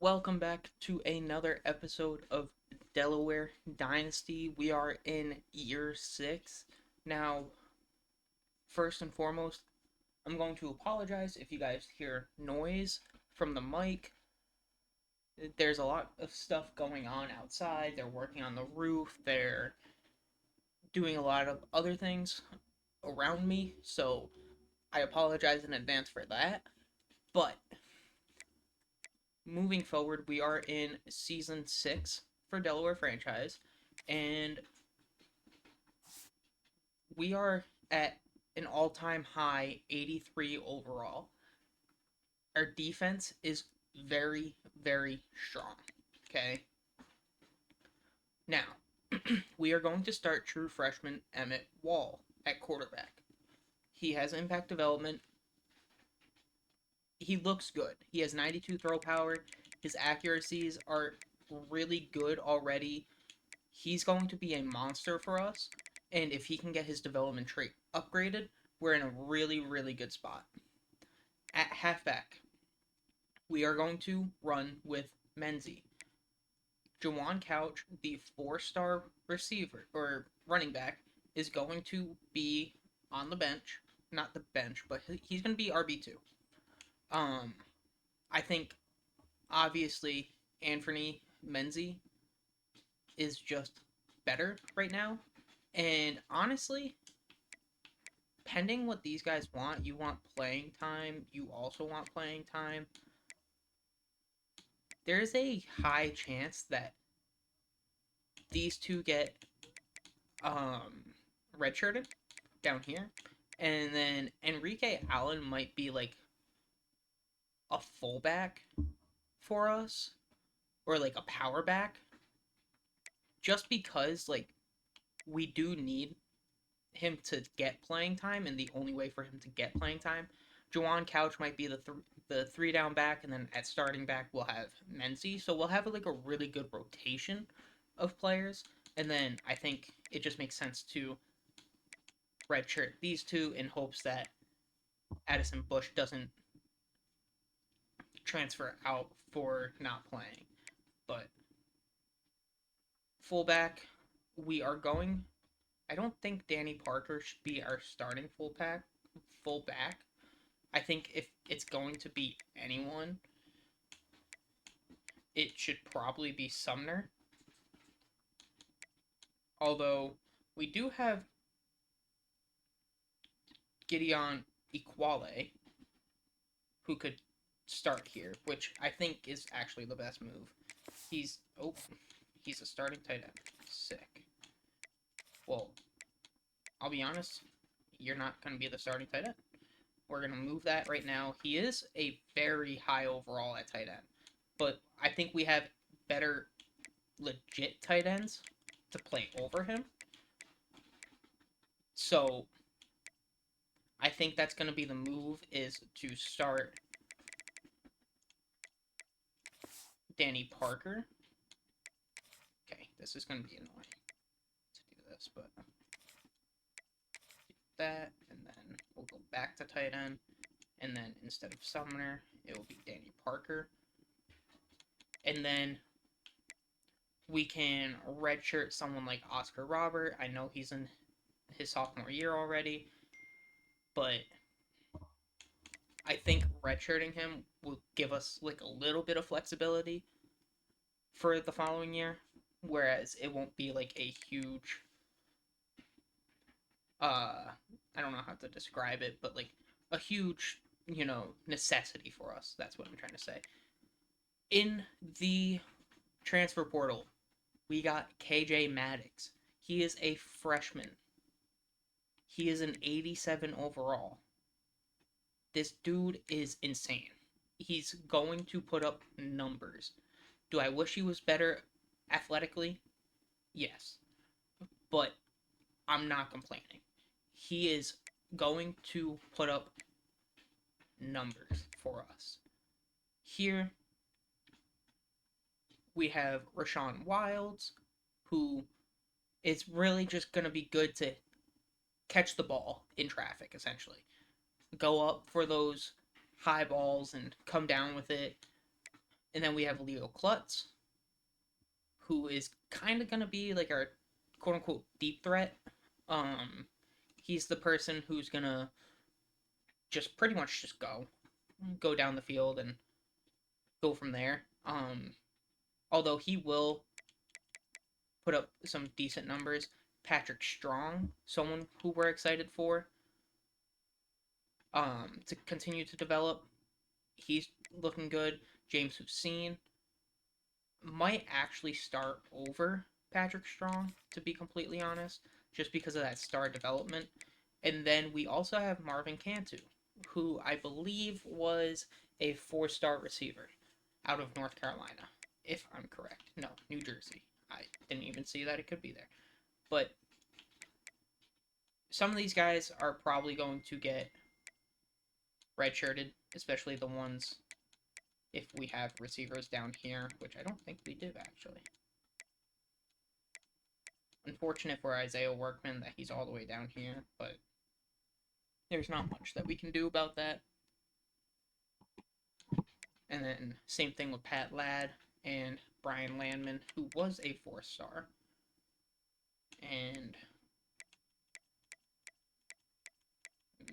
Welcome back to another episode of Delaware Dynasty. We are in year 6. Now, first and foremost, I'm going to apologize if you guys hear noise from the mic. There's a lot of stuff going on outside. They're working on the roof, they're doing a lot of other things around me, so I apologize in advance for that. But moving forward, we are in season 6 for Delaware franchise, and we are at an all-time high 83 overall. Our defense is very, very strong. Okay. Now, we are going to start true freshman Emmett Wall at quarterback. He has impact development. He looks good. He has 92 throw power. His accuracies are really good already. He's going to be a monster for us. And if he can get his development trait upgraded, we're in a really, really good spot. At halfback, we are going to run with Menzie. Jawan Couch, the 4-star receiver or running back, is going to be on the bench. Not the bench, but he's going to be RB2. Um, I think obviously Anthony Menzie is just better right now. And honestly, pending what these guys want, you want playing time, you also want playing time. There's a high chance that these two get redshirted down here, and then Enrique Allen might be like a fullback for us, or like a power back, just because like we do need him to get playing time, and the only way for him to get playing time, Jawan Couch might be the three down back, and then at starting back we'll have Menzie. So we'll have like a really good rotation of players, and then I think it just makes sense to redshirt these two in hopes that Addison Bush doesn't transfer out for not playing. But fullback, we are going. I don't think Danny Parker should be our starting fullback. I think if it's going to be anyone, it should probably be Sumner. Although we do have Gideon Equale, who could start here, which I think is actually the best move. He's he's a starting tight end. Sick. Well, I'll be honest, you're not going to be the starting tight end. We're going to move that right now. He is a very high overall at tight end, but I think we have better legit tight ends to play over him. So I think that's going to be the move, is to start Danny Parker. Okay, this is going to be annoying to do this, but that, and then we'll go back to tight end, and then instead of Sumner, it will be Danny Parker. And then we can redshirt someone like Oscar Robert. I know he's in his sophomore year already, but I think redshirting him will give us like a little bit of flexibility for the following year, whereas it won't be like a huge I don't know how to describe it, but like a huge, necessity for us. That's what I'm trying to say. In the transfer portal, we got KJ Maddox. He is a freshman. He is an 87 overall. This dude is insane. He's going to put up numbers. Do I wish he was better athletically? Yes. But I'm not complaining. He is going to put up numbers for us. Here we have Rashawn Wilds, who is really just going to be good to catch the ball in traffic, essentially. Go up for those high balls and come down with it. And then we have Leo Klutz, who is kind of gonna be like our quote unquote deep threat. Um, he's the person who's gonna just pretty much just go down the field and go from there. Although he will put up some decent numbers. Patrick Strong, someone who we're excited for, to continue to develop. He's looking good. James Hussein might actually start over Patrick Strong, to be completely honest, just because of that star development. And then we also have Marvin Cantu, who I believe was a 4-star receiver out of North Carolina, if I'm correct. No, New Jersey. I didn't even see that it could be there. But some of these guys are probably going to get redshirted, especially the ones if we have receivers down here, which I don't think we do actually. Unfortunate for Isaiah Workman that he's all the way down here, but there's not much that we can do about that. And then same thing with Pat Ladd and Brian Landman, who was a 4-star. And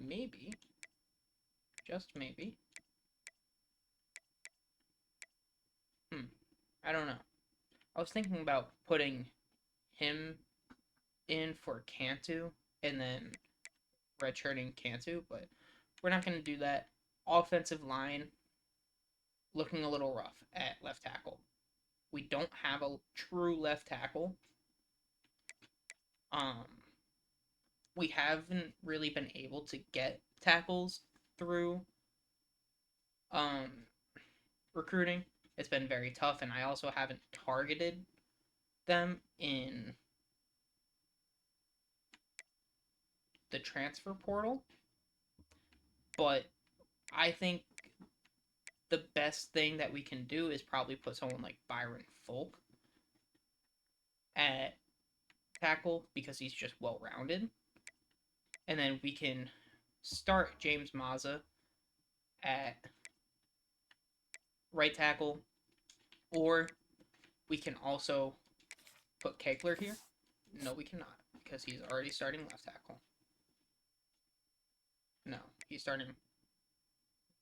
maybe, just maybe, I don't know. I was thinking about putting him in for Cantu and then redshirting Cantu, but we're not going to do that. Offensive line looking a little rough at left tackle. We don't have a true left tackle. We haven't really been able to get tackles through recruiting. It's been very tough, and I also haven't targeted them in the transfer portal. But I think the best thing that we can do is probably put someone like Byron Folk at tackle because he's just well-rounded. And then we can start James Mazza at right tackle, or we can also put Kegler here. No, we cannot, because he's already starting left tackle. No, he's starting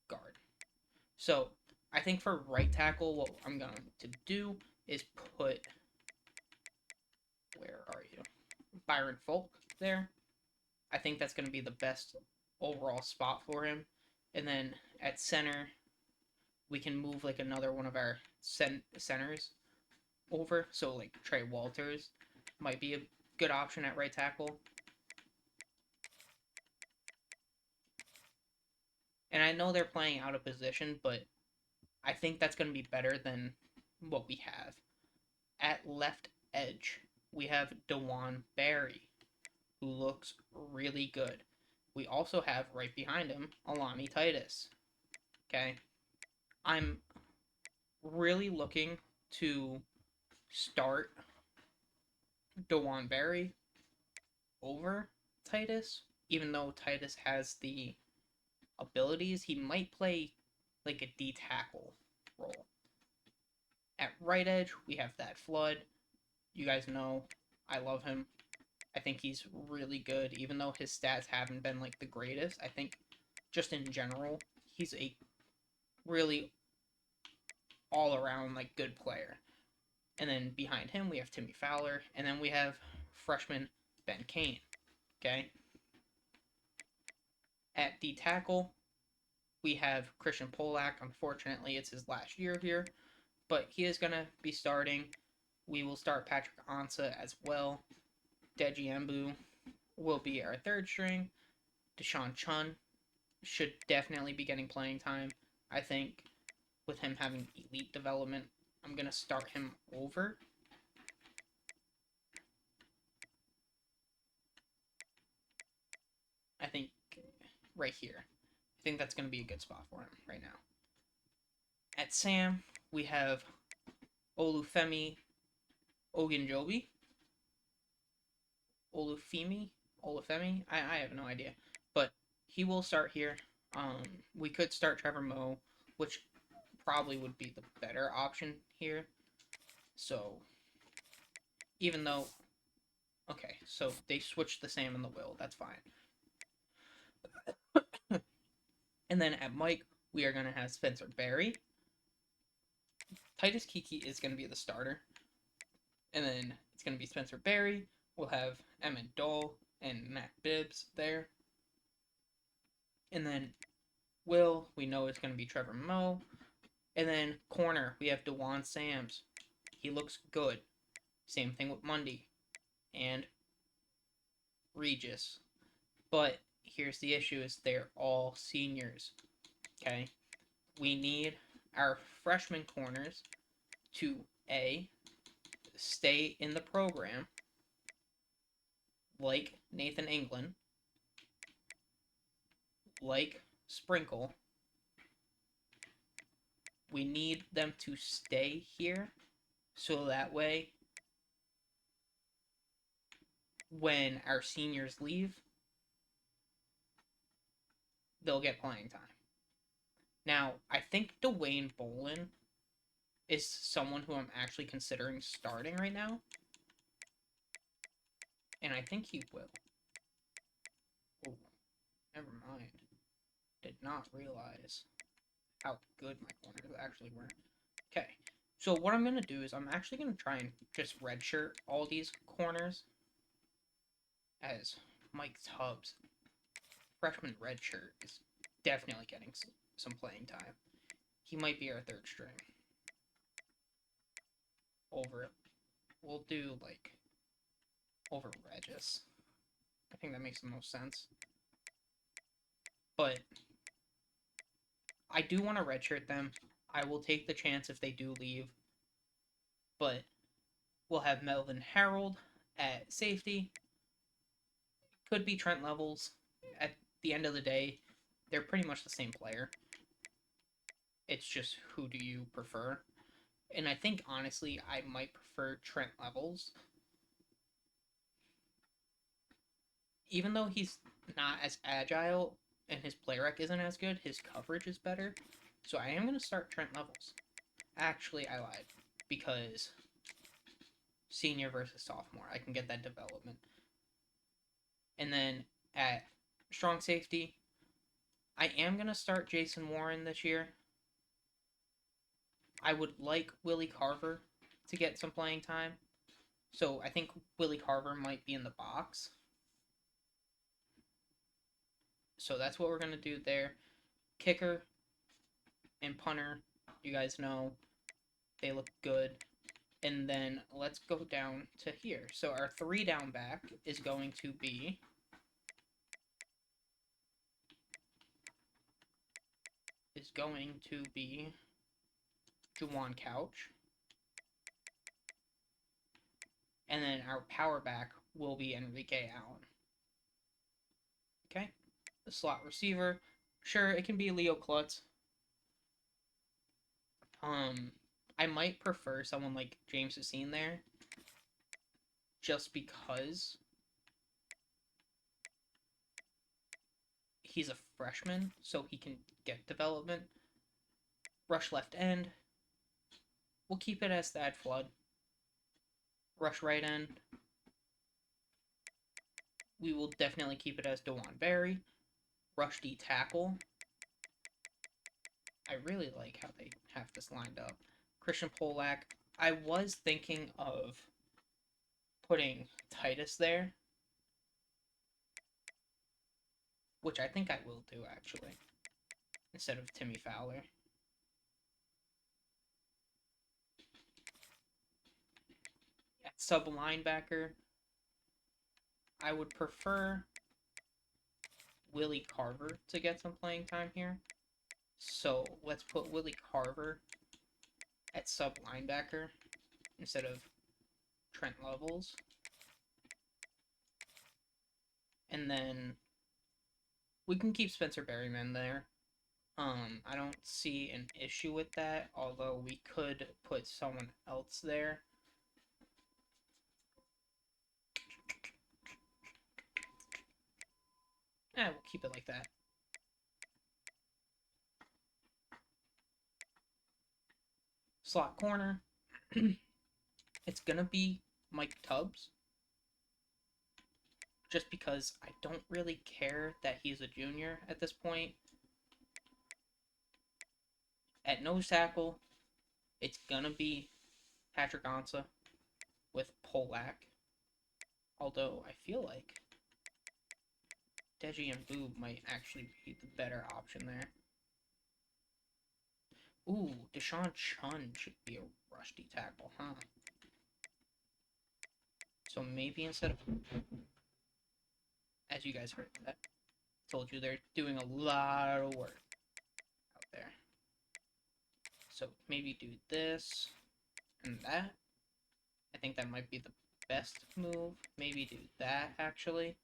guard. So I think for right tackle, what I'm going to do is put, where are you? Byron Folk there. I think that's going to be the best overall spot for him. And then at center, we can move like another one of our centers over. So like Trey Walters might be a good option at right tackle. And I know they're playing out of position, but I think that's going to be better than what we have. At left edge, we have DeJuan Barry, who looks really good. We also have right behind him Alani Titus. Okay, I'm really looking to start DeJuan Barry over Titus, even though Titus has the abilities. He might play like a D tackle role. At right edge, we have that Flood. You guys know I love him. I think he's really good, even though his stats haven't been like the greatest. I think just in general, he's a really all around like good player. And then behind him we have Timmy Fowler, and then we have freshman Ben Kane. Okay. At D tackle, we have Christian Polak. Unfortunately, it's his last year here, but he is gonna be starting. We will start Patrick Ansa as well. Deji Embu will be our third string. Deshaun Chun should definitely be getting playing time. I think with him having elite development, I'm going to start him over. I think right here. I think that's going to be a good spot for him right now. At Sam, we have Olufemi Ogunjobi. Olufemi? I have no idea. But he will start here. We could start Trevor Moe, which probably would be the better option here. So, even though... Okay, so they switched the Sam and the Will. That's fine. And then at Mike, we are going to have Spencer Berry. Titus Kiki is going to be the starter. And then it's going to be Spencer Berry. We'll have Emmett Dole and Matt Bibbs there. And then Will, we know it's going to be Trevor Moe. And then corner, we have DeJuan Sams. He looks good. Same thing with Mundy and Regis. But here's the issue is they're all seniors. Okay? We need our freshman corners to A, stay in the program, like Nathan England, like Sprinkle. We need them to stay here so that way when our seniors leave, they'll get playing time. Now, I think Dwayne Bolin is someone who I'm actually considering starting right now. And I think he will. Oh, never mind. Did not realize how good my corners actually were. Okay, so what I'm going to do is I'm actually going to try and just redshirt all these corners as Mike Tubbs, freshman redshirt, is definitely getting some playing time. He might be our third string. We'll do, like, over Regis. I think that makes the most sense. But I do want to redshirt them. I will take the chance if they do leave. But we'll have Melvin Harold at safety. Could be Trent Levels. At the end of the day, they're pretty much the same player. It's just who do you prefer. And I think, honestly, I might prefer Trent Levels. Even though he's not as agile and his play rec isn't as good, his coverage is better. So I am going to start Trent Levels. Actually, I lied. Because senior versus sophomore, I can get that development. And then at strong safety, I am going to start Jason Warren this year. I would like Willie Carver to get some playing time. So I think Willie Carver might be in the box. So that's what we're going to do there. Kicker and punter, you guys know, they look good. And then let's go down to here. So our 3 down back is going to be Juwan Couch. And then our power back will be Enrique Allen. Okay? The slot receiver, sure, it can be Leo Klutz. I might prefer someone like James Hussine there, just because he's a freshman, so he can get development. Rush left end, we'll keep it as Thad Flood. Rush right end, we will definitely keep it as DeJuan Berry. Rush D tackle, I really like how they have this lined up. Christian Polak, I was thinking of putting Titus there, which I think I will do, actually, instead of Timmy Fowler. At sub linebacker, I would prefer Willie Carver to get some playing time here. So let's put Willie Carver at sub linebacker instead of Trent Levels. And then we can keep Spencer Berryman there. I don't see an issue with that, although we could put someone else there. We'll keep it like that. Slot corner, it's gonna be Mike Tubbs. Just because I don't really care that he's a junior at this point. At nose tackle, it's gonna be Patrick Onsa with Polak. Although I feel like Deji and Boob might actually be the better option there. Ooh, Deshaun Chun should be a rusty tackle, huh? So maybe instead of, as you guys heard that, told you they're doing a lot of work out there. So maybe do this and that. I think that might be the best move. Maybe do that, actually.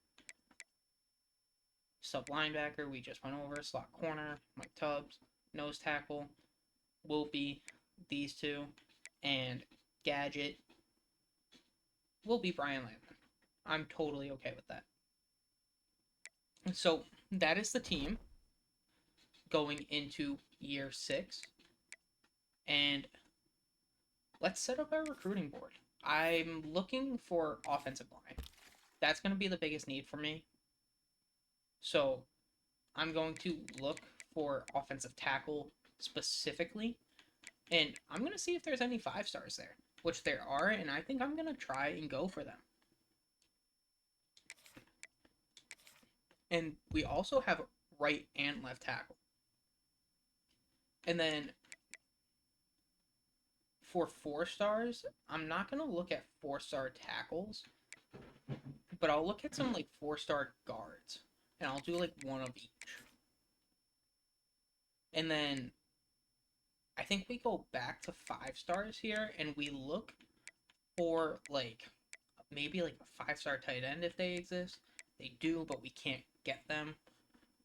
Sub linebacker, we just went over. Slot corner, Mike Tubbs. Nose tackle will be these two. And gadget will be Brian Lampman. I'm totally okay with that. So that is the team going into year 6. And let's set up our recruiting board. I'm looking for offensive line. That's going to be the biggest need for me. So I'm going to look for offensive tackle specifically. And I'm going to see if there's any 5-stars there, which there are, and I think I'm going to try and go for them. And we also have right and left tackle. And then for 4-stars, I'm not going to look at 4-star tackles, but I'll look at some like 4-star guards. And I'll do like one of each. And then I think we go back to 5-stars here and we look for like maybe like a 5-star tight end if they exist. They do, but we can't get them.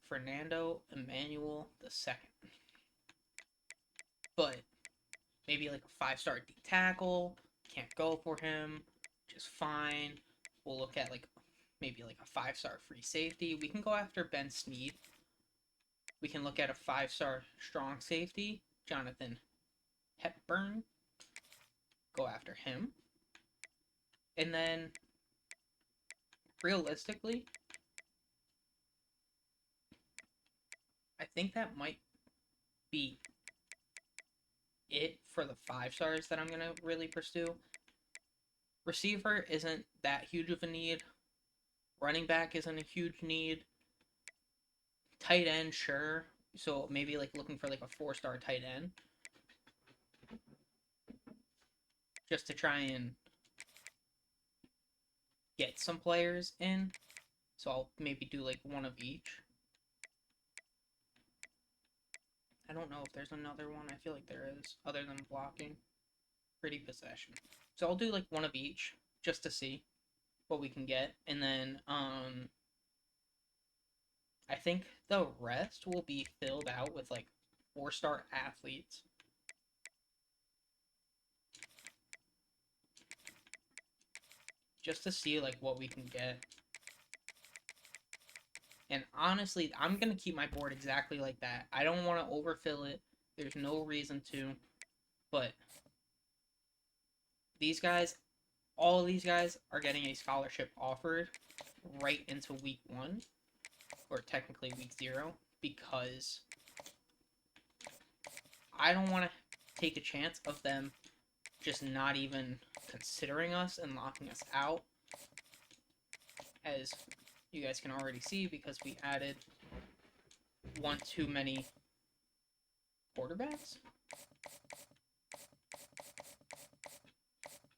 Fernando Emmanuel II. But maybe like a 5-star D tackle. Can't go for him. Just fine. We'll look at like maybe like a 5-star free safety. We can go after Ben Snead. We can look at a 5-star strong safety, Jonathan Hepburn. Go after him. And then, realistically, I think that might be it for the 5-stars that I'm going to really pursue. Receiver isn't that huge of a need. Running back isn't a huge need. Tight end, sure. So maybe like looking for like a 4-star tight end. Just to try and get some players in. So I'll maybe do like one of each. I don't know if there's another one. I feel like there is, other than blocking. Pretty possession. So I'll do like one of each, just to see what we can get. And then, I think the rest will be filled out with like 4-star athletes. Just to see like what we can get. And honestly, I'm going to keep my board exactly like that. I don't want to overfill it. There's no reason to. But these guys, all of these guys are getting a scholarship offered right into week 1. Or technically week 0. Because I don't want to take a chance of them just not even considering us and locking us out. As you guys can already see, because we added one too many quarterbacks.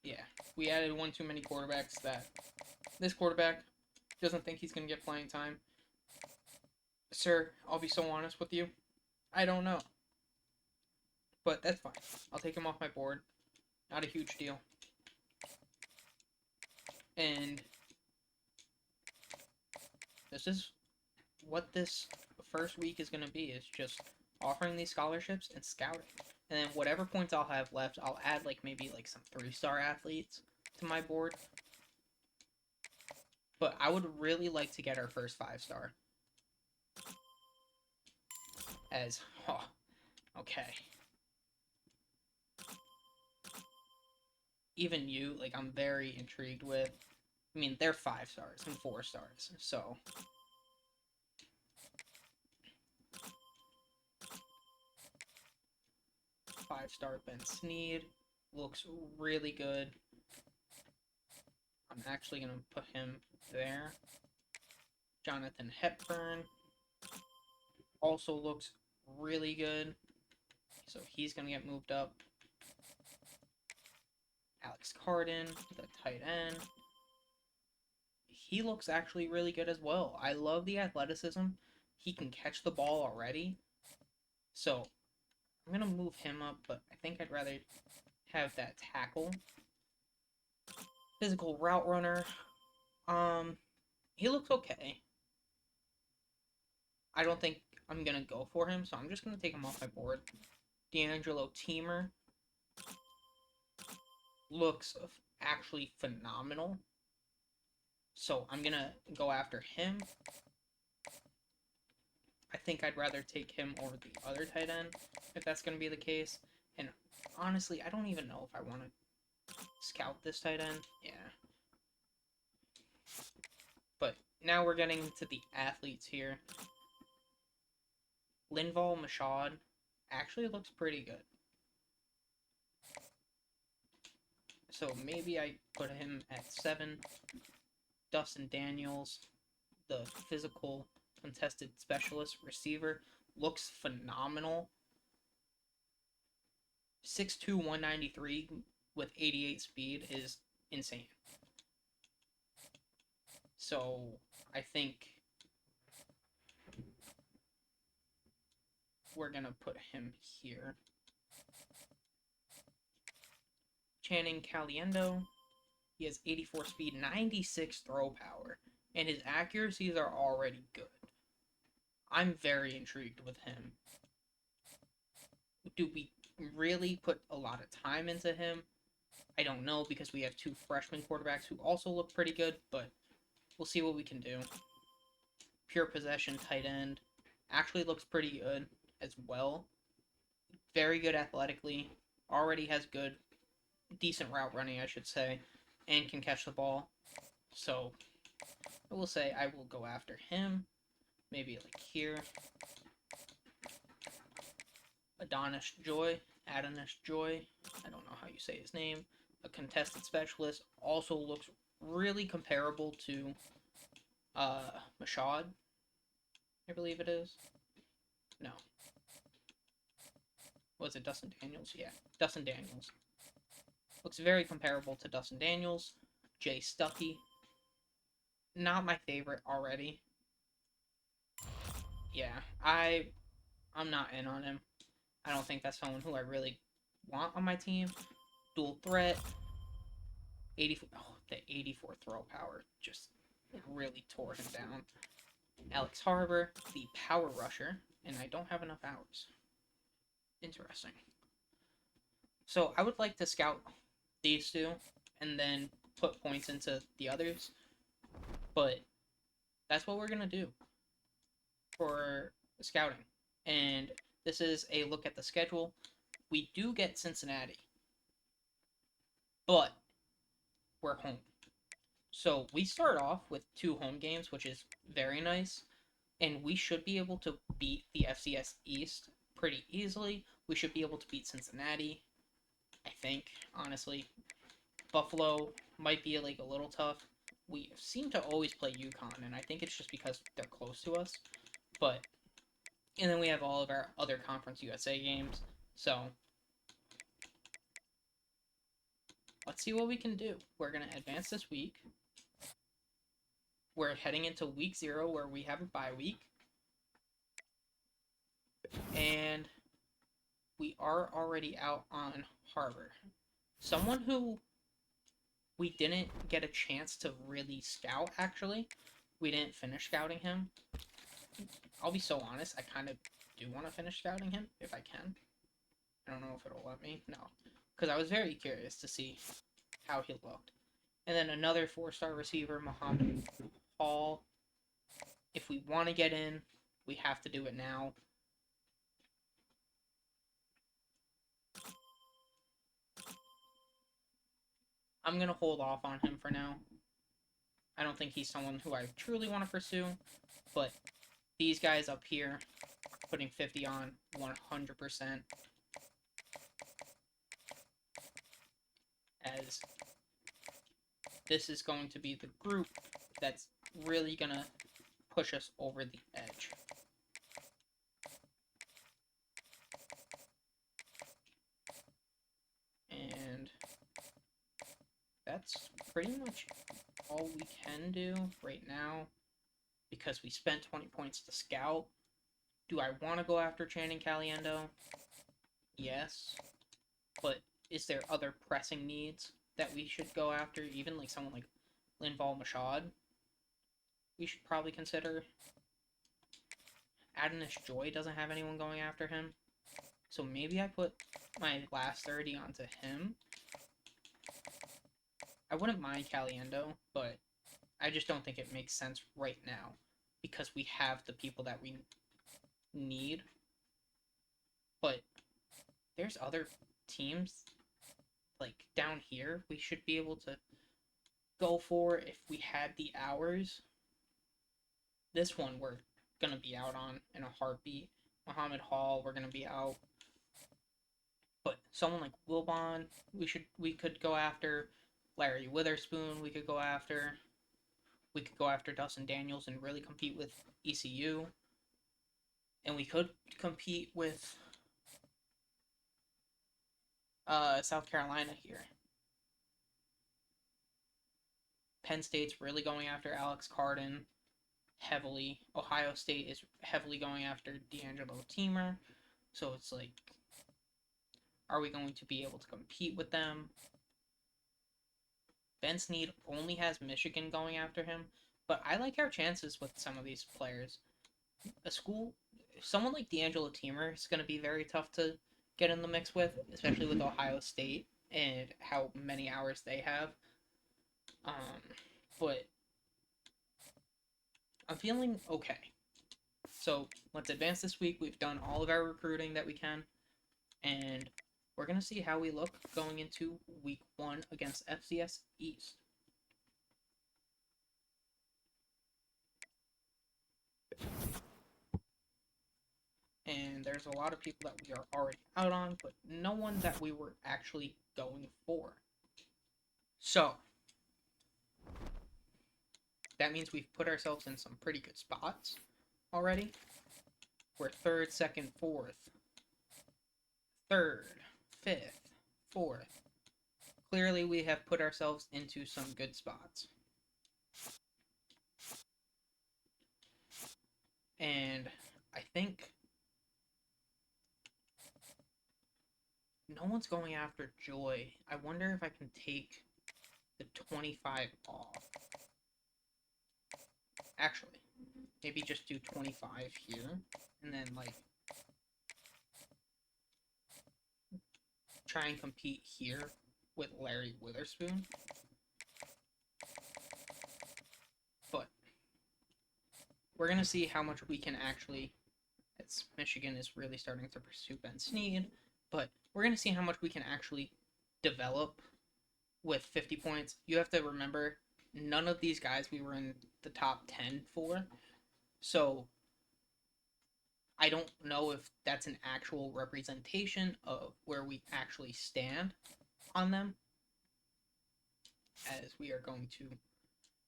Yeah, we added one too many quarterbacks that this quarterback doesn't think he's going to get playing time. Sir, I'll be so honest with you. I don't know. But that's fine. I'll take him off my board. Not a huge deal. And this is what this first week is going to be, is just offering these scholarships and scouting. And then whatever points I'll have left, I'll add like maybe like some 3-star athletes to my board. But I would really like to get our first 5-star. As, okay. even you, like, I'm very intrigued with. I mean, they're 5 stars and 4 stars, so 5-star Ben Snead looks really good. I'm actually gonna put him there. Jonathan Hepburn also looks really good, so he's gonna get moved up. Alex Carden, the tight end. He looks actually really good as well. I love the athleticism. He can catch the ball already. So I'm going to move him up, but I think I'd rather have that tackle. Physical route runner. Um, he looks okay. I don't think I'm going to go for him, so I'm just going to take him off my board. D'Angelo Teamer looks actually phenomenal. So I'm going to go after him. I think I'd rather take him over the other tight end, if that's going to be the case. And honestly, I don't even know if I want to scout this tight end. Yeah. But now we're getting to the athletes here. Linval Mashad actually looks pretty good. So maybe I put him at 7. Dustin Daniels, the physical contested specialist receiver, looks phenomenal. 6'2", 193 with 88 speed is insane. So I think we're going to put him here. Channing Caliendo, he has 84 speed, 96 throw power, and his accuracies are already good. I'm very intrigued with him. Do we really put a lot of time into him? I don't know, because we have 2 freshman quarterbacks who also look pretty good, but we'll see what we can do. Pure possession tight end actually looks pretty good as well. Very good athletically. Already has good, decent route running, I should say, and can catch the ball. So I will say I will go after him. Maybe like here. Adonis Joy. I don't know how you say his name. A contested specialist. Also looks really comparable to Mashad, I believe it is. No. Was it Dustin Daniels? Yeah, Dustin Daniels. Looks very comparable to Dustin Daniels. Jay Stuckey. Not my favorite already. Yeah, I'm not in on him. I don't think that's someone who I really want on my team. Dual threat. 84. Oh, the 84 throw power just really tore him down. Alex Harbor, the power rusher, and I don't have enough hours. Interesting. So I would like to scout these two and then put points into the others, but that's what we're gonna do for scouting. And this is a look at the schedule. We do get Cincinnati, but we're home. So we start off with 2 home games, which is very nice, and we should be able to beat the FCS East pretty easily. We should be able to beat Cincinnati, I think, honestly. Buffalo might be like a little tough. We seem to always play UConn, and I think it's just because they're close to us. But and then we have all of our other Conference USA games. So let's see what we can do. We're gonna advance this week. We're heading into week 0 where we have a bye week. And we are already out on Harbor. Someone who we didn't get a chance to really scout, actually. We didn't finish scouting him. I'll be so honest, I kind of do want to finish scouting him, if I can. I don't know if it'll let me. No. Because I was very curious to see how he looked. And then another 4-star receiver, Muhammad Hall. If we want to get in, we have to do it now. I'm going to hold off on him for now. I don't think he's someone who I truly want to pursue, but these guys up here, putting 50 on 100%, as this is going to be the group that's really going to push us over the edge. And that's pretty much all we can do right now, because we spent 20 points to scout. Do I want to go after Channing Caliendo? Yes. But is there other pressing needs that we should go after? Even like someone like Linval Mashad, we should probably consider. Adonish Joy doesn't have anyone going after him. So maybe I put my last 30 onto him. I wouldn't mind Caliendo, but I just don't think it makes sense right now, because we have the people that we need. But there's other teams like down here we should be able to go for if we had the hours. This one we're gonna be out on in a heartbeat. Muhammad Hall, we're gonna be out. But someone like Wilbon, we could go after. Larry Witherspoon, we could go after. We could go after Dustin Daniels and really compete with ECU. And we could compete with South Carolina here. Penn State's really going after Alex Carden heavily. Ohio State is heavily going after D'Angelo Teamer. So it's like, are we going to be able to compete with them? Ben Snead only has Michigan going after him, but I like our chances with some of these players. Someone like D'Angelo Teamer is going to be very tough to get in the mix with, especially with Ohio State and how many hours they have. But I'm feeling okay. So let's advance this week. We've done all of our recruiting that we can, and we're going to see how we look going into week 1 against FCS East. And there's a lot of people that we are already out on, but no one that we were actually going for. So that means we've put ourselves in some pretty good spots already. We're 3rd, 2nd, 4th, 3rd, 5th, 4th. Clearly, we have put ourselves into some good spots. And I think no one's going after Joy. I wonder if I can take the 25 off. Actually, maybe just do 25 here, and then, like, try and compete here with Larry Witherspoon. But we're going to see how much we can actually, as Michigan is really starting to pursue Ben Snead, but we're going to see how much we can actually develop with 50 points. You have to remember, none of these guys we were in the top 10 for, so I don't know if that's an actual representation of where we actually stand on them, as we are going to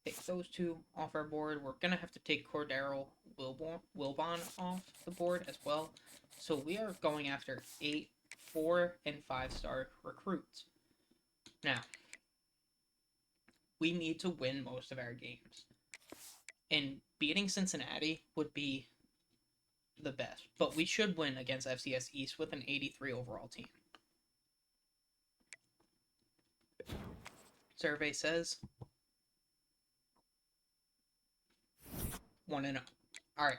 take those two off our board. We're going to have to take Cordero Wilbon off the board as well. So we are going after 8 4 and 5-star recruits. Now, we need to win most of our games. And beating Cincinnati would be the best. But we should win against FCS East with an 83 overall team. Survey says 1-0. Alright.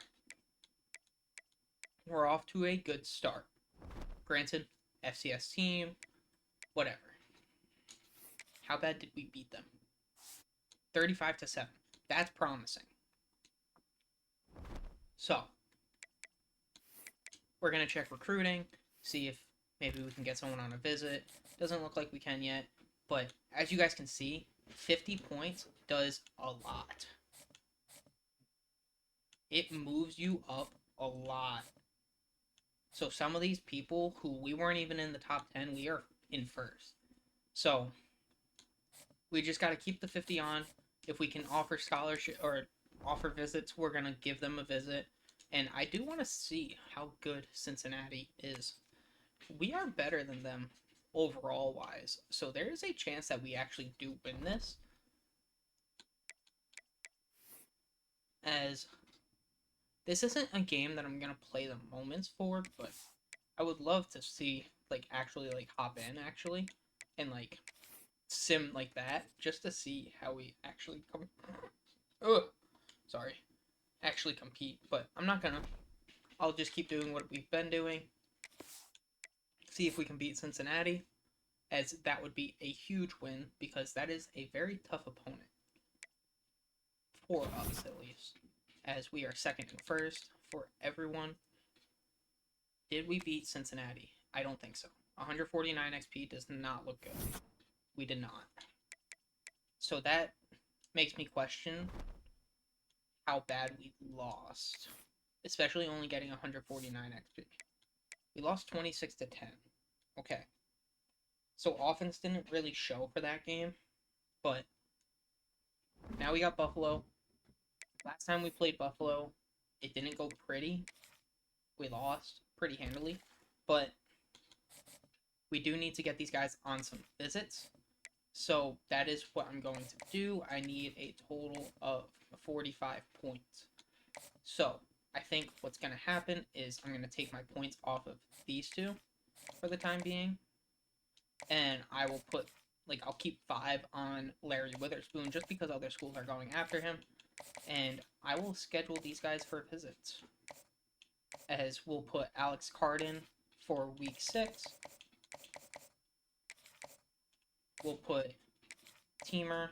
We're off to a good start. Granted, FCS team, whatever. How bad did we beat them? 35-7. That's promising. So, we're going to check recruiting, see if maybe we can get someone on a visit. Doesn't look like we can yet. But as you guys can see, 50 points does a lot. It moves you up a lot. So some of these people who we weren't even in the top 10, we are in first. So we just got to keep the 50 on. If we can offer scholarship or offer visits, we're going to give them a visit. And I do want to see how good Cincinnati is. We are better than them overall wise. So there is a chance that we actually do win this. As this isn't a game that I'm going to play the moments for, but I would love to see, like, actually, like, hop in, actually, and, like, sim like that, just to see how we actually actually compete, but I'm not gonna. I'll just keep doing what we've been doing, see if we can beat Cincinnati, as that would be a huge win, because that is a very tough opponent, for us at least, as we are second and first for everyone. Did we beat Cincinnati? I don't think so. 149 XP does not look good. We did not. So that makes me question how bad we lost, especially only getting 149 XP. We lost 26 to 10. Okay. So offense didn't really show for that game, but now we got Buffalo. Last time we played Buffalo, it didn't go pretty. We lost pretty handily, but we do need to get these guys on some visits. So that is what I'm going to do. I need a total of 45 points. So I think what's going to happen is I'm going to take my points off of these two for the time being. And I will put, like, I'll keep 5 on Larry Witherspoon just because other schools are going after him. And I will schedule these guys for visits. As we'll put Alex Carden for week 6. We'll put Teamer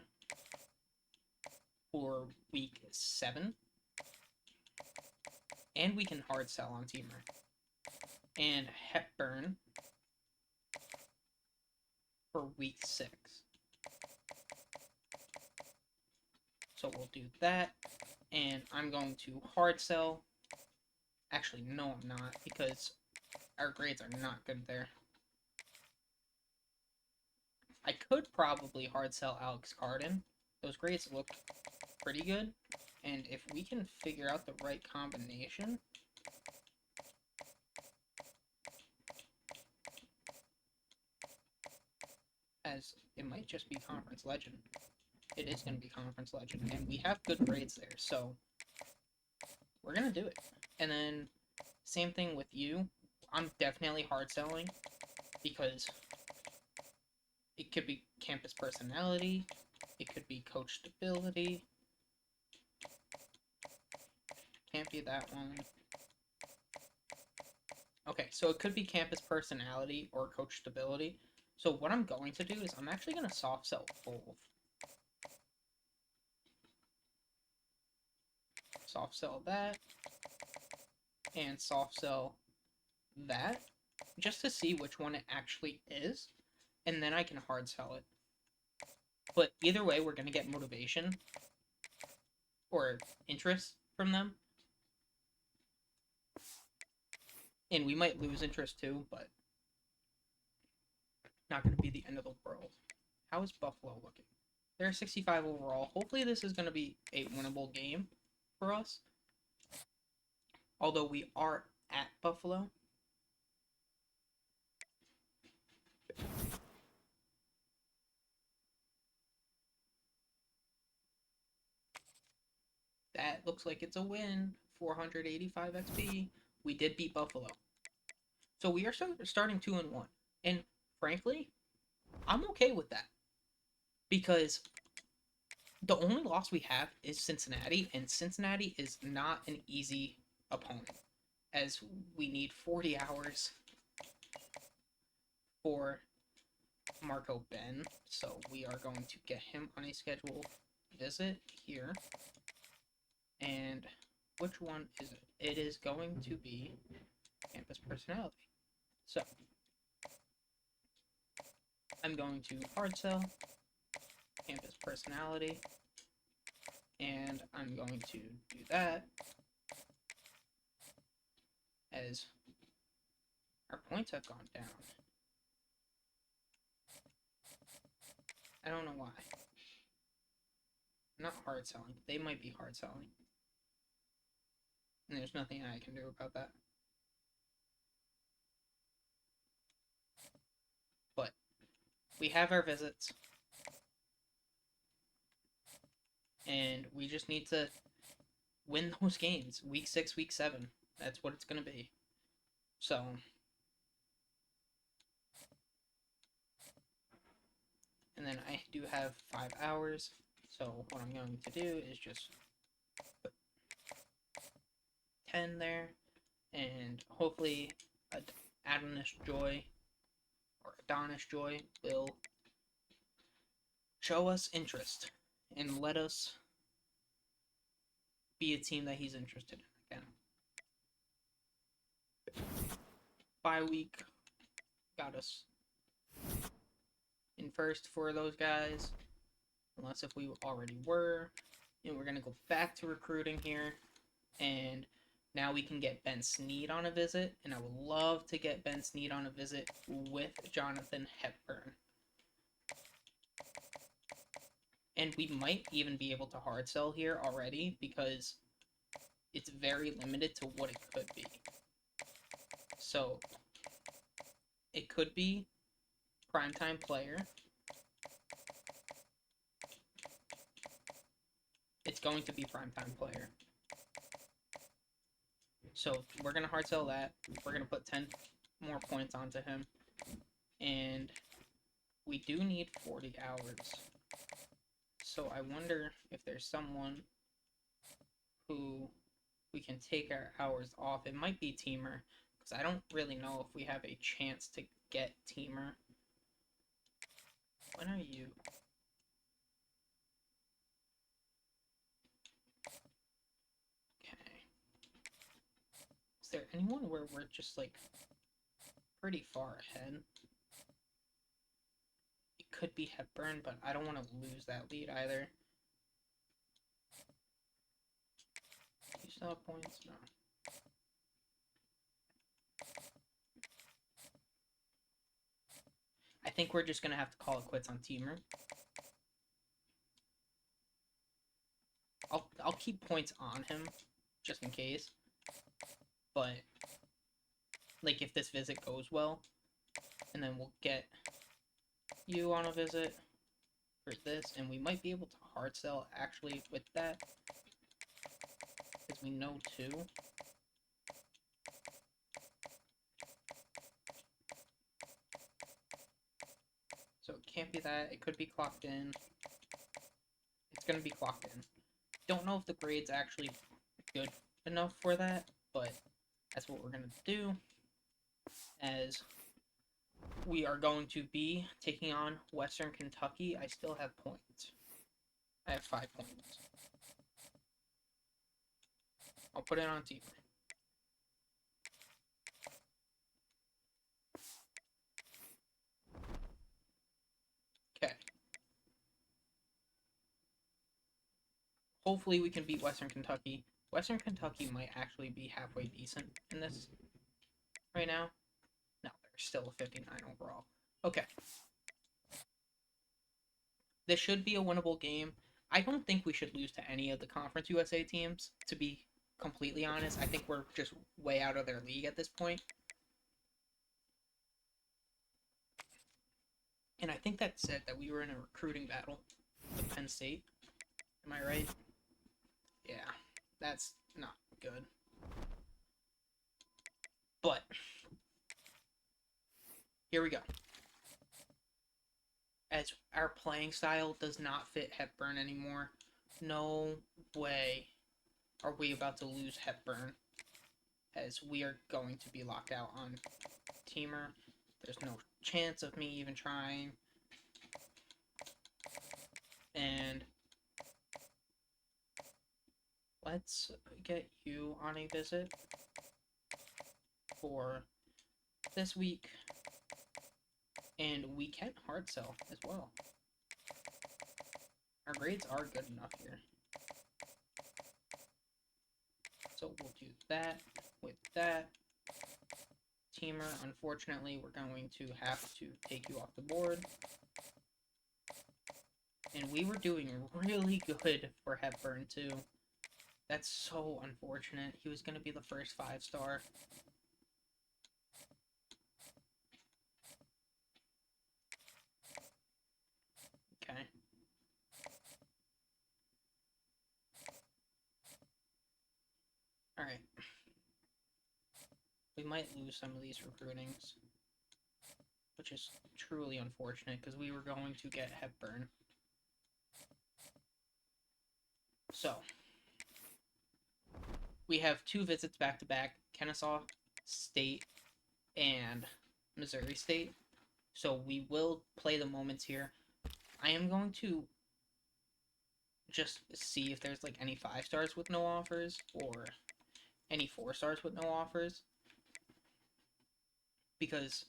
for week 7. And we can hard sell on Teamer. And Hepburn for week 6. So we'll do that. And I'm going to hard sell. Actually, no, I'm not, because our grades are not good there. I could probably hard sell Alex Carden. Those grades look pretty good. And if we can figure out the right combination, as it might just be Conference Legend. It is going to be Conference Legend, and we have good grades there, so we're going to do it. And then, same thing with you. I'm definitely hard selling, because it could be campus personality, it could be coach stability. Can't be that one. Okay, so it could be campus personality or coach stability. So what I'm going to do is I'm actually going to soft sell both. Soft sell that. And soft sell that. Just to see which one it actually is. And then I can hard sell it. But either way, we're going to get motivation. Or interest from them. And we might lose interest too, but not going to be the end of the world. How is Buffalo looking? They're 65 overall. Hopefully this is going to be a winnable game for us. Although we are at Buffalo. That looks like it's a win. 485 XP. We did beat Buffalo. So we are starting 2-1. And frankly, I'm okay with that. Because the only loss we have is Cincinnati, and Cincinnati is not an easy opponent, as we need 40 hours for Marco Ben, so we are going to get him on a scheduled visit here. And which one is it? It is going to be campus personality. So I'm going to hard sell campus personality, and I'm going to do that as our points have gone down. I don't know why. I'm not hard selling. They might be hard selling. And there's nothing I can do about that. But we have our visits. And we just need to win those games. Week 6, week 7. That's what it's going to be. So, and then I do have 5 hours. So what I'm going to do is just put 10 there. And hopefully Adonis Joy will show us interest and let us be a team that he's interested in again. Bye week got us in first for those guys, unless if we already were. And we're going to go back to recruiting here, and now we can get Ben Snead on a visit, and I would love to get Ben Snead on a visit with Jonathan Hepburn. And we might even be able to hard sell here already, because it's very limited to what it could be. So, it could be primetime player. It's going to be primetime player. So, we're going to hard sell that. We're going to put 10 more points onto him. And we do need 40 hours. So, I wonder if there's someone who we can take our hours off. It might be Teamer, because I don't really know if we have a chance to get Teamer. When are you? Okay. Is there anyone where we're just, like, pretty far ahead? It could be Hepburn, but I don't want to lose that lead either. Do you still have points? No. I think we're just going to have to call it quits on Teamer. I'll keep points on him, just in case. But, like, if this visit goes well, and then we'll get you on a visit for this, and we might be able to hard sell, actually, with that. Because we know, too. So it can't be that. It could be clocked in. It's going to be clocked in. Don't know if the grade's actually good enough for that, but that's what we're going to do, as we are going to be taking on Western Kentucky. I still have points. I have 5 points. I'll put it on Teamer. Okay. Hopefully we can beat Western Kentucky. Western Kentucky might actually be halfway decent in this right now. No, they're still a 59 overall. Okay. This should be a winnable game. I don't think we should lose to any of the Conference USA teams, to be completely honest. I think we're just way out of their league at this point. And I think that said that we were in a recruiting battle with Penn State. Am I right? Yeah, that's not good. But, here we go. As our playing style does not fit Hepburn anymore, no way are we about to lose Hepburn, as we are going to be locked out on Teamer. There's no chance of me even trying. And let's get you on a visit for this week. And we can hard sell as well. Our grades are good enough here. So we'll do that with that. Teamer, unfortunately, we're going to have to take you off the board. And we were doing really good for Hepburn, too. That's so unfortunate. He was going to be the first 5-star. Okay. Alright. We might lose some of these recruitings, which is truly unfortunate, because we were going to get Hepburn. So, we have 2 visits back-to-back, Kennesaw State and Missouri State. So we will play the moments here. I am going to just see if there's like any 5-stars with no offers or any 4-stars with no offers, because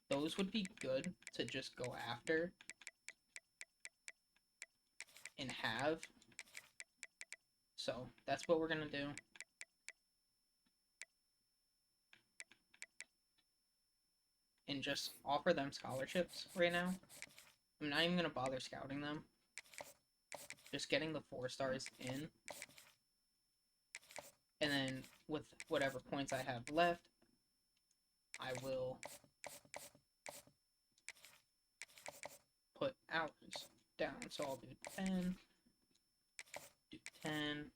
those would be good to just go after and have. So that's what we're gonna do. And just offer them scholarships right now. I'm not even gonna bother scouting them. Just getting the 4-stars in. And then with whatever points I have left, I will put hours down. So I'll do 10. Do 10.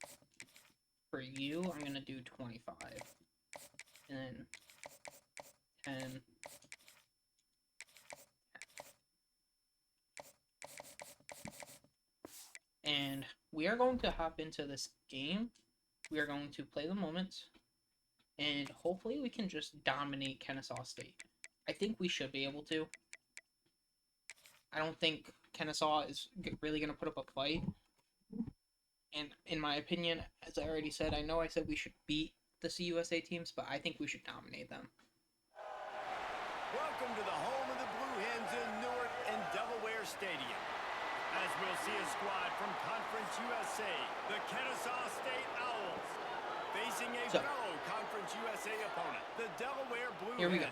For you, I'm gonna do 25. And then 10. And we are going to hop into this game. We are going to play the moments. And hopefully we can just dominate Kennesaw State. I think we should be able to. I don't think Kennesaw is really going to put up a fight. And in my opinion, as I already said, I know I said we should beat the CUSA teams, but I think we should dominate them. Welcome to the home of the Blue Hens in Newark and Delaware Stadium. As we'll see a squad from Conference USA, the Kennesaw State Owls, facing a fellow Conference USA opponent, the Delaware Blue Hens. Here we go.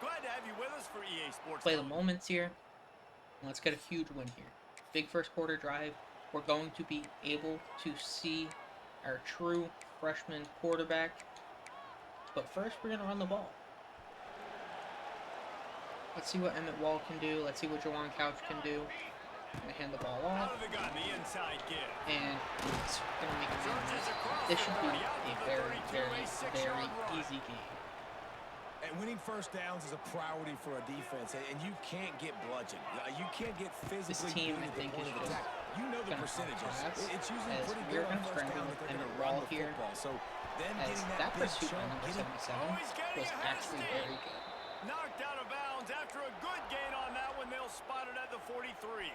Glad to have you with us for EA Sports. Play the moments here. Let's get a huge win here. Big first quarter drive. We're going to be able to see our true freshman quarterback. But first, we're going to run the ball. Let's see what Emmett Wall can do. Let's see what Jawan Couch can do. I'm going to hand the ball off. And it's going to make it really easy. This should be a very, very, very easy game. And winning first downs is a priority for a defense, and you can't get bludgeoned. You can't get physically. This team, I think, is just you know the percentages. It's usually as pretty we're good going to scramble with Emmett Wall here. So then as that pursuit on number 77 was actually very good. Knocked out of bounds after a good gain on that one. They'll spot it at the 43.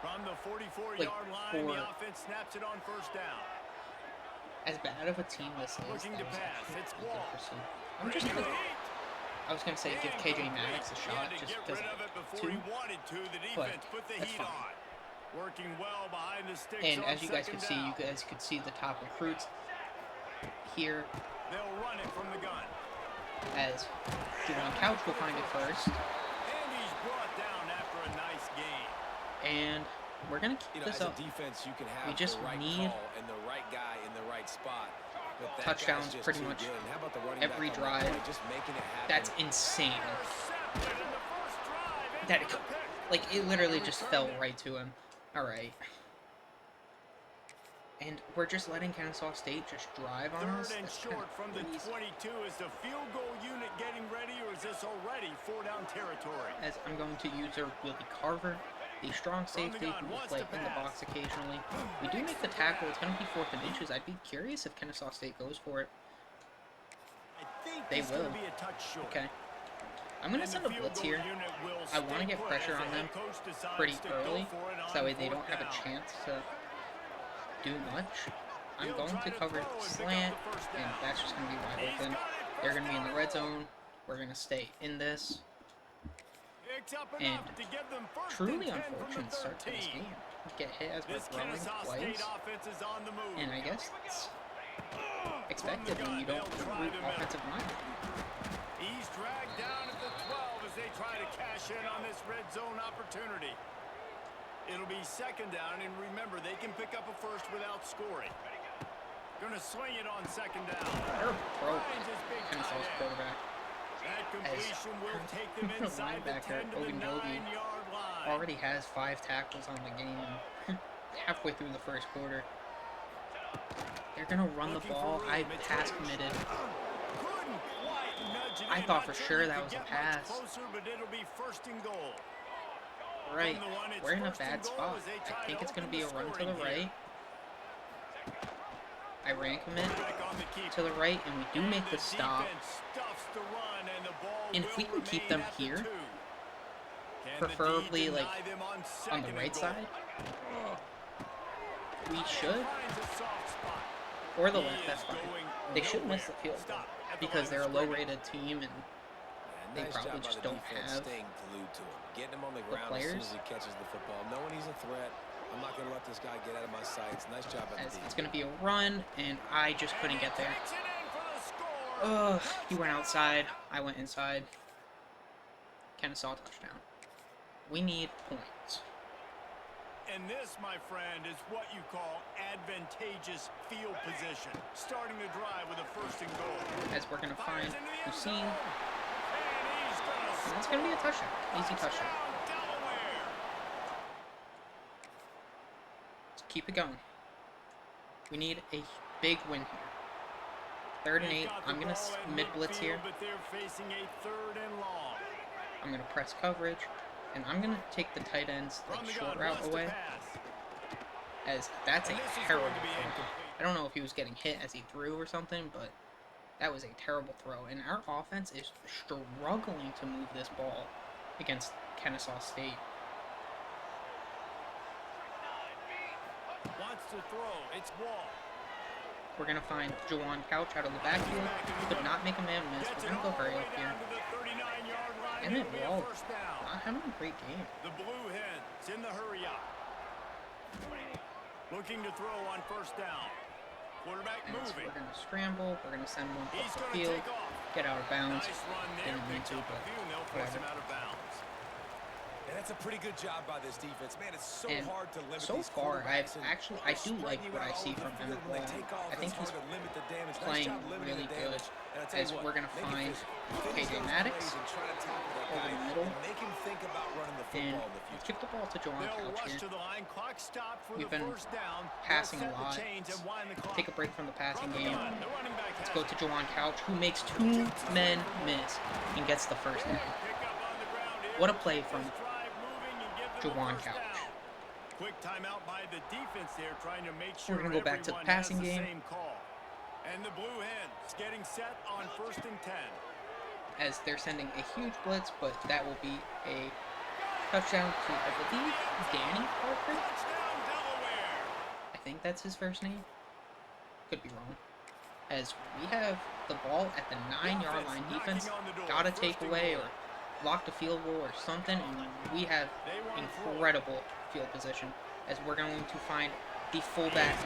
From the 44-yard line, the offense snaps it on first down. As bad of a team this is, Looking to pass. It's Wall. I'm just gonna, I was gonna say give KJ Maddox a shot just because before he wanted to. The defense put the heat on. Working well behind the sticks. And as you guys could see, the top recruits here. They'll run it from the gun. As Jawan Couch will find it first. And he's brought down after a nice gain. And we're gonna keep this up. Defense, you can have we just the right need call and the right guy in the right spot. Touchdowns pretty much every drive. That's insane. That it literally just fell right to him. All right. And we're just letting Kennesaw State just drive on us. Third and short from the 22. Is the field goal unit getting ready, or is this already 4-down territory? As I'm going to use our Willie Carver, the strong safety who will play in the box occasionally. We do make the tackle. It's going to be 4th and inches. I'd be curious if Kennesaw State goes for it. They will. Okay. I'm going to send a blitz here. I want to get pressure on them pretty early, so that way they don't have a chance to do much. I'm going to cover slant, and that's just going to be wide open. They're going to be in the red zone. We're going to stay in this. Picks up And enough to give them first truly and 10 from unfortunate the start to this 13. game. Get hit as we're This throwing Kennesaw twice, State offense is on the move. and I guess it's expected From the when you gun, don't they'll try root the middle. offensive line. He's dragged down at the 12 as they try to cash in on this red zone opportunity. It'll be second down, and remember, they can pick up a first without scoring. Gonna swing it on second down. Terrible throw Finds his big Kennesaw's tight end. quarterback. That completion will take them the inside the linebacker, 10 to the Ogunjobi, 9-yard line. already has 5 tackles on the game halfway through the first quarter. They're gonna run the ball. I pass committed. Couldn't quite nudge it I in. thought Not for sure sure you that could was a get much pass. Closer, but it'll be first and goal. Right, From the one, it's we're in a first and bad goal spot. as they I try think to it's gonna open be a the run to scoring the here. right. I ran commit Back on the keeper. to the right, and we do And make the stop. defense stuffs the run, and the ball And if we will can keep remain them at the here, 2. Can the D preferably deny like them on on the second right and goal? side, we should, Finds a soft spot. or the He left. That's is fine. going They should miss the nowhere. field goal Stop at the because line they're a of scrimmage. low-rated team, and they Nice probably job by just the don't defense have staying glued to him, getting him on the ground as soon players. as he catches the football, knowing he's a threat. I'm not going to let this guy get out of my sights. Nice job by the as defense. it's going to be a run, and I just couldn't get there. Takes it in for the score. Ugh, he went outside. I went inside. Kennesaw touchdown. We need points. And this, my friend, is what you call advantageous field position. Starting the drive with a first and goal. As we're going to Fires find into the end Hussein. zone. And he's gonna And that's going to be a touchdown. Easy touchdown. Delaware. Let's keep it going. We need a big win here. 3rd and 8. They've got the I'm going to ball at mid-blitz here. midfield, but they're facing a 3rd and long. I'm going to press coverage. And I'm going to take the tight end's From like, the short gun, route wants to away. pass. As that's a And this is terrible going to be throw. incomplete. I don't know if he was getting hit as he threw or something, but that was a terrible throw. And our offense is struggling to move this ball against Kennesaw State. Wants to throw. It's Wall. We're going to find Jawan Couch out of the backfield. Could not make a man miss. Gets We're it going to go all the hurry way up here. down to the 39-yard line. Emmett It'll be a Wall first down. not having a great game. The Blue Hens in the hurry up. Looking to throw on first down. Quarterback And so moving. we're going to scramble. We're going to send one He's off going the to field. take off. Get out of bounds. Nice run there. Didn't mean Picks to, up a but few, and they'll force whatever. him out of bounds. And that's a pretty good job by this defense. Man, it's so And hard to limit so these far, quarterbacks, and I do like spreading you what I out see all over from the Emmett field when Wall. they take off, I think it's he's hard to limit the damage. Nice playing job limiting really the good. damage. And I'll tell As you what, we're going to make it find physical. Finish KJ those Maddox plays and try to tackle that over guy the middle. and make him think about running the And football in the let's future. kick the ball to Jawan They'll Couch rush here. to the line. Clock stop for We've the been first down. passing a They'll set lot. the chains and wind the clock. Take a break from the passing From the game. gun, the running back Let's has go to it. Jawan Couch, who makes 2 men miss and gets the first down. Pick up on the ground here. What a play from This drive moving and give them the Jawan first Couch. down. Quick timeout by the defense there, trying to make sure We're gonna go back to the everyone passing has the game. same call. And the Blue Hens getting set on 1st and 10. As they're sending a huge blitz, but that will be a touchdown to, I believe, Danny Parker? Touchdown, Delaware. I think that's his first name. Could be wrong. As we have the ball at the 9-yard line, defense gotta take away or block the field goal or something, and we have incredible field position. As we're going to find the fullback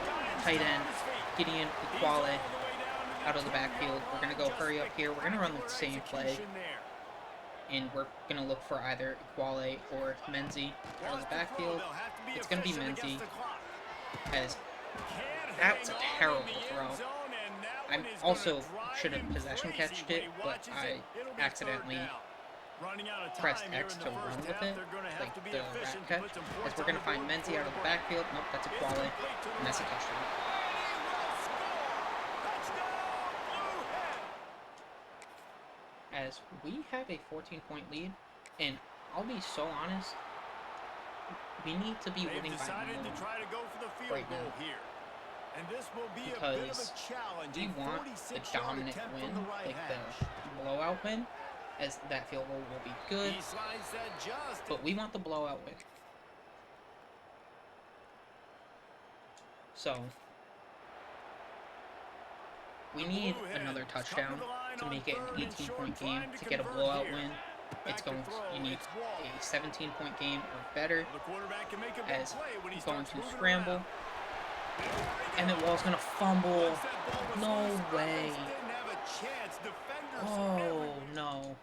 tight end, Gideon Equale, out of the backfield. We're going to go hurry up here. We're going to run the same play, and we're going to look for either Equale or Menzie out of the backfield. It's going to be Menzie, as that's a terrible throw. I also should have possession catched it, but I accidentally pressed X to run with it, like the rat catch. As we're going to find Menzie out of the backfield. Nope, that's Equale, and that's a touchdown. As we have a 14-point lead, and I'll be so honest, we need to be winning by decided more to try to go for the field right goal now. here. And this will be a bit of a Because challenge. we A want the 46-yard dominant attempt win, from the right like hash. the blowout win, as that field goal will be good, He slides that just. but we want the blowout win. So, we need another touchdown to make it an 18-point game to get a blowout win. It's Back to going. throw. You need It's Wall. a 17-point game or better. The quarterback can make a big As play when he he's going starts to moving scramble. around. Emmett Wall's gonna fumble. Once that ball was No loose, way. offense didn't have a chance. Defenders Oh everywhere. no.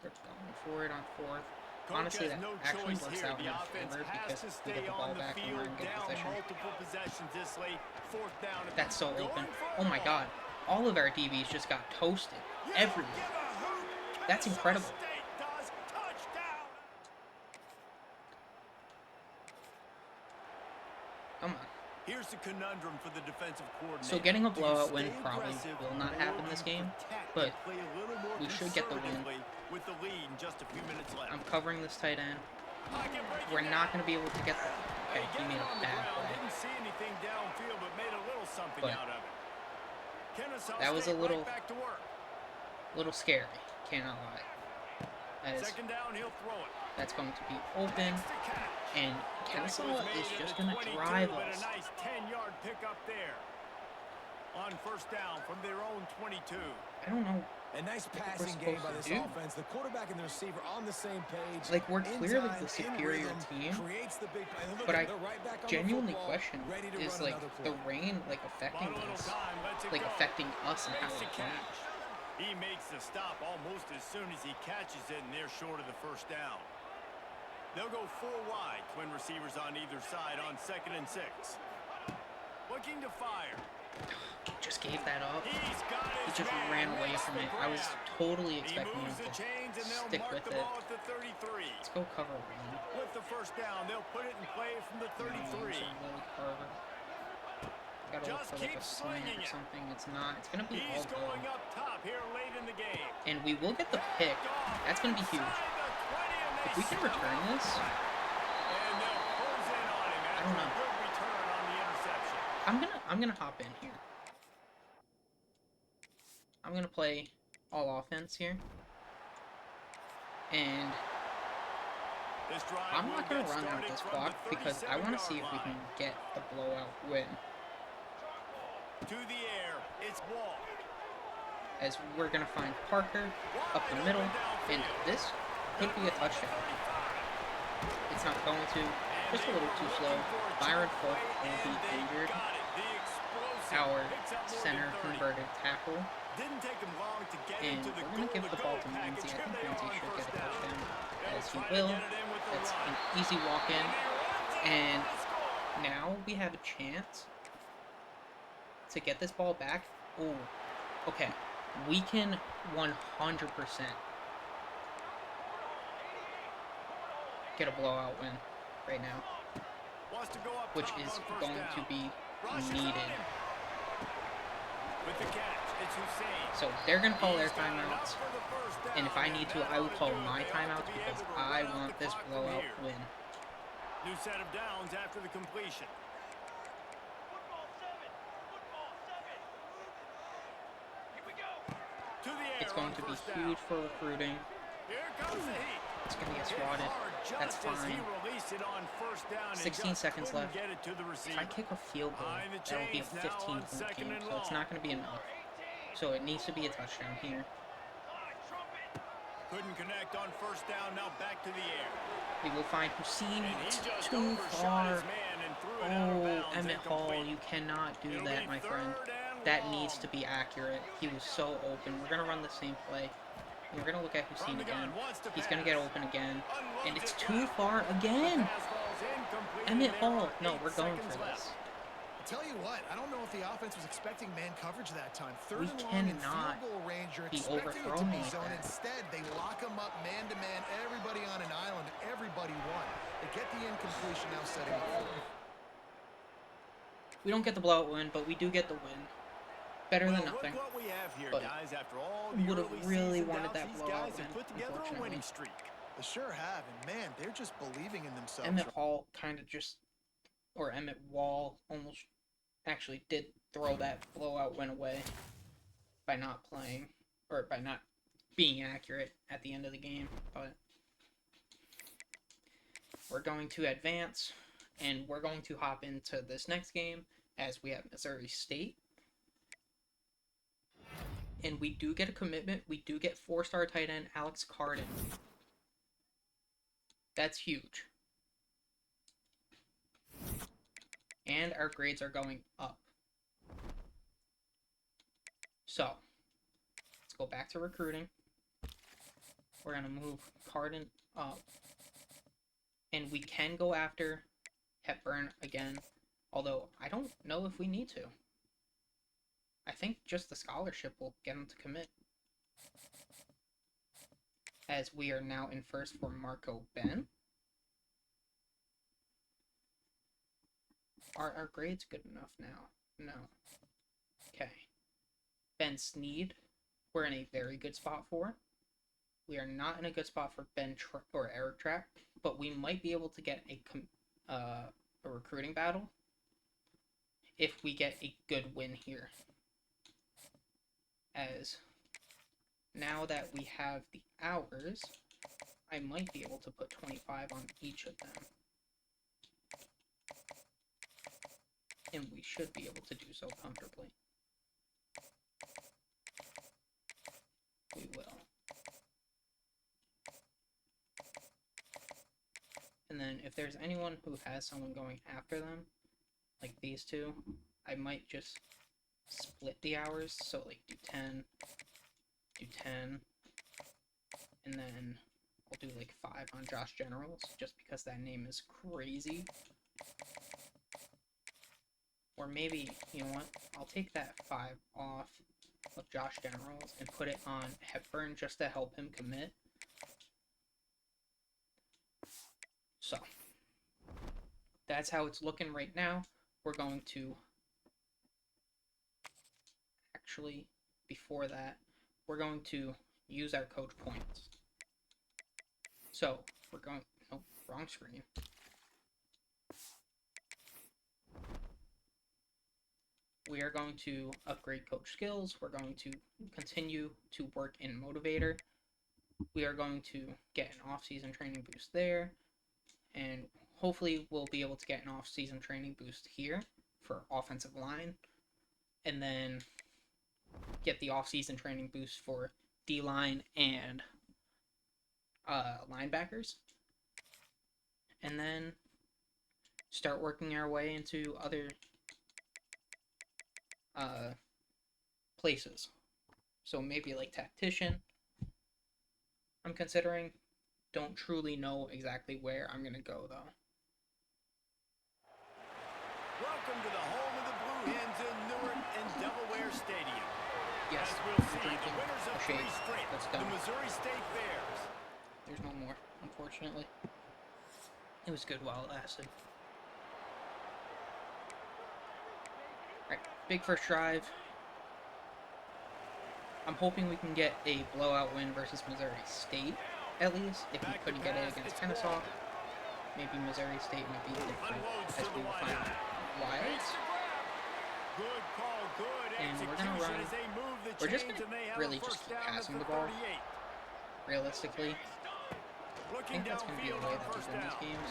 They're going for it on fourth. Coach Honestly, has that no actually choice works here. out in The our offense favor has because to we stay get the on ball the back and we're field, in good down position. multiple possessions this late. Fourth down. That's so Going open. for Oh it my all. god. All of our DBs just got toasted. You Everywhere. give a hoot. That's Kennesaw incredible. State does. Touchdown. Come on. Here's the conundrum for the defensive coordinator. So getting a Do you blowout stay win probably aggressive will not or happen do this you game, protect but and play a little more we should get the win. conservatively with the lead in just a few minutes left? I'm covering this tight end. Pocket breaking We're not going to be able to get the... Hey, Okay, he getting made a on the bad ground, play. didn't see anything downfield, but made a little something But out of it. Kennesaw that was a State little- right back to work. Little scary. Cannot lie. As Second down, he'll throw it. that's going to be open. Next to catch. And Tackle Kennesaw made is at just the going to 22, drive but us. a nice 10-yard pickup there. On first down from their own 22. I don't know. A nice we're passing game by supposed this to do. offense. The quarterback and the receiver on the same page. Like, we're In clearly time, the in superior rhythm, team, creates the big play. And look, but I they're right back on the genuinely football, question, ready to is run like another the play. rain like affecting Bought a little us, time, lets it like go. affecting us and how Makes we're the playing. catch. He makes the stop almost as soon as he catches it, and they're short of the first down. They'll go 4 wide, twin receivers on either side on 2nd and 6. Looking to fire. Just gave that up. He's got He his just man. ran away Makes from the it. I was grab. totally He expecting moves him the to chains, and they'll stick mark with the it. ball at the 33. Let's go cover one. With the first down, they'll put it in play from the 33. Gotta look Just for like a keep slant slinging or it. something. It's not. It's gonna be all He's going good. up top here late in the game. And we will get the pick. That's gonna be huge. If we can return this, And they'll close in on him after don't know. a good return on the interception. I'm gonna hop in here. I'm gonna play all offense here. And This drive I'm will not gonna get run out started this from clock the because I want to see if we 37-yard can line. get the blowout win. To the air, it's Wall. As we're gonna find Parker up the middle, and this could be a touchdown. It's not going to. Just a little too slow. Byron Folk will be injured. Our center converted tackle. Didn't take him long to get And into the we're going to give the ball to Lindsay. I think Lindsay should get a touchdown. As he will. That's an easy walk-in. And now we have a chance to get this ball back. Oh, okay. We can 100% get a blowout win right now, which is going to be needed. With the catch, it's Hussein. So they're going to call their timeouts, and if I need to, I will call my timeouts because I want this blowout win. New set of downs after the completion. To the air It's going on to be first down. huge for recruiting. Here comes the heat. It's going to get Hit swatted. hard That's just as he fine. released it on first down and 16 just seconds couldn't left. get it to the If receiver. I kick a field goal, Behind the that'll be a chains now on 15-point second game, and so it's long. not going to be enough. So it needs to be a touchdown here. Couldn't connect on first down. Now back to the air. We will find Hussein. And he It's just too overshot far. his man and threw it out of Oh, bounds. Emmett Hall, Incomplete. you cannot do It'll that, be my friend. third and That long. needs to be accurate. He was so open. We're going to run the same play. And we're going to look at From Hussein the gun, again. wants to He's going to get pass. open again. Unloads And it's it too wide. far again. Pass falls incomplete, Emmett and there Hall. are No, 8 we're going seconds for this. left. Tell you what, I don't know if the offense was expecting man coverage that time. Third We and long in cannot field goal range, you're be expecting it to overthrown be like zone. that. Instead, they lock them up man-to-man, everybody on an island, everybody won. They get the incompletion, now setting up for it. We don't get the blowout win, but we do get the win. Better than Well, nothing. Look what we have here, But guys. After all the would have early really season wanted doubts, that these blowout guys win, have put together a unfortunately. winning streak. They sure have, and man, they're just believing in themselves. Emmett Hall kind of just, or Emmett Wall almost actually did throw that blowout win away by not playing, or by not being accurate at the end of the game. But we're going to advance, and we're going to hop into this next game as we have Missouri State. And we do get a commitment. We do get 4-star tight end Alex Carden. That's huge. And our grades are going up. So, let's go back to recruiting. We're going to move Carden up. And we can go after Hepburn again. Although, I don't know if we need to. I think just the scholarship will get him to commit. As we are now in first for Marco Ben. Are our grades good enough now? No. Okay. Ben Sneed, we're in a very good spot for. We are not in a good spot for or Eric Track, but we might be able to get a recruiting battle if we get a good win here. As now that we have the hours, I might be able to put 25 on each of them. And we should be able to do so comfortably. We will. And then if there's anyone who has someone going after them, like these two, I might just split the hours. So like do 10, and then I'll do like 5 on Josh Generals, just because that name is crazy. Or maybe, you know what, I'll take that 5 off of Josh Generals and put it on Hepburn just to help him commit. So, that's how it's looking right now. We're going to, actually, before that, we're going to use our coach points. So, we're going, nope, wrong screen. We are going to upgrade coach skills. We're going to continue to work in Motivator. We are going to get an off-season training boost there. And hopefully we'll be able to get an off-season training boost here for offensive line. And then get the off-season training boost for D-line and linebackers. And then start working our way into other places. So maybe like tactician, I'm considering. Don't truly know exactly where I'm gonna go though. Welcome to the home of the Blue Hens in Newark and Delaware Stadium. Yes, As we'll see, drinking the winners of a shake. 3 straight, Let's the go. Missouri State Bears. There's no more, unfortunately. It was good while it lasted. Alright, big first drive. I'm hoping we can get a blowout win versus Missouri State, at least. If we couldn't get it against Kennesaw, maybe Missouri State might be different as we find wilds. Good call, good And we're gonna execution run. as they move the We're just chains, gonna and they have really a just first keep down at passing the the ball. 38. Realistically, I Looking think that's gonna be the downfield way on that we first win down. these games.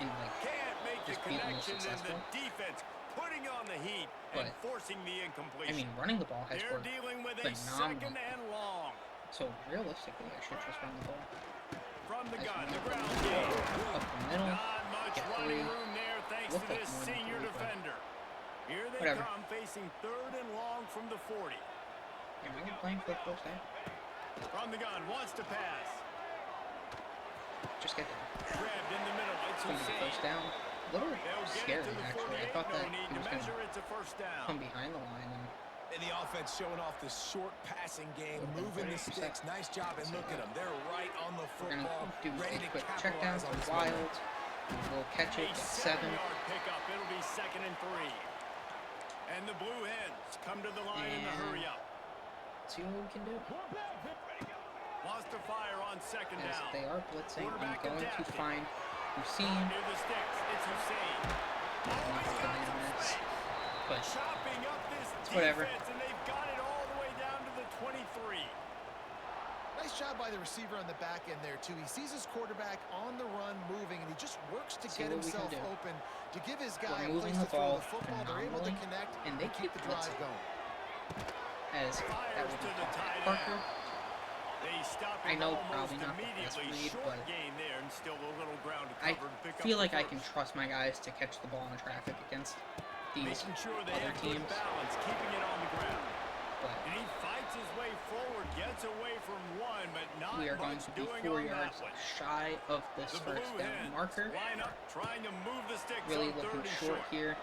And like, Can't make the just be the most connection, and successful. the defense putting on the heat and But, forcing the I incompletion. mean, running the ball has They're worked dealing with a phenomenal. second and long. So realistically, I should just run the ball. From the As gun, we the run ground the game. ball up the middle, Not much get running 3. room there thanks Looked to like this more than senior 3, but defender. Here they whatever. come, facing 3rd and long from the 40. And we're playing for the first down. From the gun, wants to pass. Just get there. Grabbed in the middle. It's It's gonna be Hussein. first down. A little They'll get scary, it to the actually. I 48. thought that No need he to was measure. gonna It's a first down. come behind the line and And the offense showing off the short passing game, moving the sticks. Nice job, and look at them. They're right on the we're gonna football, do ready a to quick check down capitalize on to this moment. Wild. We'll catch A it, get 7. 7-yard pickup. It'll be 2nd and 3. And the Blue Hens come to the line in the And hurry up. See what we can do. Wants to fire on 2nd As down. they are blitzing, I'm Quarterback going to adapting. find Hussein. Near the sticks. It's Hussein. I'm not gonna win this, but Chopping up this whatever. defense, and they've got it all the way down to the 23. Nice job by the receiver on the back end there, too. He sees his quarterback on the run moving, and he just works to See get what we can himself do. open to give his guy We're a moving place the to throw ball the football. They're able to phenomenally, connect and they keep keep the drive blitzing. going. as that Fires would to be the tight Parker. end. They stop I him know almost probably not the best immediately. read, Short but gain there and still a little ground to I cover to pick feel up like the I can first. trust my guys to catch the ball in traffic against these Making sure they other have good teams. balance, keeping it on the ground. But And he fights his way forward, gets away from one, but not we are going much to be doing 4 on that yards one. shy of this The first Blue down Hens marker. line up, trying to move the sticks Really on looking third and short short. here.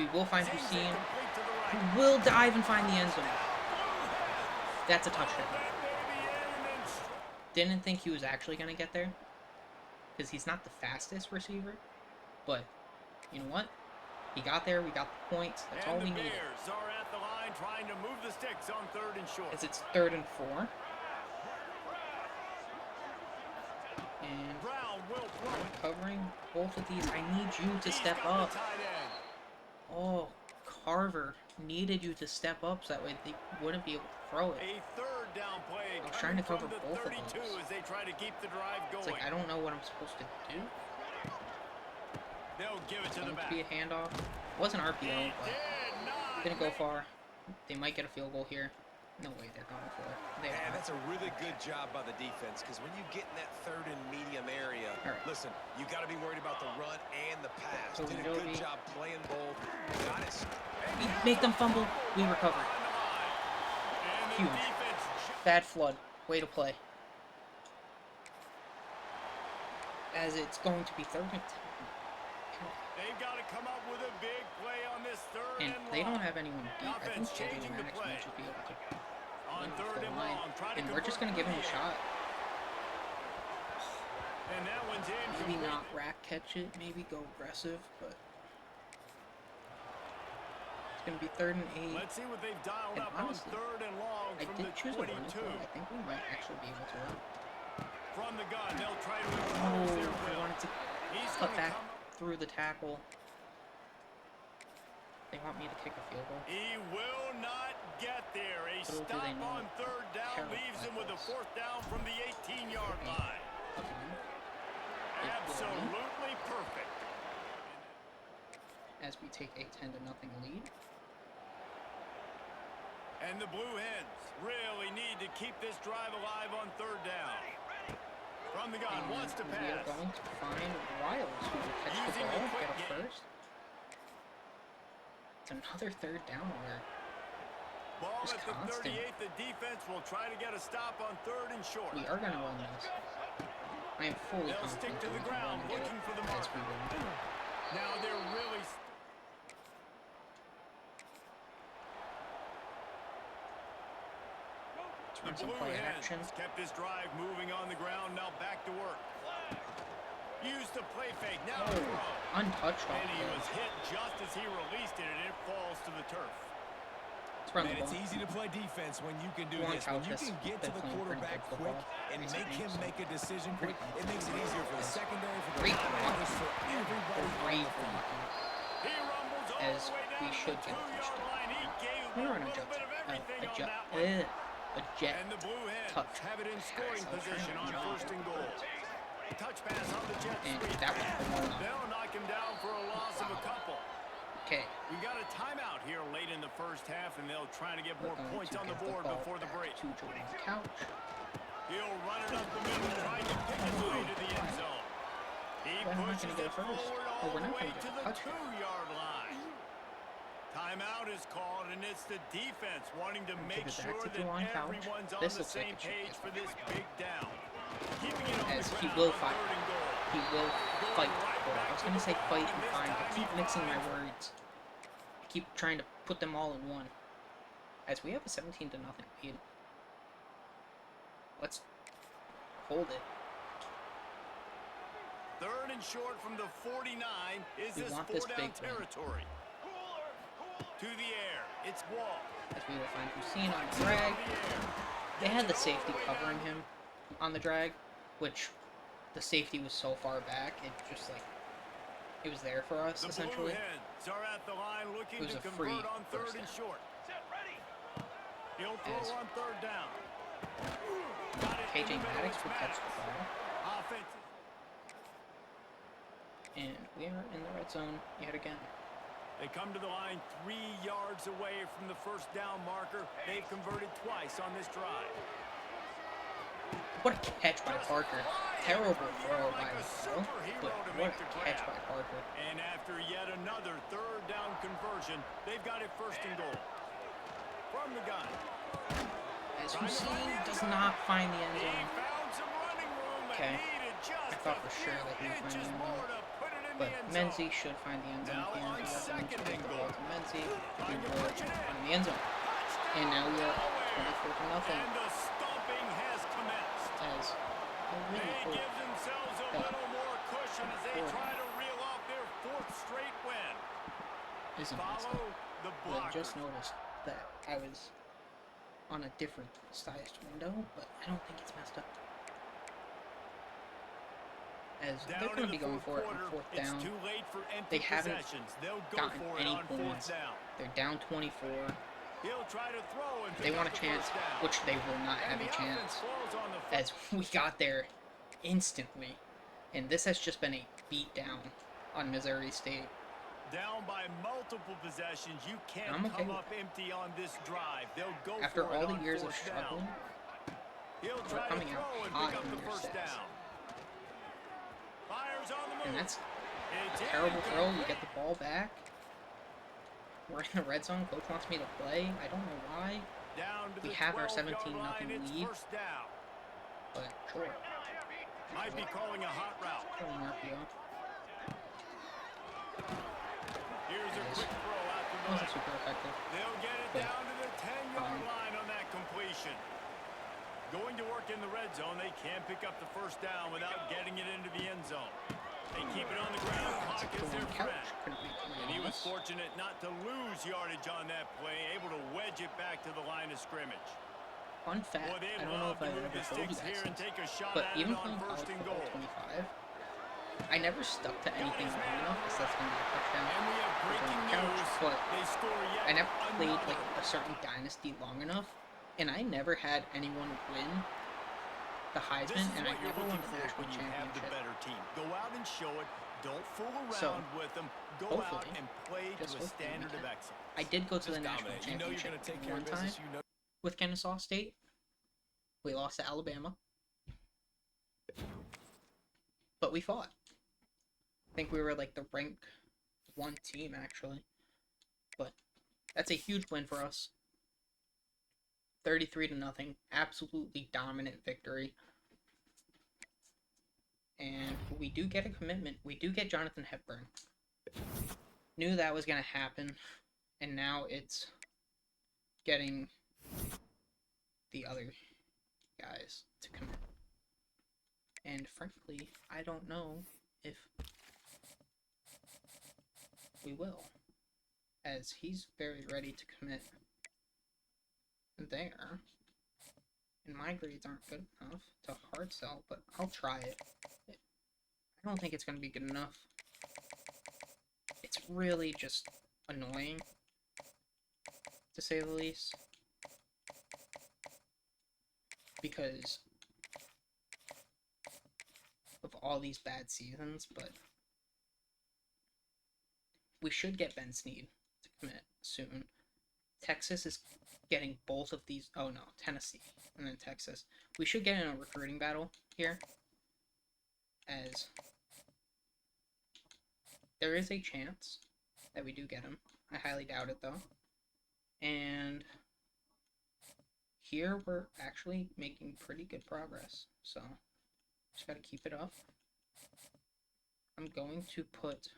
We will find Sends it Hussein, complete to the who right. will dive and find the end zone. That's a Oh, touchdown. that baby in and Didn't think he was actually going to get there, because he's not the fastest receiver. But, you know what? He got there, we got the points, that's all and we the needed. Bears are at the line trying to move the sticks on third and short. As it's 3rd and 4. And Brown will throw it. covering both of these, I need you to He's step got up. the tight end. Oh, Carver needed you to step up so that way they wouldn't be able to throw it. A third down play I was coming trying to cover from the both of 32 those. as they try to keep the drive going. It's like, I don't know what I'm supposed to do. They'll give it It's to the going to back. be a handoff. It wasn't RPO, He but did not didn't go make- far. They might get a field goal here. No way they're going for it. They And are. that's a really good job by the defense, because when you get in that third and medium area, All right. listen, you got to be worried about the run and the pass. So Did a Joby. good job playing both. Got it. We make them fumble. We recover. On the line. And the Huge. defense Bad flood. Way to play. As it's going to be 3rd and 10. They've got to come up with a big play on this third And and they long. don't have anyone deep. I think Offense JJ changing the Maddox play. might just be able to On run off third the and line. long, try to And we're just convert going to give him a the shot. And that one's in. Maybe complete. not rack catch it. Maybe go aggressive. But it's going to be 3rd and 8. Let's see what they've dialed And up honestly, on third and long I from did the choose a run 22. play. I think we might actually be able to. From the gun, they'll try to Oh, impose their I will. wanted to He's cut gonna back come. through the tackle. They want me to kick a field goal. He will not get there. A Little do stop they know on third down terrible leaves him with a tackles. fourth down from the 18-yard line. Again, Absolutely perfect. as we take a 10-0 lead. And the Blue Hens really need to keep this drive alive on third down. From the gun, And wants to we are pass. going to find Wiles, who will catch the Using the ball, quick get a game. first. It's another 3rd down where Ball at the Wisconsin. 38. The defense will try to get a stop on third and short. we are going to run this. I am fully They'll stick confident to that the we can ground, run and looking get for the it as we mark. will. Now they're really... Let's The run some Blue play action. Hens kept this drive moving on the ground. Now back to work. Used the play fake. Now the throw. Oh, untouched off And he was the hit just as he released it, and it falls to the turf. Let's run Man, the it's ball. easy to play defense when you can do Juan this. When you Couch has can get to been the playing pretty quarterback good quick football and make recently, him so- make a decision quick, it makes it easier for the secondary, for the Great linebackers, for everybody on Great the field. blocking. He rumbles all As the way down we to should the get a 2-yard touchdown. line. He gave We're a running little bit of everything on that one. a jet And the Blue Hens touch have it in scoring pass. I was trying position to on jump, first and goal. Touch pass on the jet and sweep. that was blown up. They'll knock him down for a loss of a couple. Okay, We got a timeout here late in the first half, and they'll try to get we're more going points to on the give board ball before the back break. to Juan Couch. He'll run it up the middle, trying to pick his way to the end zone. He We're not pushes gonna get it a first. forward Oh, all we're the not way gonna to get a the touchdown. 2-yard line. Timeout is called, and it's the defense wanting to make give it back sure to that Juwan Couch. everyone's on This the looks like same it should be page a for this touchdown. big down. Keeping it on As the he ground will on fight. third and goal. He will fight. I was going to say fight and This find, time but he keep mixing my finds- words. I keep trying to put them all in one. As we have a 17-0 lead. Let's hold it. Third and short from the 49 is We this want this 4-down big win. territory. To the air, it's Wall. As we will find Hussein on the drag. They had the safety covering him on the drag, which the safety was so far back, it just like, it was there for us, The Blue essentially. Hens are at the line looking It was to a convert free on third first and down. short. He'll throw As on third down. Got it in KJ the middle, Maddox it's would catch the ball. Offensive. And we are in the red zone yet again. They come to the line 3 yards away from the first down marker. They've converted twice on this drive. What a catch by Parker. Terrible throw by Will, but what a catch by Parker. And after yet another third down conversion, they've got it first and goal. From the gun. As Hussein does not find the end zone. Okay. I thought for sure that he would find the end zone. But Menzie should find the end zone here. He doesn't get the ball to Menzie. He will find the end zone. And now we are 24-0. And the stomping has commenced. As I really They hope give themselves a little more cushion as they try to reel off their 4th straight win. isn't messed Follow up. the But I blockers. just noticed that I was on a different sized window, but I don't think it's messed up. As they're Down going in to be the going fourth for it on quarter, 4th down. It's too late for empty They haven't possessions. They'll go gotten for it any on 4th points. down. They're down 24. He'll try to throw and They pick want up a the chance, first down. which they will not have And a the offense chance, falls on the as we got there instantly. And this has just been a beatdown on Missouri State. Down by multiple possessions. You can't I'm okay come with up empty on this drive. They'll go After for it all the on years of 4th down. struggling, He'll we're try to coming out throw and hot pick up in the their first stats. down. Fires on the move. And that's It's a terrible throw. You incomplete. get the ball back. We're in the red zone. Coach wants me to play. I don't know why, Down to We the have our 12-yard 17-0 line. It's lead. first down. but sure. Might be calling a hot route. Killing RPO. Here's a Nice. quick throw out to the Wasn't left. super effective. They'll get it But, down to the 10-yard fine. line on that completion. Going to work in the red zone, they can't pick up the first down without getting it into the end zone. They keep it on the ground. It's a Clock is their couch. friend. Couldn't make money And he on was this. fortunate not to lose yardage on that play, able to wedge it back to the line of scrimmage. Fun fact, Boy, they'd I don't know love if I to move ever the told you sticks guys here and this, take a shot but at even it on playing college first and football goal. 25, I never stuck to anything long enough because that's going to be a touchdown. And we have for breaking the couch, news. but They score yet I never played another. like a certain dynasty long enough, and I never had anyone win the This Heisman, is and I what you're never won looking the for national when you have the championship. better team. Go out and show it. Don't fool around So, with them. Go out hopefully, and play just to a hopefully we standard of can. excellence. I did go to the Just national dominate. You know you're championship going to take care one of time business. You know with Kennesaw State. We lost to Alabama, but we fought. I think we were like the ranked 1 team actually, but that's a huge win for us. 33-0, absolutely dominant victory. And we do get a commitment. We do get Jonathan Hepburn. Knew that was gonna happen, and now it's getting the other guys to commit. And frankly, I don't know if we will, as he's very ready to commit there. And my grades aren't good enough to hard sell, but I'll try it. I don't think it's going to be good enough. It's really just annoying, to say the least, because of all these bad seasons, but we should get Ben Snead to commit soon. Texas is getting both of these. Oh no, Tennessee and then Texas. We should get in a recruiting battle here, as there is a chance that we do get him. I highly doubt it though. And here we're actually making pretty good progress, so just gotta keep it up. I'm going to put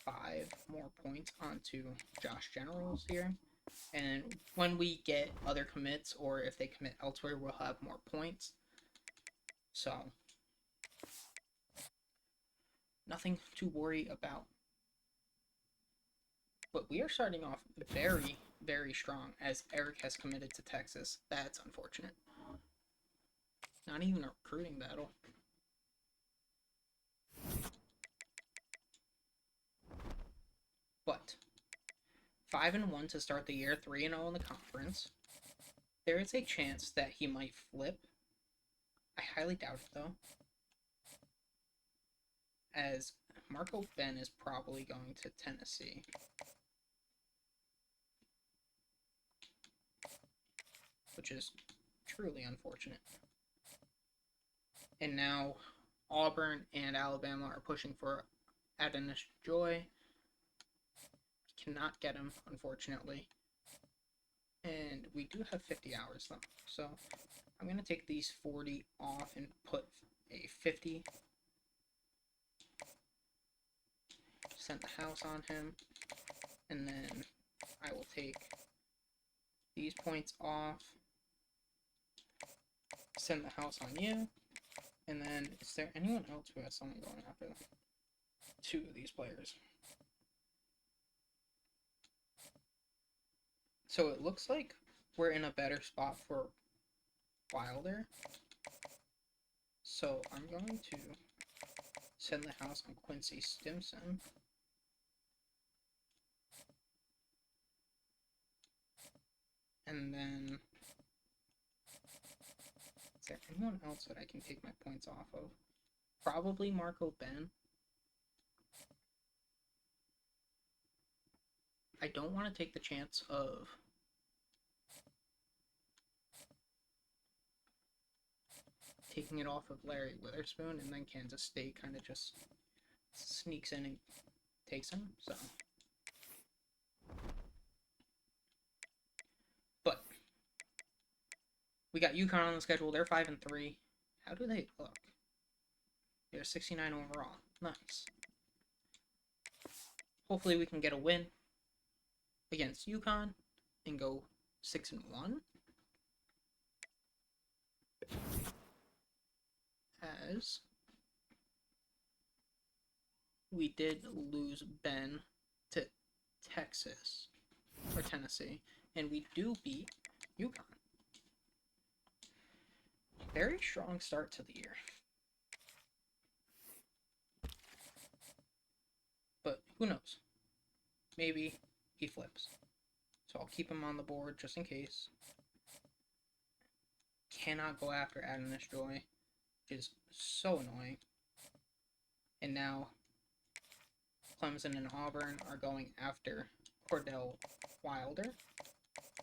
5 more points onto Josh Generals here, and when we get other commits, or if they commit elsewhere, we'll have more points. So nothing to worry about. But we are starting off very, very strong, as Eric has committed to Texas. That's unfortunate. Not even a recruiting battle. But 5-1 to start the year, 3-0 in the conference. There is a chance that he might flip. I highly doubt it though, as Marco Ben is probably going to Tennessee. Which is truly unfortunate. And now Auburn and Alabama are pushing for Adonis Joy. Cannot get him, unfortunately. And we do have 50 hours though. So I'm going to take these 40 off and put a 50. Send the house on him. And then I will take these points off. Send the house on you. And then, is there anyone else who has someone going after them? 2 of these players. So it looks like we're in a better spot for Wilder. So I'm going to send the house on Quincy Stimson. And then, is there anyone else that I can take my points off of? Probably Marco Ben. I don't want to take the chance of taking it off of Larry Witherspoon, and then Kansas State kind of just sneaks in and takes him, so. But we got UConn on the schedule. They're 5-3. How do they look? They're 69 overall. Nice. Hopefully we can get a win against UConn and go 6-1. As we did lose Ben to Texas or Tennessee, and we do beat UConn. Very strong start to the year. But who knows? Maybe he flips. So I'll keep him on the board just in case. Cannot go after Adonis Joy, which is so annoying. And now Clemson and Auburn are going after Cordell Wilder.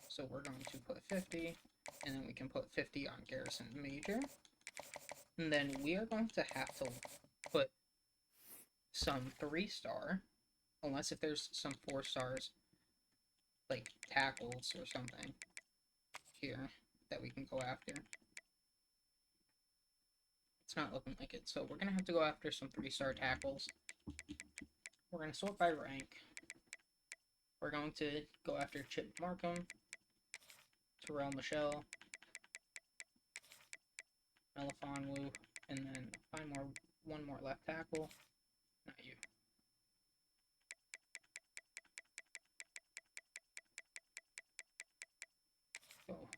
So we're going to put 50, and then we can put 50 on Garrison Major. And then we are going to have to put some 3-star, unless if there's some 4 stars, like tackles or something here that we can go after. It's not looking like it, so we're going to have to go after some 3-star tackles. We're going to sort by rank. We're going to go after Chip Markham, Terrell Michelle, Melifonwu, and then find one more left tackle. Not you. Go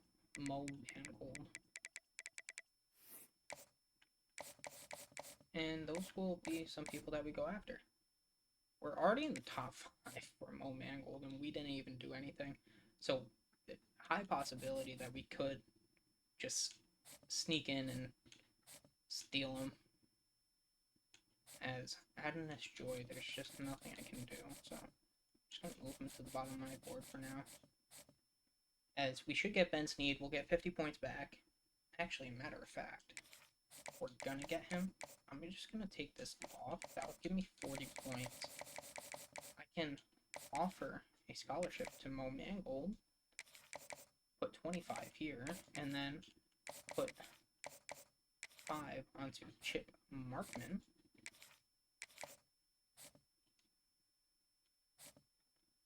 Mo Mangold. And those will be some people that we go after. We're already in the top 5 for Mo Mangold, and we didn't even do anything. So, high possibility that we could just sneak in and steal him. As Adonis Joy, there's just nothing I can do. So, I'm just going to move him to the bottom of my board for now. As we should get Ben Snead, we'll get 50 points back. Actually, matter of fact, we're going to get him. I'm just going to take this off. That'll give me 40 points. I can offer a scholarship to Mo Mangold. Put 25 here. And then put 5 onto Chip Markman.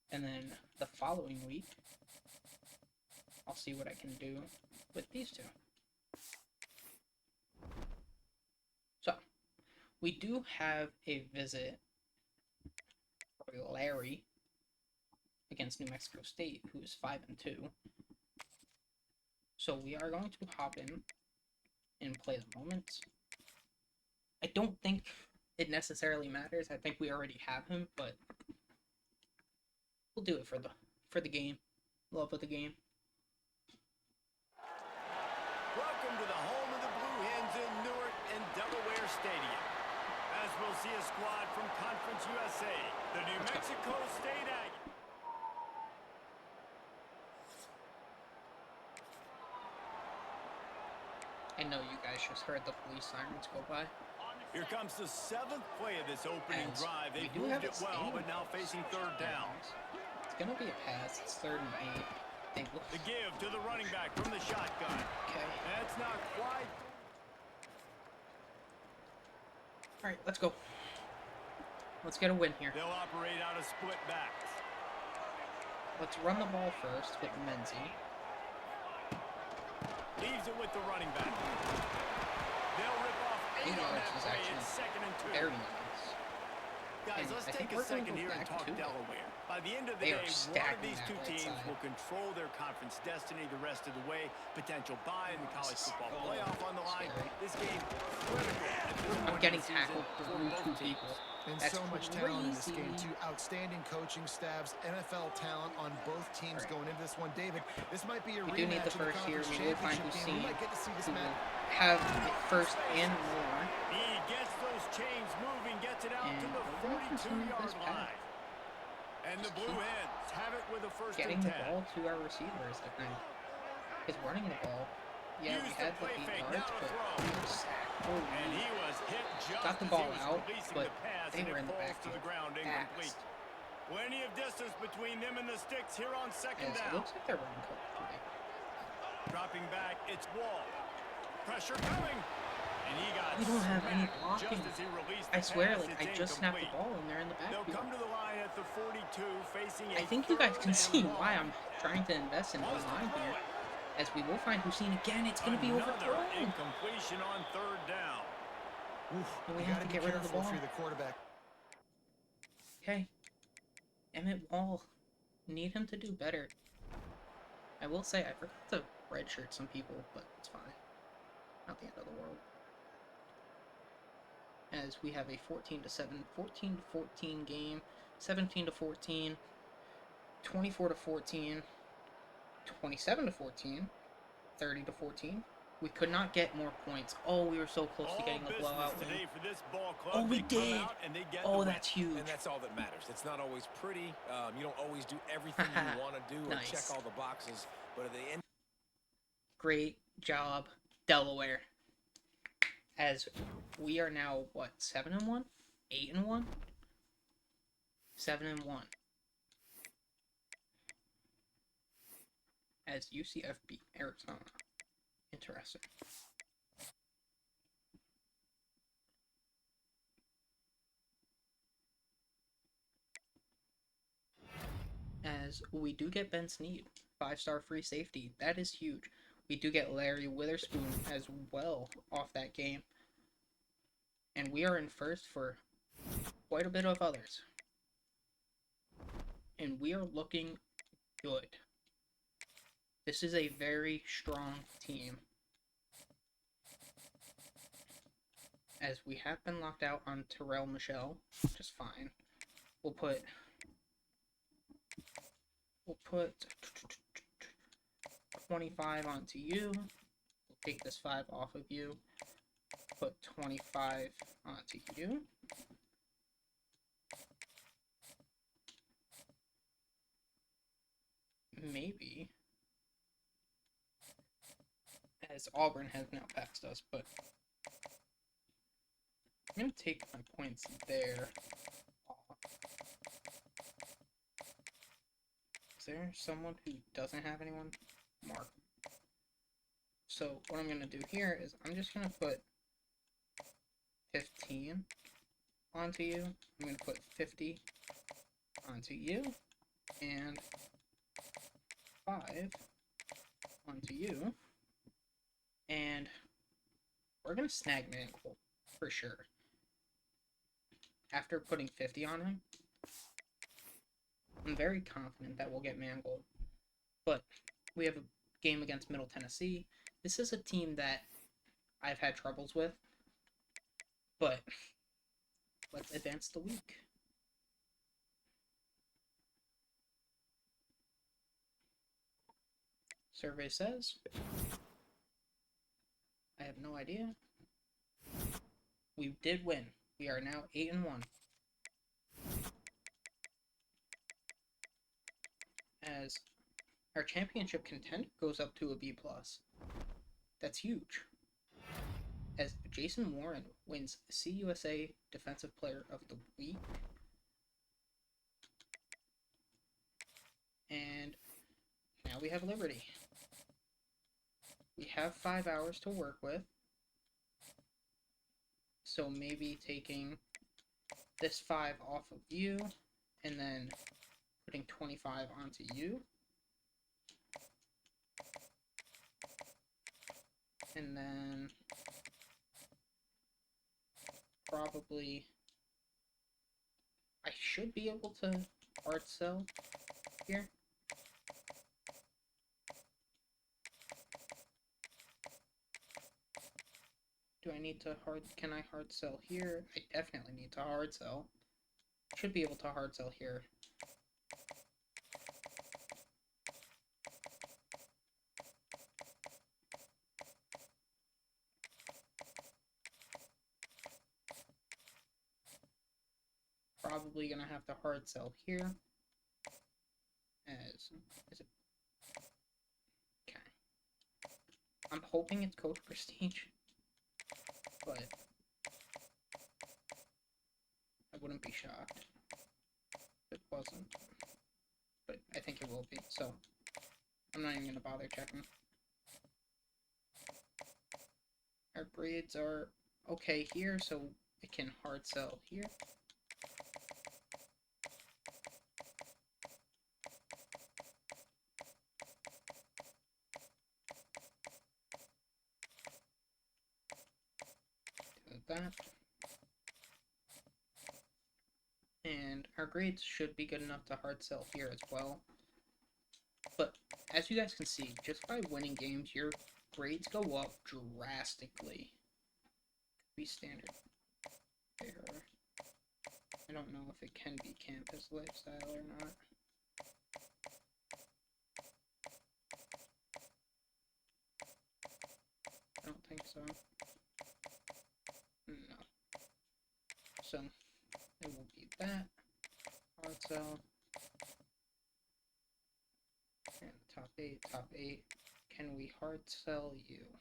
And then the following week, I'll see what I can do with these 2. So, we do have a visit for Larry against New Mexico State, who is 5-2. So we are going to hop in and play the moments. I don't think it necessarily matters. I think we already have him, but we'll do it for the game. Love of the game. Welcome to the home of the Blue Hens in Newark and Delaware Stadium. As we'll see a squad from Conference USA, the New Mexico State Aggies. I know you guys just heard the police sirens go by. Here comes the 7th play of this opening As drive. They we do moved have it well, but now facing 3rd down. It's gonna be a pass. It's 3rd and 8. They will. The give to the running back from the shotgun. Okay. That's not quite. All right, let's go. Let's get a win here. They'll operate out of split backs. Let's run the ball first with Menzie. Leaves it with the running back. They'll rip off 8 on yards that is play. actually It's 2nd and 2. Very nice. Guys, And let's I take think a we're gonna second go here and back talk to it. Delaware. By the end of the They are day, one of stacking these that two right teams side. will control their conference destiny the rest of the way. Potential bye in the college football playoff on the line. Scary. This game critical at this point I'm in getting the season tackled for through both 2 teams. people. And That's so much talent in this game, crazy. too. Outstanding coaching staffs, NFL talent on both teams going into this one. David, this might be a We do need the rematch of first here. conference We will find championship who's game. We seen. might get to see this Who match. will have it first and more. He gets those chains moving, gets it out to And the we're gonna continue 42-yard this path. line. And the Just Blue keep Hens have it with a 1st Getting and the 10. ball to our receivers, I think. Because running the ball, yeah, we Use had the the play 8 fake, yards, now to but throw. we were sacked. Holy. And he was hit just Got the as ball he was out, releasing but the pass, they and were it in the falls to backfield the ground incomplete. fast. Plenty of distance between them and the sticks here on 2nd As it down. looks like they're running cover 3. Dropping back, it's Wall. Pressure coming. And he got We don't have any smacked blocking. just as he released I the swear, pass. like, It's I just snapped the incomplete. ball and they're in the They'll come backfield. to the line at the 42, facing a I think you guys 3rd can and see 1. why I'm trying to invest in Wants to O-line throw here. it. As we will find Hussein again, it's going to be Another overthrown. incompletion on 3rd down. And we You have gotta to be get rid of the careful if ball. you're the quarterback. Okay. Emmett Wall. Need him to do better. I will say, I forgot to redshirt some people, but it's fine. Not the end of the world. As we have a 14-7, 14-14 game, 17-14, 24-14, 27-14, 30-14. We could not get more points. Oh, we were so close to getting a blowout win. Today for this ball club. Oh, we They come did. out and they get the Oh, win. that's huge. And that's all that matters. It's not always pretty. You don't always do everything you want to do or Nice. check all the boxes. But at the end, Great job, Delaware. As we are now, what, 7-1? 8-1? 7-1. As UCF beat Arizona. Interesting. As we do get Ben Snead, 5-star free safety. That is huge. We do get Larry Witherspoon as well off that game. And we are in first for quite a bit of others. And we are looking good. This is a very strong team. As we have been locked out on Terrell Michelle, which is fine. We'll put 25 onto you. We'll take this 5 off of you. Put 25 onto you. Maybe. As Auburn has now passed us, but I'm going to take my points there off. Is there someone who doesn't have anyone? Mark. So what I'm going to do here is I'm just going to put 15 onto you. I'm going to put 50 onto you. And 5 onto you. And we're going to snag Mangold for sure. After putting 50 on him, I'm very confident that we'll get Mangold. But we have a game against Middle Tennessee. This is a team that I've had troubles with. But let's advance the week. Survey says, I have no idea. We did win. We are now 8-1. As our championship contender goes up to a B+. That's huge. As Jason Warren wins CUSA Defensive Player of the Week. And now we have Liberty. We have 5 hours to work with. So maybe taking this 5 off of you and then putting 25 onto you. And then probably I should be able to hard sell here. Do I need to can I hard sell here? I definitely need to hard sell. Should be able to hard sell here. Probably gonna have to hard sell here. Is it okay? I'm hoping it's Coach Prestige, but I wouldn't be shocked if it wasn't. But I think it will be, so I'm not even gonna bother checking. Our grades are okay here, so it can hard sell here. That. And our grades should be good enough to hard sell here as well. But as you guys can see, just by winning games, your grades go up drastically. Could be standard there. I don't know if it can be campus lifestyle or not. I don't think so. No. So it will be that. Hard sell. And top 8. Can we hard sell you?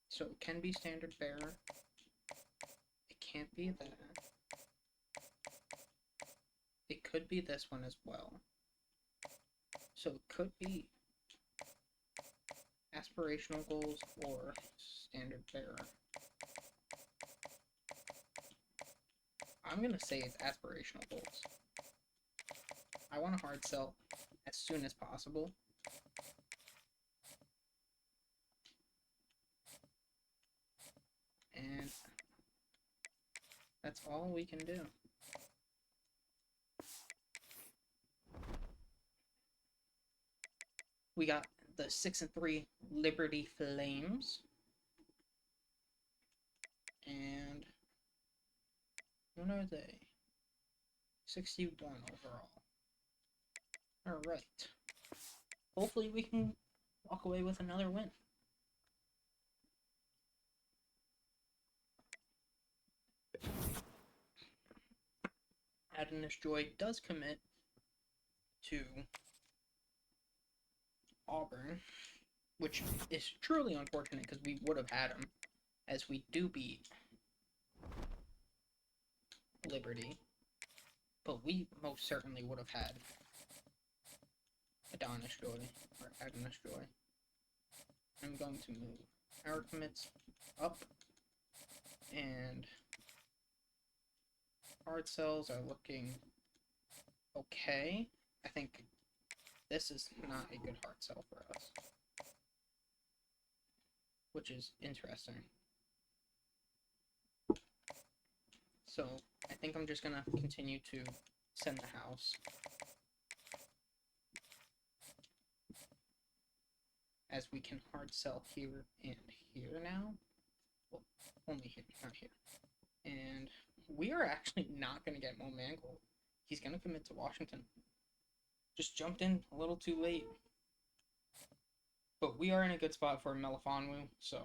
So it can be standard bearer. It can't be that. It could be this one as well. So it could be aspirational goals or standard bearer. I'm gonna say it's aspirational goals. I want to hard sell as soon as possible. And that's all we can do. We got the 6-3 Liberty Flames. And what are they? 61 overall. Alright. Hopefully we can walk away with another win. Adonis Joy does commit to Auburn, which is truly unfortunate because we would have had him, as we do beat Liberty, but we most certainly would have had Adonis Joy. I'm going to move our commits up, and hard sells are looking okay. I think this is not a good hard sell for us, which is interesting. So I think I'm just gonna continue to send the house. As we can hard sell here and here now. Well, only here, not here. And we are actually not going to get Mo Mangold. He's going to commit to Washington. Just jumped in a little too late. But we are in a good spot for Melifonwu, so.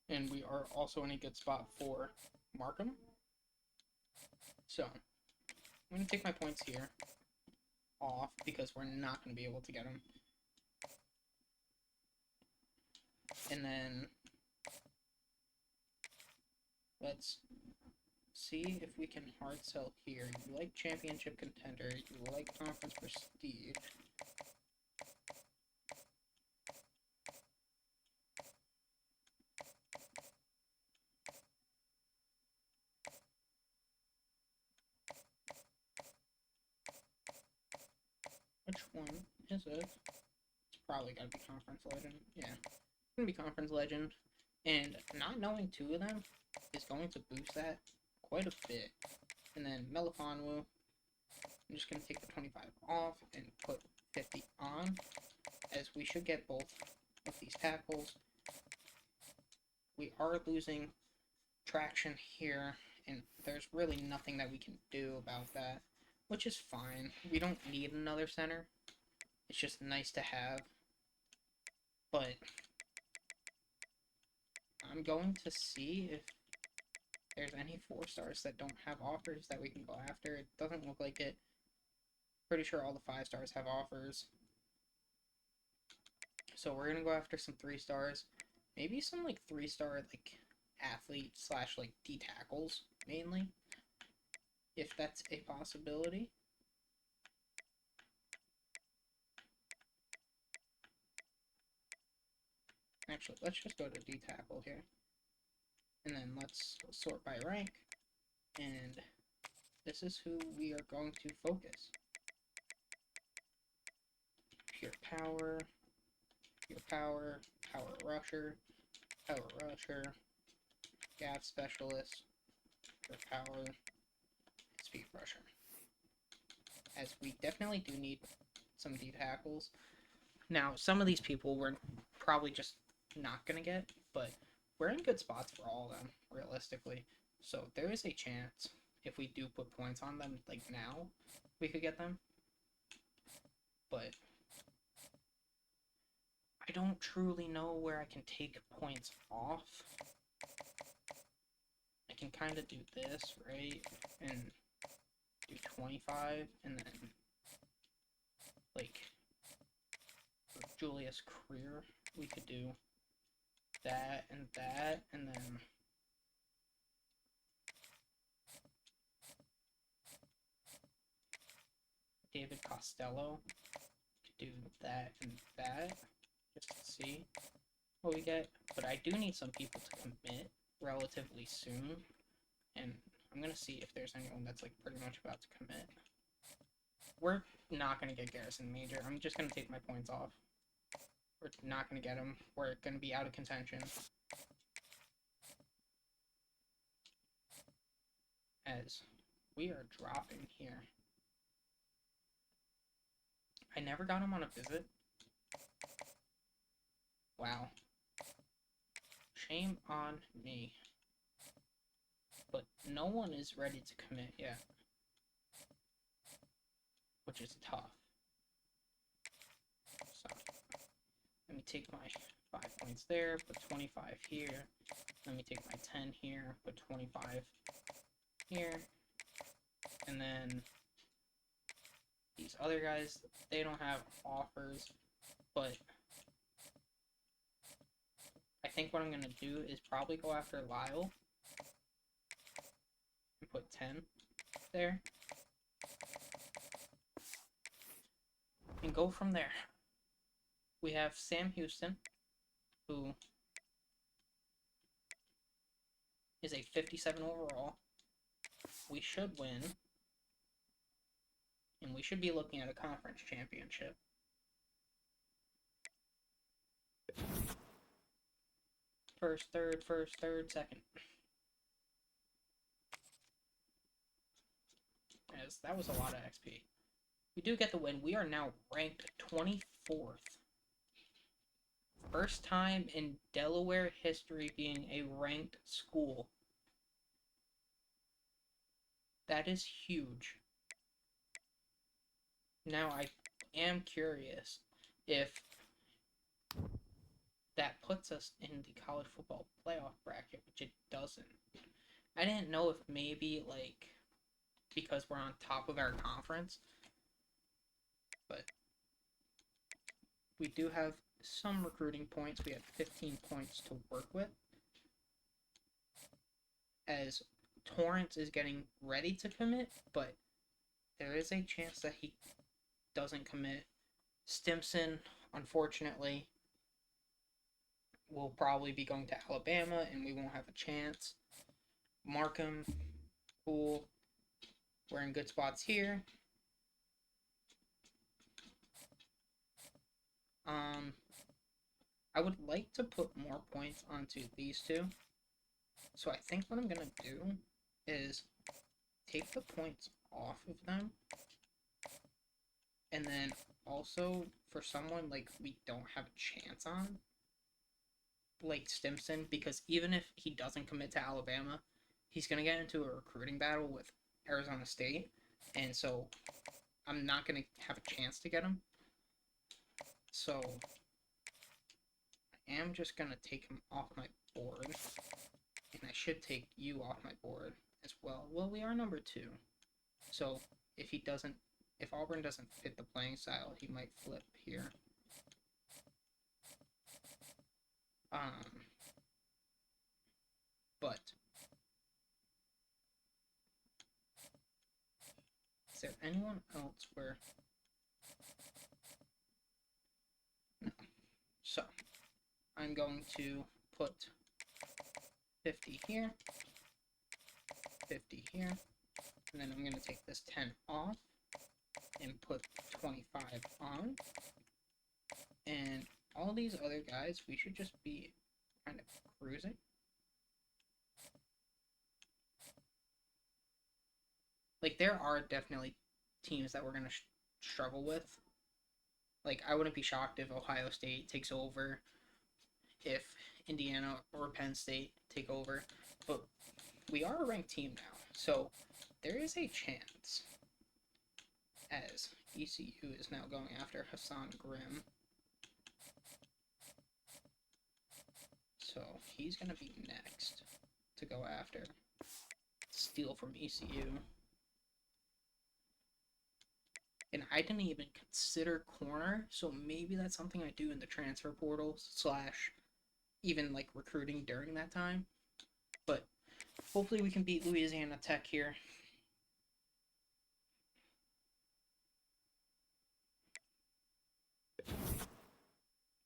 And we are also in a good spot for Markham. So, I'm going to take my points here off because we're not going to be able to get them. And then let's see if we can hard sell here. You like championship contender, you like conference prestige. Which one is it? It's probably gotta be conference legend. Yeah, it's gonna be conference legend. And not knowing two of them is going to boost that quite a bit. And then Melifonwu, I'm just going to take the 25 off and put 50 on, as we should get both of these tackles. We are losing traction here, and there's really nothing that we can do about that, which is fine. We don't need another center. It's just nice to have. But I'm going to see if there's any 4 stars that don't have offers that we can go after. It doesn't look like it. Pretty sure all the 5 stars have offers. So we're gonna go after some 3 stars. Maybe some like 3-star like athlete / like D tackles mainly. If that's a possibility. Actually, let's just go to D tackle here. And then let's sort by rank. And this is who we are going to focus. Pure power, power rusher, gap specialist, pure power, speed rusher. As we definitely do need some D tackles. Now, some of these people we're probably just not going to get, but we're in good spots for all of them, realistically. So there is a chance, if we do put points on them, like now, we could get them. But I don't truly know where I can take points off. I can kind of do this, right? And do 25, and then, like, for Julius Career, we could do that, and then David Costello, could do that and that, just to see what we get. But I do need some people to commit relatively soon, and I'm gonna see if there's anyone that's like pretty much about to commit. We're not gonna get Garrison Major. I'm just gonna take my points off. We're not gonna get him. We're gonna be out of contention. As we are dropping here. I never got him on a visit. Wow. Shame on me. But no one is ready to commit yet. Which is tough. So, let me take my 5 points there, put 25 here. Let me take my 10 here, put 25 here. And then these other guys, they don't have offers, but I think what I'm going to do is probably go after Lyle and put 10 there. And go from there. We have Sam Houston, who is a 57 overall. We should win. And we should be looking at a conference championship. First, third, second. As that was a lot of XP. We do get the win. We are now ranked 24th. First time in Delaware history being a ranked school. That is huge. Now, I am curious. if that puts us in the college football playoff bracket, which it doesn't. I didn't know if maybe, like, because we're on top of our conference, but we do have some recruiting points. We have 15 points to work with, as Torrance is getting ready to commit, but there is a chance that he doesn't commit. Stimson, unfortunately, will probably be going to Alabama, and we won't have a chance. Markham, cool. We're in good spots here. I would like to put more points onto these two. So I think what I'm going to do is take the points off of them. And then also, for someone like we don't have a chance on, like Stimson, because even if he doesn't commit to Alabama, he's going to get into a recruiting battle with Arizona State. And so I'm not going to have a chance to get him. So I am just going to take him off my board. And I should take you off my board as well. Well, we are number 2. So if Auburn doesn't fit the playing style, he might flip here. But is there anyone else where? No. So I'm going to put 50 here, 50 here, and then I'm going to take this 10 off and put 25 on. And all these other guys, we should just be kind of cruising. Like, there are definitely teams that we're going to struggle with. Like, I wouldn't be shocked if Ohio State takes over, if Indiana or Penn State take over. But we are a ranked team now, so there is a chance, as ECU is now going after Hassan Grimm. So he's going to be next to go after. Steal from ECU. And I didn't even consider corner, so maybe that's something I do in the transfer portal / even like recruiting during that time. But hopefully we can beat Louisiana Tech here.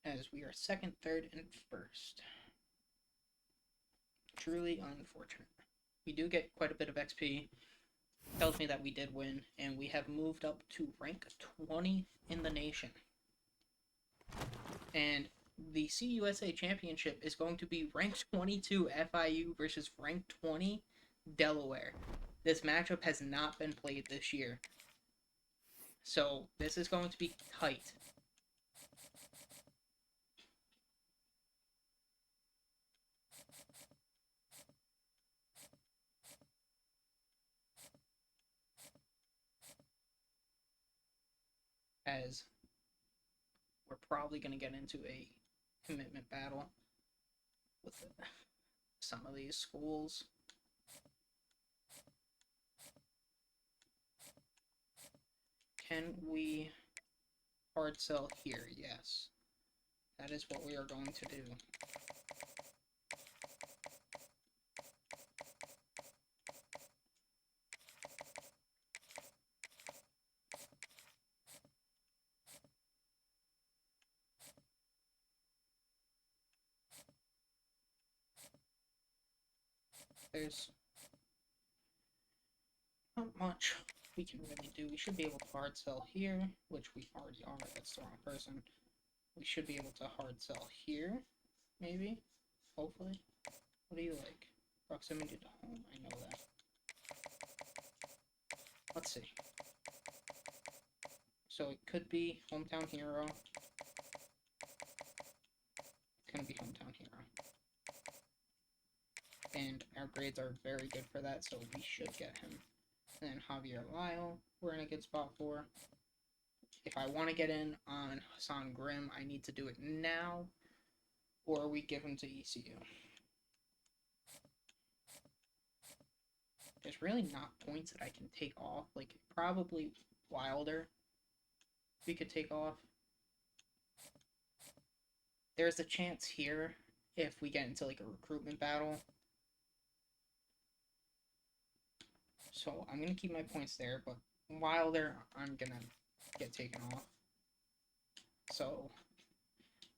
As we are second, third, and first. Truly unfortunate. We do get quite a bit of XP. Tells me that we did win, and we have moved up to rank 20 in the nation. And the CUSA Championship is going to be ranked 22 FIU versus ranked 20 Delaware. This matchup has not been played this year. So this is going to be tight. As we're probably going to get into a commitment battle with some of these schools. Can we hard sell here? Yes. That is what we are going to do. There's not much we can really do. We should be able to hard sell here, which we already are. That's the wrong person. We should be able to hard sell here, maybe, hopefully. What do you like? Proximity to home, I know that. Let's see. So it could be Hometown Hero. It's gonna be Hometown Hero. And our grades are very good for that, so we should get him. And then Javier Lyle, we're in a good spot for. if I want to get in on Hassan Grimm, I need to do it now, or we give him to ECU. There's really not points that I can take off. Like, probably Wilder we could take off. There's a chance here if we get into, like, a recruitment battle. So, I'm going to keep my points there, but Wilder, I'm going to get taken off. So,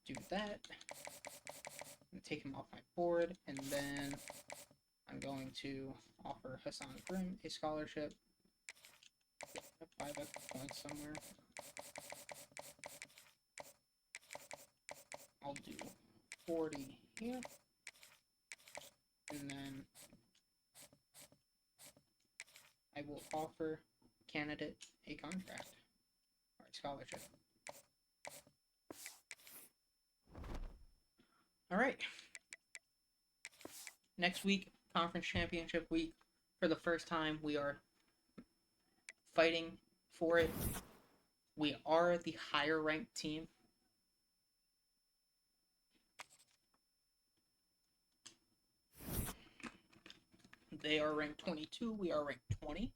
do that. I'm going to take him off my board, and then I'm going to offer Hassan Grimm a scholarship. 5 points somewhere. I'll do 40 here. And then I will offer candidate a contract or a scholarship. Alright. Next week, conference championship week. For the first time, we are fighting for it. We are the higher ranked team. They are ranked 22, we are ranked 20.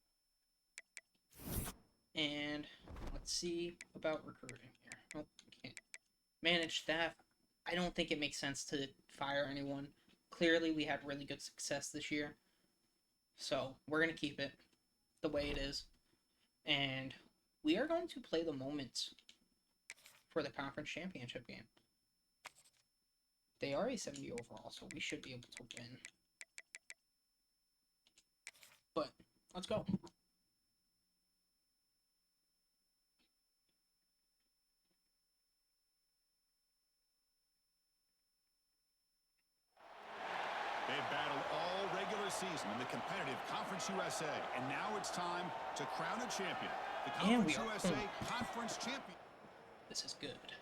And let's see about recruiting here. Oh, can't. Manage staff. I don't think it makes sense to fire anyone. Clearly, we had really good success this year. So, we're going to keep it the way it is. And we are going to play the moments for the conference championship game. They are a 70 overall, so we should be able to win. But, let's go. They've battled all regular season in the competitive Conference USA, and now it's time to crown a champion. The Conference USA Conference Champion. This is good.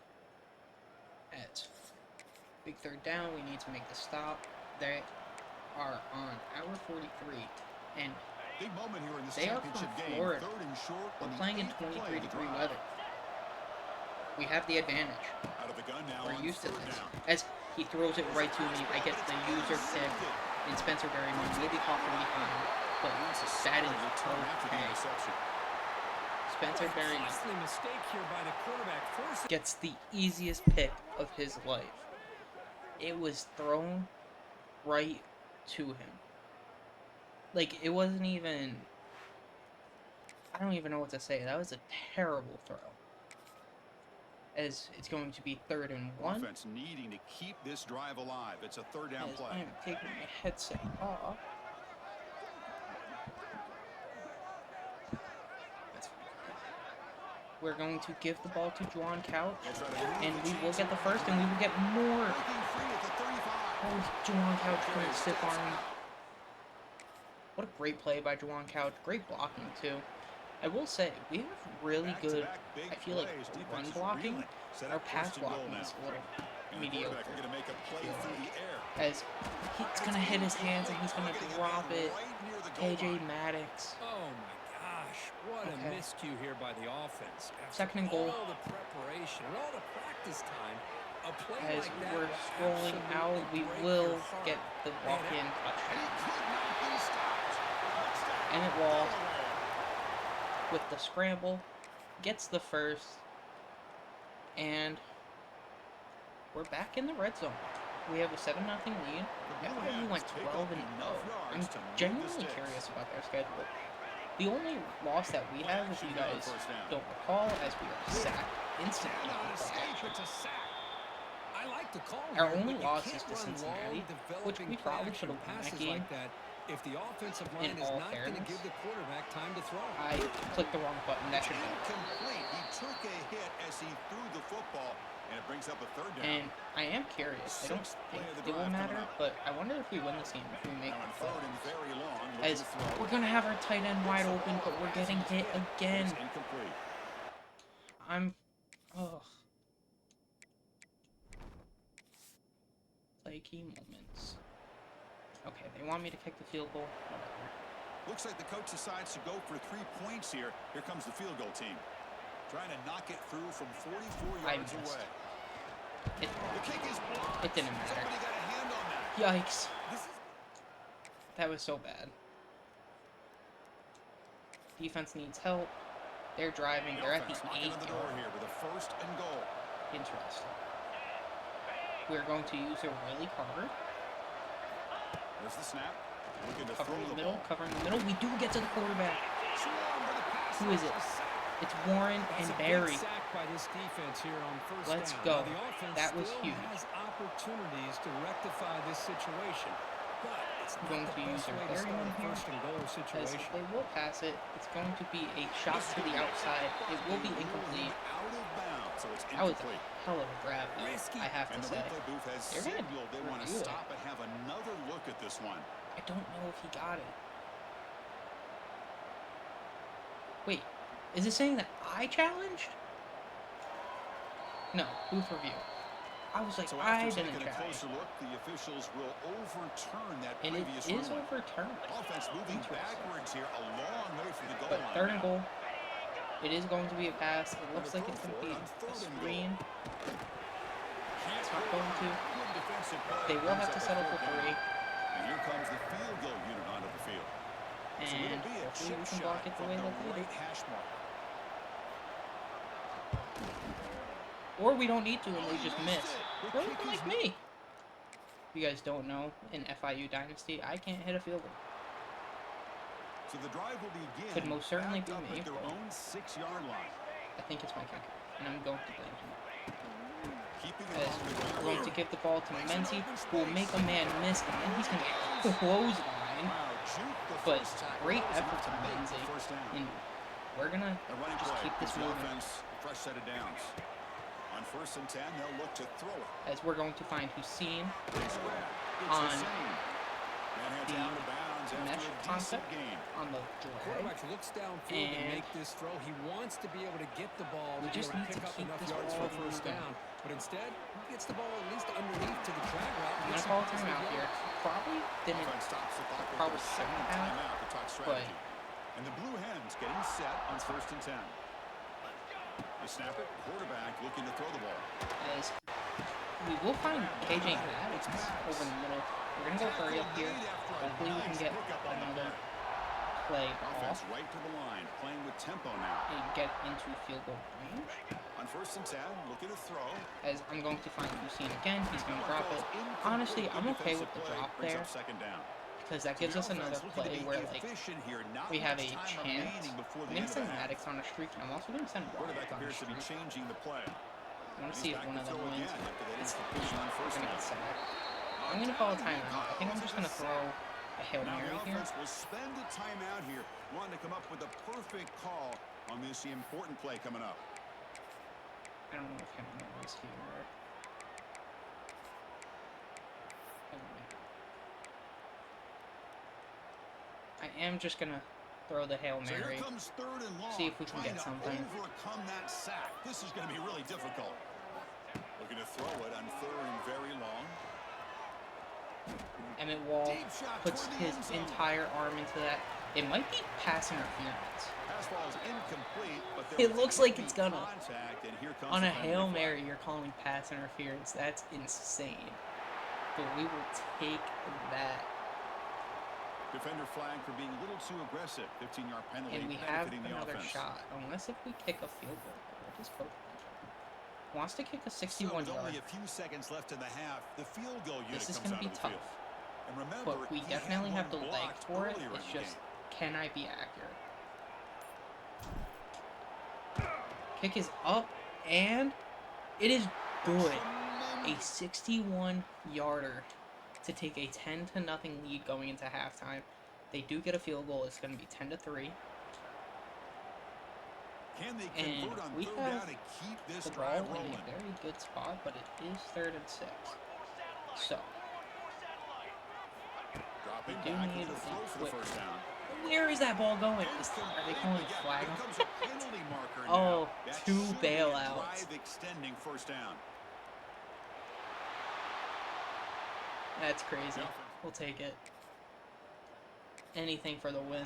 At big third down, we need to make the stop. They are on hour 43, and big moment here in this they are championship from game. Florida. Third and short. We're playing in 23-degree weather. We have the advantage. Out of the gun now. We're used to this. As he throws it right to me, I get the user pick, and Spencer Berryman will be caught from behind. But that is okay. Spencer Berryman mistake here by the quarterback. gets the easiest pick of his life. It was thrown right to him. Like, it wasn't even... I don't even know what to say. That was a terrible throw. As it's going to be 3rd and 1. Offense needing to keep this drive alive. It's a third down As play. I am taking my headset off. We're going to give the ball to Juwan Couch, and we will get the first, and we will get more. Oh, Juwan Couch going to stiff arm. What a great play by Juwan Couch. Great blocking, too. I will say, we have really good, I feel like, run blocking. Our pass blocking is a little mediocre. As he's going to hit his hands, and he's going to drop it. KJ Maddox. Oh my gosh, what a miscue here by the offense. After 2nd and goal. all the preparation, all the practice time, a play As like that we're will scrolling out, absolutely we break will your heart. get the walk-in touchdown. Emmett Wall, with the scramble, gets the first, and we're back in the red zone. We have a 7-0 lead. FIU went 12-0. I'm genuinely curious about their schedule. The only loss that we have, if you guys don't recall, as we are sacked instantly. I like the call Our here, only but you loss can't is to run Cincinnati, long, which we developing probably play should have action won that passes game. like that if the offensive In line is all not going to fairness. give the quarterback time to throw. I clicked the wrong button. That should have been. Incomplete. He took a hit as he threw the football, and it brings up a third down. And I am curious. I don't think it will matter, but I wonder if we win this game, if we make Now the on third and playoffs. very long. As we're going to have our tight end wide open, but we're getting hit again. It's incomplete. Ugh. Play key moments. Okay, they want me to kick the field goal. Whatever. Looks like the coach decides to go for 3 points here. Here comes the field goal team. Trying to knock it through from 44 I yards missed. away. It, The kick is blocked. it didn't matter. Somebody got a hand on that. Yikes. That was so bad. Defense needs help. They're driving. They're at the Offense knocking 8 on the door yard. here with a 1st and goal. Interesting. We're going to use it really hard. There's the snap. Looking to Covering throw the the middle, ball. covering the middle. We do get to the quarterback. Swarm with a pass. Who is it? It's Warren and Barry. Sack by this defense here on first Let's down. go. Now, the offense That was still huge. has opportunities to rectify this situation, but it's I'm not going the to use best their way to Barry start one a here. first and goal As situation. they will pass it, it's going to be a shot to the outside. It will be incomplete. Out of bounds, so it's That was a incomplete. hell of a grab, though, I have And to the say. replay booth has They're gonna signaled they want to review it. stop and have another look at this one. I don't know if he got it. Wait, is it saying that I challenged? No, booth review. I was like, So I after didn't taking a challenge. closer look, the officials will overturn that And it previous is ruling. overturned. Offense moving Interesting. backwards here, a long way from the goal But line. 3rd and now. goal. It is going to be a pass. It looks like it's going to be a screen. It's not going to. Good defensive play. They will have to Brings up settle a for 4th 3. down. And here comes the field goal unit onto the field. So And it'll be a hopefully chip we can shot block it the from way the that they right do. hash mark. Or we don't need to and they just miss. Or like me. If you guys don't know, in FIU Dynasty, I can't hit a field goal. So the drive will begin. Could most certainly backed be up me, at their but- own 6-yard line. I think it's my kicker. And I'm going to blame him. Keeping it As on the we're ground. going to give the ball to Menzi, who will make a man miss, and then he's going to get clothesline. Wow, juke the But first tackle. great That was effort enough from to make Menzi. the first down. And we're going to A running just play keep this gives the moving. offense a fresh set of downs. On 1st and 10, they'll look to throw it. As we're going to find Hussein Nice grab. It's on Hussein. Man heads the out of bounds after mesh a decent concept gain. on the drag. Quarterback looks downfield to And make this throw. He wants to be able to get the ball we to be just able need to to pick up keep enough this yards ball for a first moving. down. But instead, he gets the ball at least underneath to the drag route. I'm going to call a timeout here. Probably didn't. Offense stops the clock with Probably their second shouldn't have, timeout to talk strategy. And the Blue Hens getting set on 1st and 10. They snap it. Quarterback looking to throw the ball. As we will find KJ Maddox over in the middle. We're going to go hurry up here. Hopefully we can get another play Offense off right to the line, playing with tempo now. and get into field goal range. On 1st and 10, looking to throw. As I'm going to find Hussein again. He's going to drop it. Honestly, I'm okay with the drop Brings there up 2nd down. because that gives us another play where like we have a chance. I'm going to send Maddox on a streak, and I'm also going to send Wyatt Quarterback on a appears to be streak. changing the play. I want to see if one of them wins. It's It's we're going to get sacked. I'm going to call a timeout. I think I'm just going to throw a Hail Now Mary the here. offense will spend a timeout here, wanting to come up with a perfect call on this important play coming up. I don't know if Hail Mary is here. I am just going to throw the Hail So Mary. here comes 3rd and long. See if we can trying get to something. Overcome that sack. This is going to be really difficult. Looking to throw it on 3rd and very long. Emmett Wall Deep shot puts toward the his end zone. entire arm into that. It might be pass interference. Pass ball is incomplete, but there It was looks gonna like be it's gonna. contact, and here comes On the a penalty Hail flag. Mary, you're calling pass interference. That's insane. But we will take that. Defender flag for being a little too aggressive. 15-yard penalty. And we have benefiting the another offense. shot. Unless if we kick a field goal. What does Coach wants to kick a So 61 with yard. only a few seconds left in the half, the field goal unit This is comes going to out be of the tough. field. And remember, But we he definitely had have the one leg blocked for it. earlier in It's the just, game. can I be accurate? Kick is up, and it is good. A 61-yarder to take a 10-0 lead going into halftime. They do get a field goal. It's going to be 10-3. Can they And convert on we 3rd have down to keep this The ball drive in a rolling? very good spot, but it is 3rd and 6. So, Dropping we do back need with the throw a for the quick- first down. where is that ball going? Are they calling Again, flag? here comes a penalty marker Oh, now. That 2 should be a bailouts. drive extending 1st down. That's crazy. Yeah. We'll take it. Anything for the win.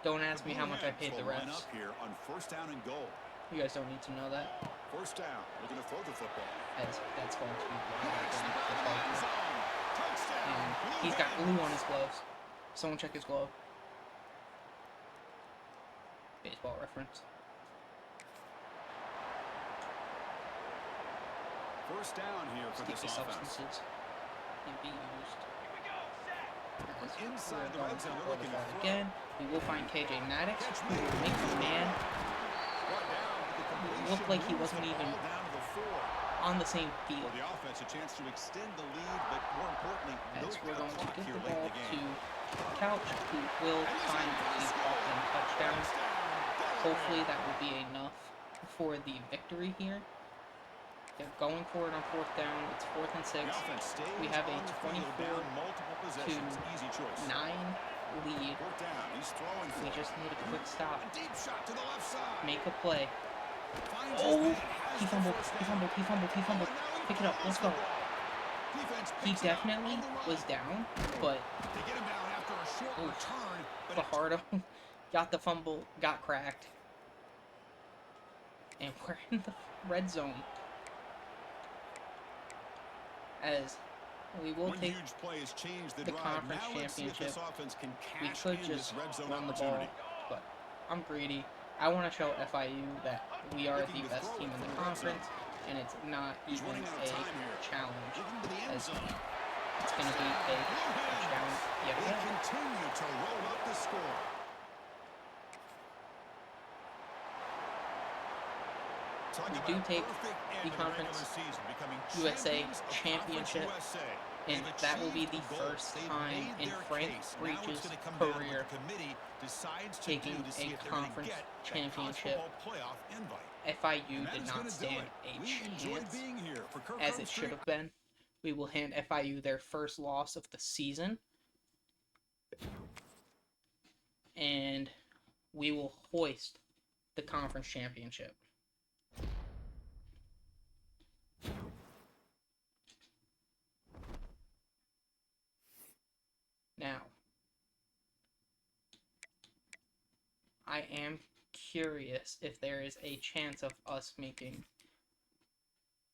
Don't ask The me Blue how much I Hens paid the will line refs. up here on 1st down and goal. You guys don't need to know that. First down. Looking to throw the football. As that's going to be Hits the the end target. zone. Touchdown. And Blue he's got Hens. glue on his gloves. Someone check his glove. Baseball reference. First down here for this Sticky offense. substances can be used. Inside the red zone, they're Throw the looking to ball throw. again. We will find KJ Natty, who will make the man Brought down, but the completion look like he moves wasn't the even ball down to the 4. on the same field. For the offense, a chance to extend the lead, but more importantly, As milk we're the going to clock give here the late ball in the to game. Couch, who will find the Walton touchdown. Hopefully that will be enough for the victory here. They're going for it on 4th down. It's 4th and 6. The offense stays We have a on the field, 24 down multiple possessions. Easy choice. 9 lead. 4th down. He's throwing for We it. just need a quick stop. A deep shot to the left side. Make a play. Finds his Oh! man, has He the fumbled. first He down. fumbled. He fumbled. He fumbled. And now he Pick it up. Let's throws go. the ball. Defense He picks it up definitely on the run. was down, but They get him down after a short Oof. return, but Fajardo got the fumble, got cracked. And we're in the red zone. As we will one take huge play has changed the the drive. conference Now let's see if this championship. offense can We cash could in just this red zone run the ball, opportunity. but I'm greedy. I want to show FIU that we are Looking the to best throw team it in from the the red zone. conference, and it's not He's even running out of a time here. challenge. Looking to the end As zone. it's going to be a touchdown yet They again. continue to roll up the score. Talk We about do a take perfect end the to conference regular season, becoming USA champions of championship, Conference USA. and They've that will be achieved the a goal. first They've time made in their Frank case. Now it's Breach's gonna come down to what career the committee decides to taking do to see a if they're gonna conference get that college championship. football playoff invite. FIU And that did is not gonna do stand it. a We enjoyed chance being here for Kirk as it should have been. We will hand FIU their first loss of the season, and we will hoist the conference championship. Now, I am curious if there is a chance of us making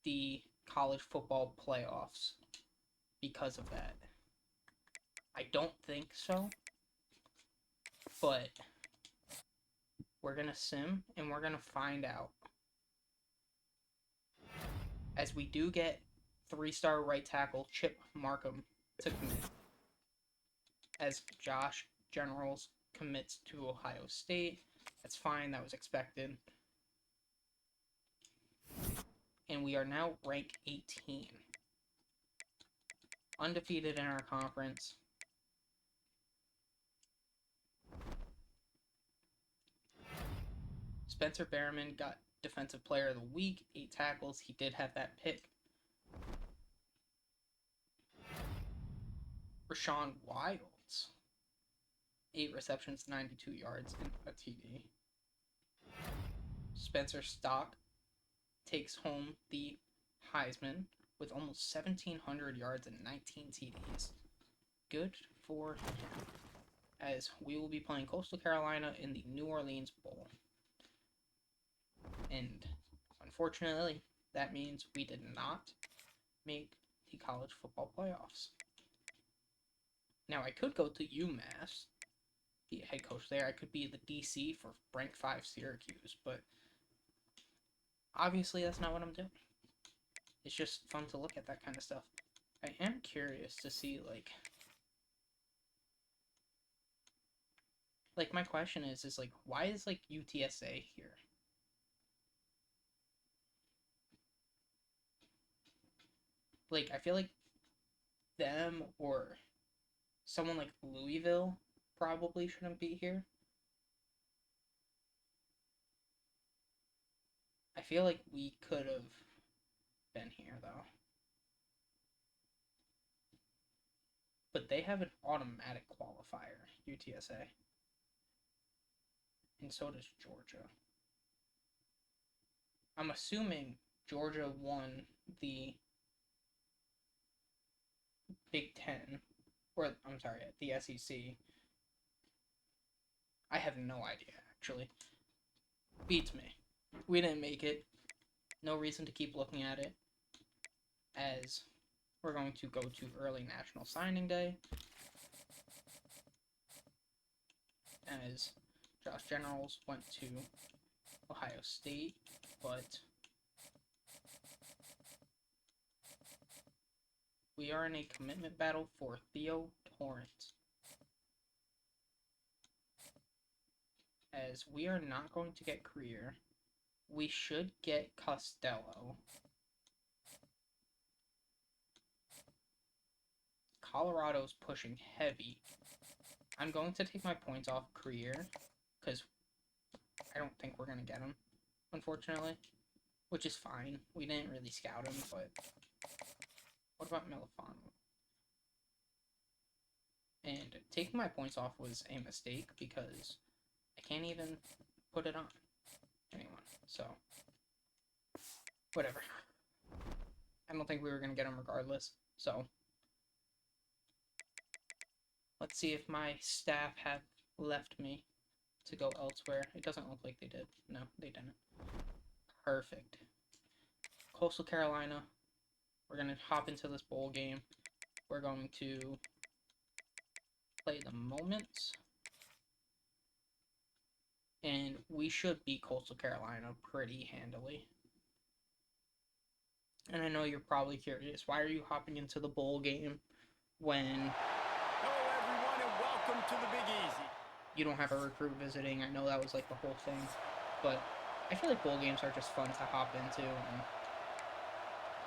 the college football playoffs because of that. I don't think so, but we're going to sim and we're going to find out. As we do get 3-star right tackle Chip Markham to commit, as Josh Generals commits to Ohio State. That's fine, that was expected. And we are now ranked 18. Undefeated in our conference. Spencer Behrman got Defensive Player of the Week, 8 tackles. He did have that pick. Rashawn Wilds, 8 receptions, 92 yards, and a TD. Spencer Stock takes home the Heisman with almost 1,700 yards and 19 TDs. Good for him, as we will be playing Coastal Carolina in the New Orleans Bowl. And unfortunately, that means we did not make the college football playoffs. Now, I could go to UMass, be a head coach there. I could be the DC for rank 5 Syracuse, but obviously that's not what I'm doing. It's just fun to look at that kind of stuff. I am curious to see, like my question is why is, UTSA here? I feel like them or someone like Louisville probably shouldn't be here. I feel like we could have been here, though. But they have an automatic qualifier, UTSA. And so does Georgia. I'm assuming Georgia won the Big Ten, or I'm sorry, the SEC I have no idea, actually. Beats me. We didn't make it. No reason to keep looking at it, as we're going to go to early National Signing Day, as Josh Generals went to Ohio State, but we are in a commitment battle for Theo Torrance, as we are not going to get Creer. We should get Costello. Colorado's pushing heavy. I'm going to take my points off Creer, because I don't think we're going to get him, unfortunately, which is fine. We didn't really scout him, but what about Melifano? And taking my points off was a mistake, because I can't even put it on anyone, so whatever. I don't think we were going to get him regardless, so let's see if my staff have left me to go elsewhere. It doesn't look like they did. No, they didn't. Perfect. Coastal Carolina. We're going to hop into this bowl game. We're going to play the Moments. And we should beat Coastal Carolina pretty handily. And I know you're probably curious, why are you hopping into the bowl game when Hello, everyone, and welcome to the Big Easy. you don't have a recruit visiting? I know that was like the whole thing, but I feel like bowl games are just fun to hop into and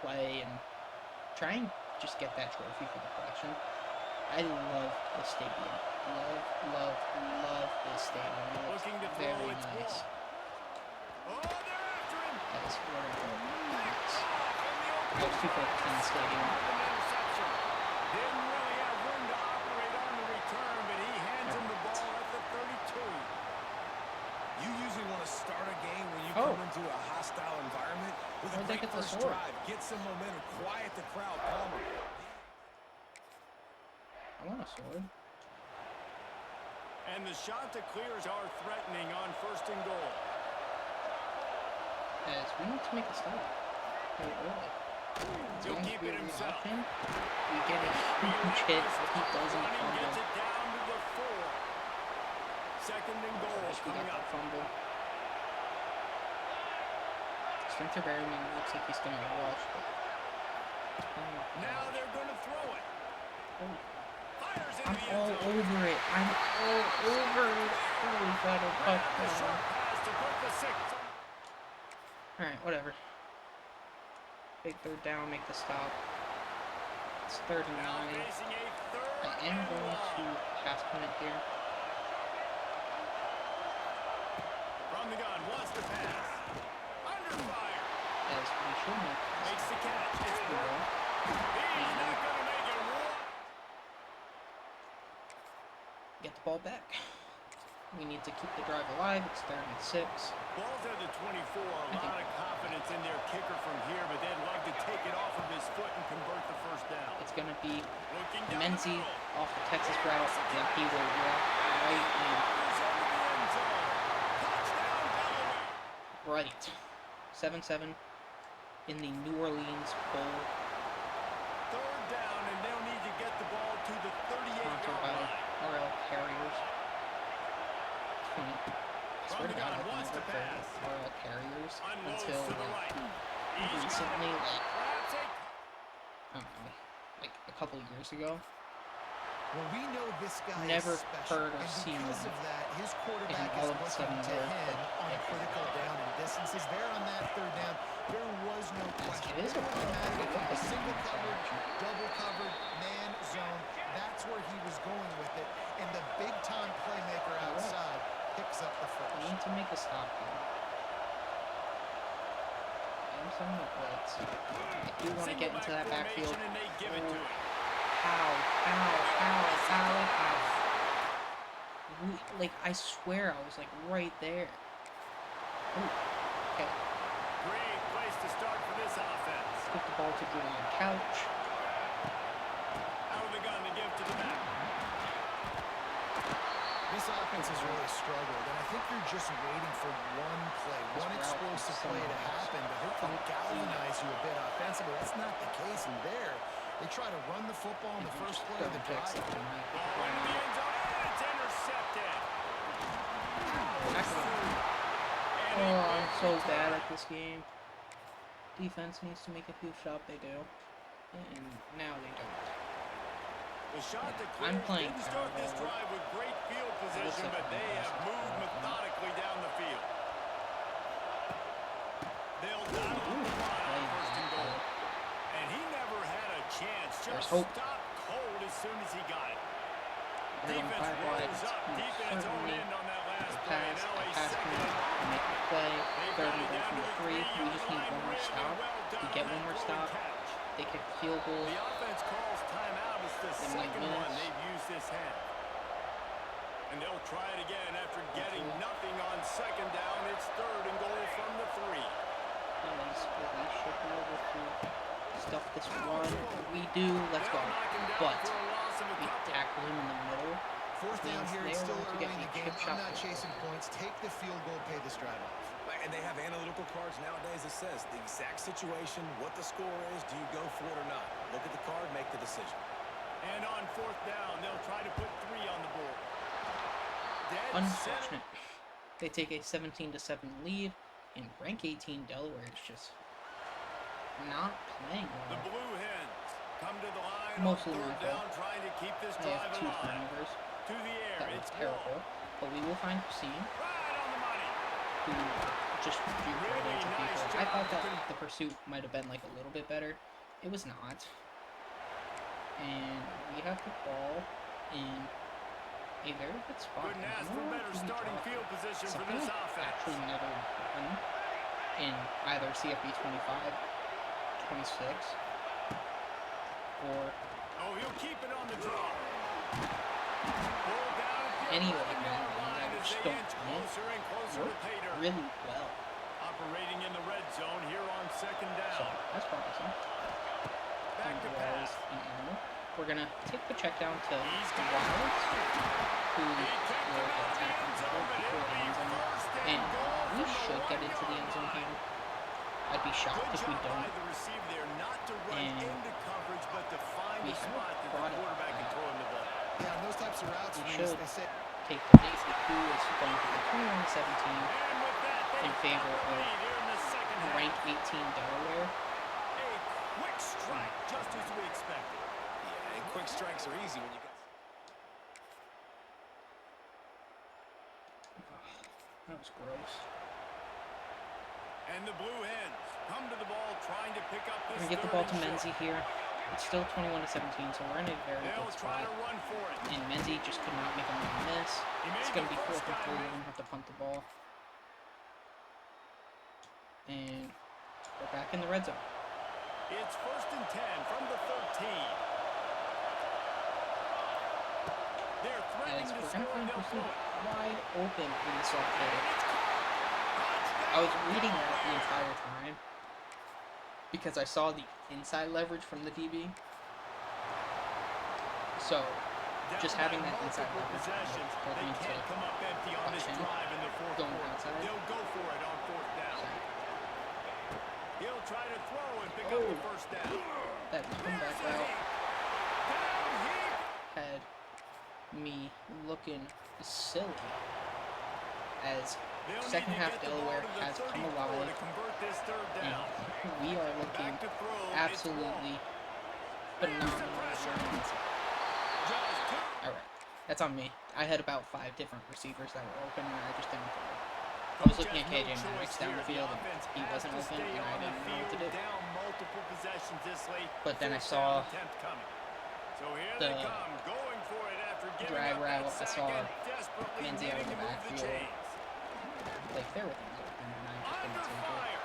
play and try and just get that trophy for the collection. I love the stadium. Love this stadium. It looks Looking to throw, very it's nice. ball. Oh, they're after him. As we're nice. I was too focused on the stadium. Interception. Didn't really have room to operate on the return, but he hands him the ball at the 32. You usually want to start a game when you Oh. come into a hostile environment with Where'd a they great get the first sword? drive. Get some momentum, quiet the crowd, Palmer. I want a sword. And the shot to clears are threatening on 1st and goal. As we need to make a stop very early. As He'll long as keep we it relock himself. him, we get a huge hit if he doesn't Running gets fumble. it down to the 4. 2nd and goal First we coming got up. that fumble. Spencer Berryman looks like he's going to rush, but Now they're going to throw it. oh, Fires into I'm the end all zone. over it. I'm all over it. Holy God, a Grabs the touchdown. short pass to put the 6. Alright, whatever. Big third down, make the stop. It's 3rd and Now 9. facing a 3rd I am and going to long. pass commit here. From the gun, wants to pass. Under fire. As we should make this. Makes the catch. It's We will. He's not going to make it. Get the ball back. We need to keep the drive alive. It's 3rd and 6. Ball's at the 24. A lot of confidence in their kicker from here, but they'd love to take it off of his foot and convert the 1st down. It's going to be Looking down the Menzie middle. off the Texas route, and he will walk right Fires into the end zone. Touchdown, Delaware. in. Right. 7-7 in the New Orleans Bowl, 3rd down, and they'll need to get the ball to the sponsored 38-yard by line. RL Carriers. I swear to God, From the gun, I've wants never to heard pass. of RL Carriers Unloads until to the right. He's recently, like, grabs it. I don't know, like a couple of years ago. Well, we know this guy Never is special, heard or and seen because of that, his quarterback all is of a looking sudden to we're, him on a like, critical down and distances. There on that 3rd down, there was no question. It is a It didn't matter if it was good single play. covered, double covered, man zone. That's where he was going with it, and the big-time playmaker outside picks up the We first. need to make a stop here. I'm sending the blitz. I do want to get into that backfield. And they give it to him. How? Like, I swear I was, like, right there. Ooh, okay. Great place to start for this offense. Get the ball to Julian Couch. Out of the gun to give to the back. This offense has really struggled, and I think you're just waiting for one play, one explosive play to happen to hopefully galvanize you a bit offensively. That's not the case in there. They try to run the football in the first play of the drive. Into the end zone, and it's intercepted. Oh, I'm so bad at this game. Defense needs to make a huge shot. They do, and now they don't. The shot that I'm clears playing didn't start this terrible. drive with great field position, like but I'm they have awesome. moved methodically down the field. They'll dial up the run on first and goal. And he never had a chance. There's Just hope. stopped cold as soon as he got it. They're going Defense 5 wide. rolls up. Defense honed Certainly in on that last a play. pass, Now a a pass second play, and long. make a play. They've Third got and it goal down from to the the 3. 3. We just need one more Really stop. well done We on get that one more throw and stop. catch. They kick a field goal. The offense calls timeout. It's the They might second one miss. they've used this half. And they'll try it again after getting nothing on second down. It's third and goal from the 3. We should be able to stuff this run. We do. Let's go. They'll knock him down But for a loss of a we couple. tackle him in the middle. Fourth down Means here, they it's are still going to early get in a the game. chip shot I'm not field chasing goal. points. Take the field goal, pay this drive off. And they have analytical cards nowadays that says the exact situation, what the score is, do you go for it or not? Look at the card, make the decision. And on fourth down, they'll try to put 3 on the board. Dead Unfortunate. center. They take a 17-7 lead, and rank 18 Delaware is just not playing The well. Blue Hens come to the line Mostly on my third down, fault. trying to keep this I have drive 2 alive. turnovers. To the air, That was it's terrible. But we will find Hussein, right on the money. who just duped right Really into nice people. I job thought that to the pursuit might have been like a little bit better. It was not. And we have the ball in a very good spot. Couldn't And I ask don't for know better who we starting dropped. field position for Something this I've offense. actually never done in either CFB 25, 26, or Oh, he'll keep it on the draw. Pulled down at the any 11-yard like that. line I as just they don't inch know. closer and closer to Worked pay dirt. really well. Operating in the red zone here on second So down. that's promising. Back to Wells pass. and Animal. We're gonna take the check down to He's the got Wilds, who He kicked will it out of the attack end zone, but before it'll the be end zone. first And goal we from the should get into the 1-yard end zone line. here. I'd be shocked Good if we job by don't. the receiver there, not to run And into coverage, but to find we the have spot that the brought it quarterback can back. throw him the ball. Yeah, on those types of routes, We Reese, should they say take the lead, who is going to be 21-17 And with that, they in favor got the of lead here in the second half. rank 18 Delaware. A quick strike, just as we expected. Yeah, and quick strikes are easy when you got... That was gross. And the Blue Hens come to the ball, trying to pick up We're this gonna get the ball to third and Menzie short. here. It's still 21-17, so we're in a very They'll good try spot. to run for it. And Menzie just could not make a miss. He made It's gonna the be first 4th and guy 3. We're miss. gonna have to punt the ball. And we're back in the red zone. It's first and 10 from the 13. They're threatening As to we're score, gonna and find they'll Hussein throw it. wide open in the soft And play. it's caught. I was reading that the entire time because I saw the inside leverage from the DB. So just Down having by that inside multiple leverage possessions, told they me can't to come up empty on this caution drive in the fourth going quarter. outside. They'll go for it on fourth down. So He'll try to throw and pick up Oh. the first down. that comeback There's a route hit. Down he had me looking silly as They'll second need to half get the ball Delaware to the has come 34 alive, to convert this third and down. we are looking Back to throw, it's absolutely Wall. phenomenal. Pressure. Just two. Alright, that's on me. I had about 5 different receivers that were open and I just didn't throw. I was looking at Coach has KJ no Maddox choice down the here. field The and offense he has wasn't to open stay and I on the didn't know what to field, do. down multiple possessions this late. But then I Fourth saw down attempt coming. So here the they come, going for it after giving drag up route. that I sack saw and desperately Menzie out of needing to the move the backfield. chains. Like there were things open and I just Under didn't take it. fire.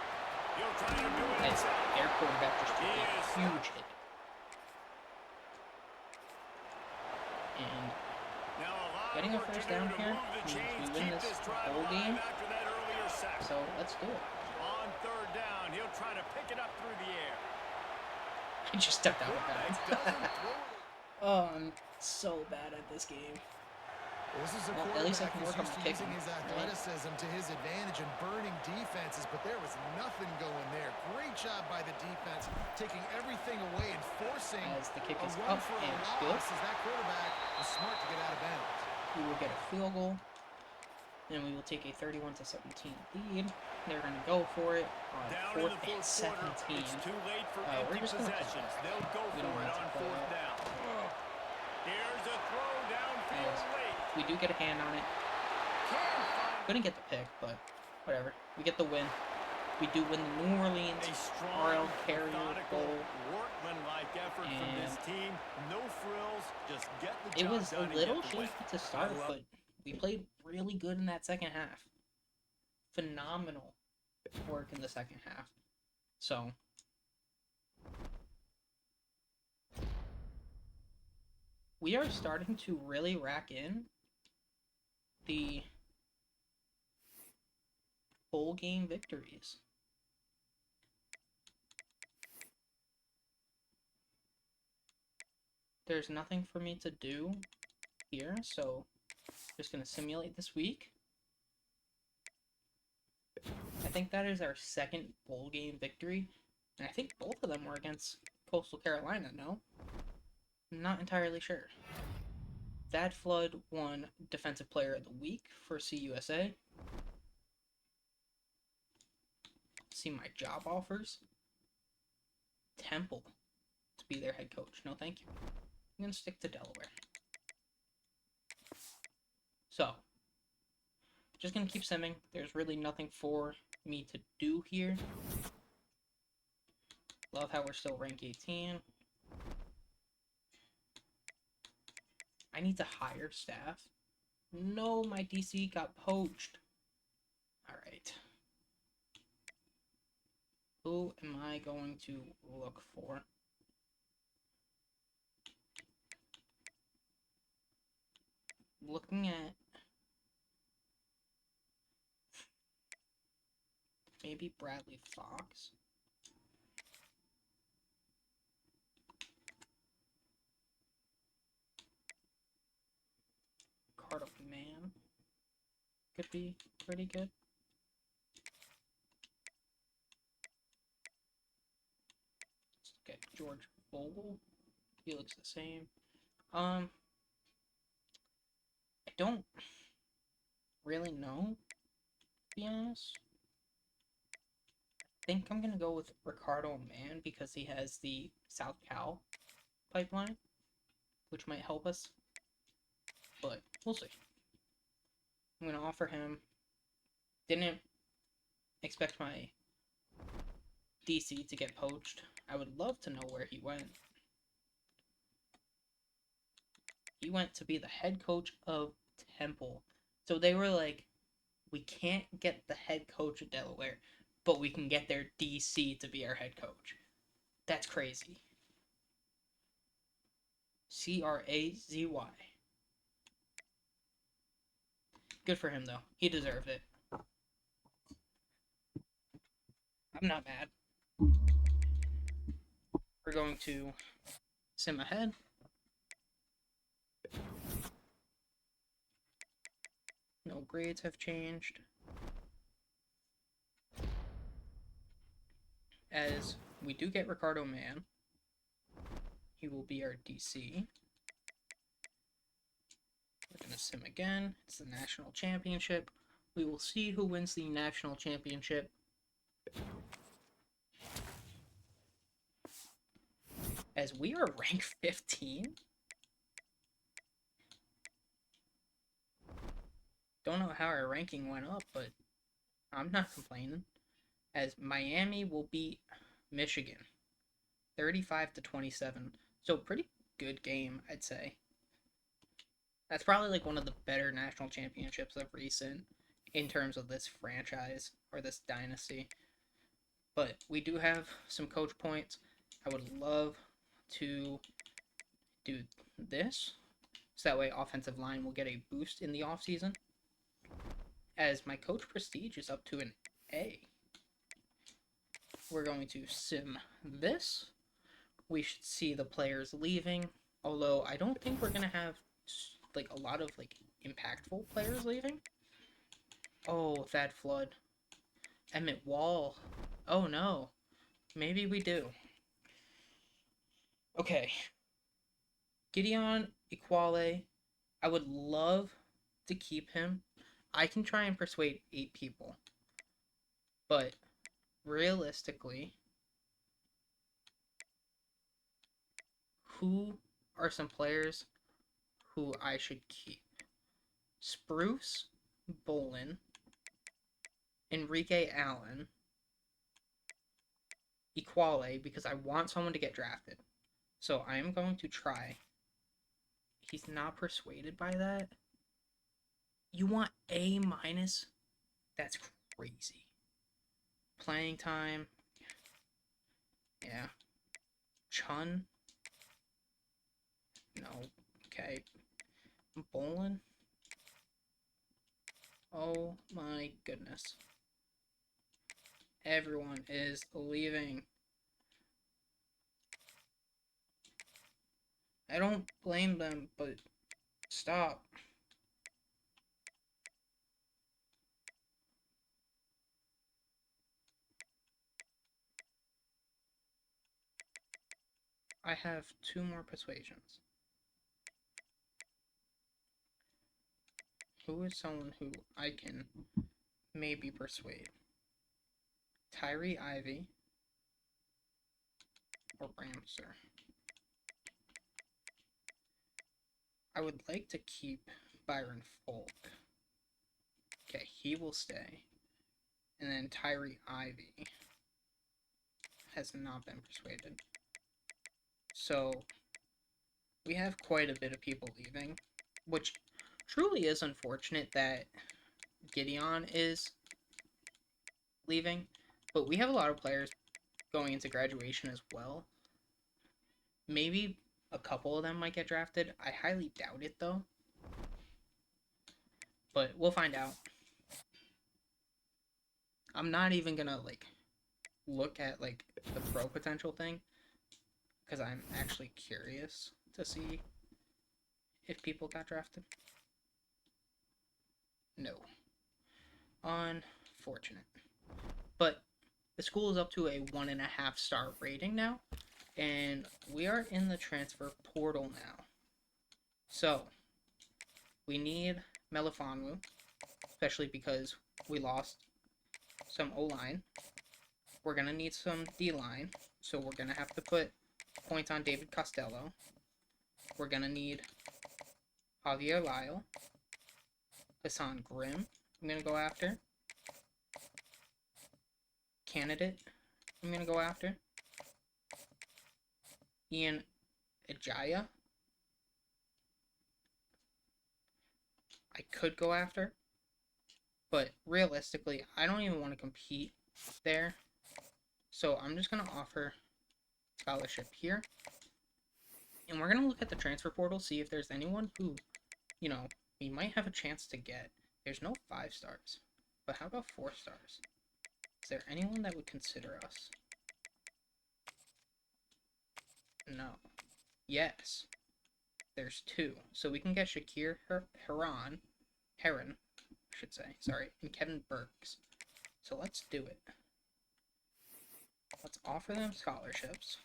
He'll try to do it As himself. their quarterback just took He a is huge hit. And Now a lot getting of a work first to do down to here move the means chains, we win keep this drive whole alive game. after that earlier sack. So let's do it. On third down, he'll try to pick it up through the air. I just stepped out of Quarterback bounds. doesn't throw it. Oh, I'm so bad at this game. This is a Well, at least I quarterback can who's work on used my to kicking. using his athleticism to his advantage and burning defenses, but there was nothing going there. Great job by the defense, taking everything away and forcing As the kick a is run up for a and loss good. as that quarterback was smart to get out of bounds. We will get a field goal. And we will take a 31-17 lead. They're going to go for it on Down in 4th the and fourth 17. quarter, it's too late for We're empty just going to play possessions. back. They'll go We for don't it need to on play fourth it. down. Here's a throw downfield As late. we do get a hand on it. Couldn't get the pick, but whatever. We get the win. We do win the New Orleans A strong, RL Carrier methodical, Bowl. workmanlike effort from this And team. No frills, just get the it job was a done and little get the win. shaky to start, but we played really good in that second half. Phenomenal work in the second half. So we are starting to really rack in the bowl game victories. There's nothing for me to do here, so just going to simulate this week. I think that is our second bowl game victory, and I think both of them were against Coastal Carolina, no? I'm not entirely sure. Thad Flood won Defensive Player of the Week for CUSA. See my job offers. Temple to be their head coach. No, thank you. I'm going to stick to Delaware. So, just going to keep simming. There's really nothing for me to do here. Love how we're still rank 18. I need to hire staff. No, my DC got poached. Alright. Who am I going to look for? Looking at maybe Bradley Fox. Card of Man could be pretty good. Let's look at George Vogel. He looks the same. I don't really know, to be honest. I think I'm gonna go with Ricardo Mann because he has the South Cal pipeline, which might help us, but we'll see. I'm gonna offer him. Didn't expect my DC to get poached. I would love to know where he went. He went to be the head coach of Temple. So they were like, we can't get the head coach of Delaware, but we can get their DC to be our head coach. That's crazy. Crazy. Good for him, though. He deserved it. I'm not mad. We're going to sim ahead. No grades have changed. As we do get Ricardo Mann, he will be our DC. We're going to sim again. It's the national championship. We will see who wins the national championship. As we are ranked 15. Don't know how our ranking went up, but I'm not complaining. As Miami will beat Michigan 35-27. So pretty good game, I'd say. That's probably like one of the better national championships of recent in terms of this franchise or this dynasty. But we do have some coach points. I would love to do this, so that way offensive line will get a boost in the offseason. As my coach prestige is up to an A. We're going to sim this. We should see the players leaving, although I don't think we're going to have like a lot of like impactful players leaving. Oh, Thad Flood. Emmett Wall. Oh no. Maybe we do. Okay. Gideon Equale. I would love to keep him. I can try and persuade 8 people. But realistically, who are some players who I should keep? Spruce, Bolin, Enrique Allen, Equale, because I want someone to get drafted. So I am going to try. He's not persuaded by that. You want A minus? That's crazy. Playing time. Yeah. Chun. No. Okay. Bolin. Oh my goodness. Everyone is leaving. I don't blame them, but stop. I have 2 more persuasions. Who is someone who I can maybe persuade? Tyree Ivy or Ramser? I would like to keep Byron Folk. Okay, he will stay. And then Tyree Ivy has not been persuaded. So we have quite a bit of people leaving, which truly is unfortunate that Gideon is leaving, but we have a lot of players going into graduation as well. Maybe a couple of them might get drafted. I highly doubt it though, but we'll find out. I'm not even gonna look at the pro potential thing because I'm actually curious to see if people got drafted. No. Unfortunate. But the school is up to a 1.5 star rating now, and we are in the transfer portal now. So we need Melifonwu, especially because we lost some O-line. We're going to need some D-line, so we're going to have to put points on David Costello. We're going to need Javier Lyle, Hassan Grimm, I'm going to go after. Candidate, I'm going to go after. Ian Ejaya, I could go after. But realistically, I don't even want to compete there. So I'm just going to offer scholarship here. And we're going to look at the transfer portal, see if there's anyone who, we might have a chance to get. There's no 5 stars. But how about 4 stars? Is there anyone that would consider us? No. Yes. There's 2. So we can get Shakir Heron, I should say, sorry, and Kevin Burks. So let's do it. Let's offer them scholarships.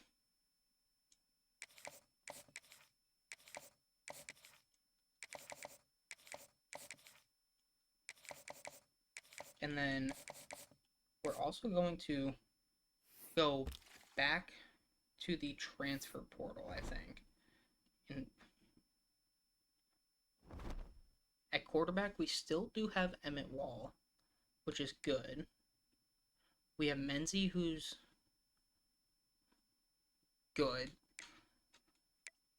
And then we're also going to go back to the transfer portal, I think. And at quarterback, we still do have Emmett Wall, which is good. We have Menzie, who's good.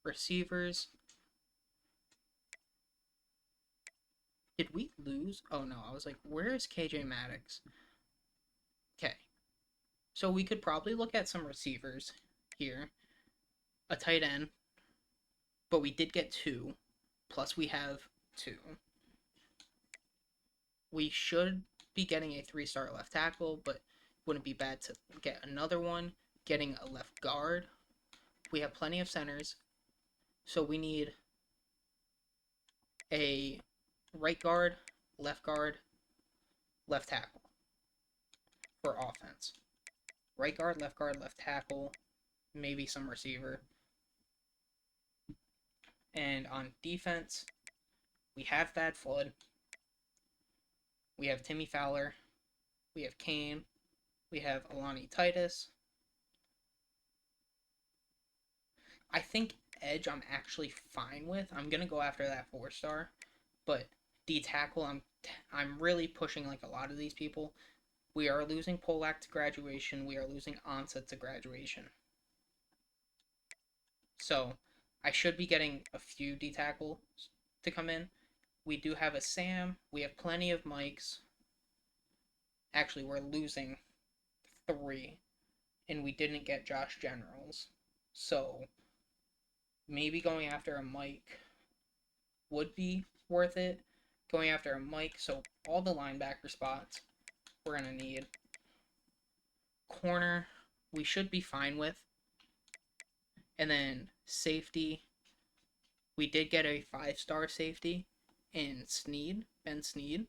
Receivers. Did we lose? Oh no, I was like, where is KJ Maddox? Okay. So we could probably look at some receivers here. A tight end. But we did get 2. Plus we have 2. We should be getting a 3-star left tackle, but wouldn't be bad to get another one. Getting a left guard. We have plenty of centers. So we need a right guard, left tackle for offense. Right guard, left tackle, maybe some receiver. And on defense, we have Thad Flood. We have Timmy Fowler. We have Kane. We have Alani Titus. I think edge I'm actually fine with. I'm going to go after that 4-star. But D tackle, I'm really pushing like a lot of these people. We are losing Polak to graduation. We are losing Ansah to graduation. So I should be getting a few D tackles to come in. We do have a Sam. We have plenty of Mikes. Actually, we're losing 3. And we didn't get Josh Generals. So maybe going after a Mike would be worth it. Going after a Mike. So all the linebacker spots we're going to need. Corner, we should be fine with. And then safety, we did get a 5-star safety in Ben Snead.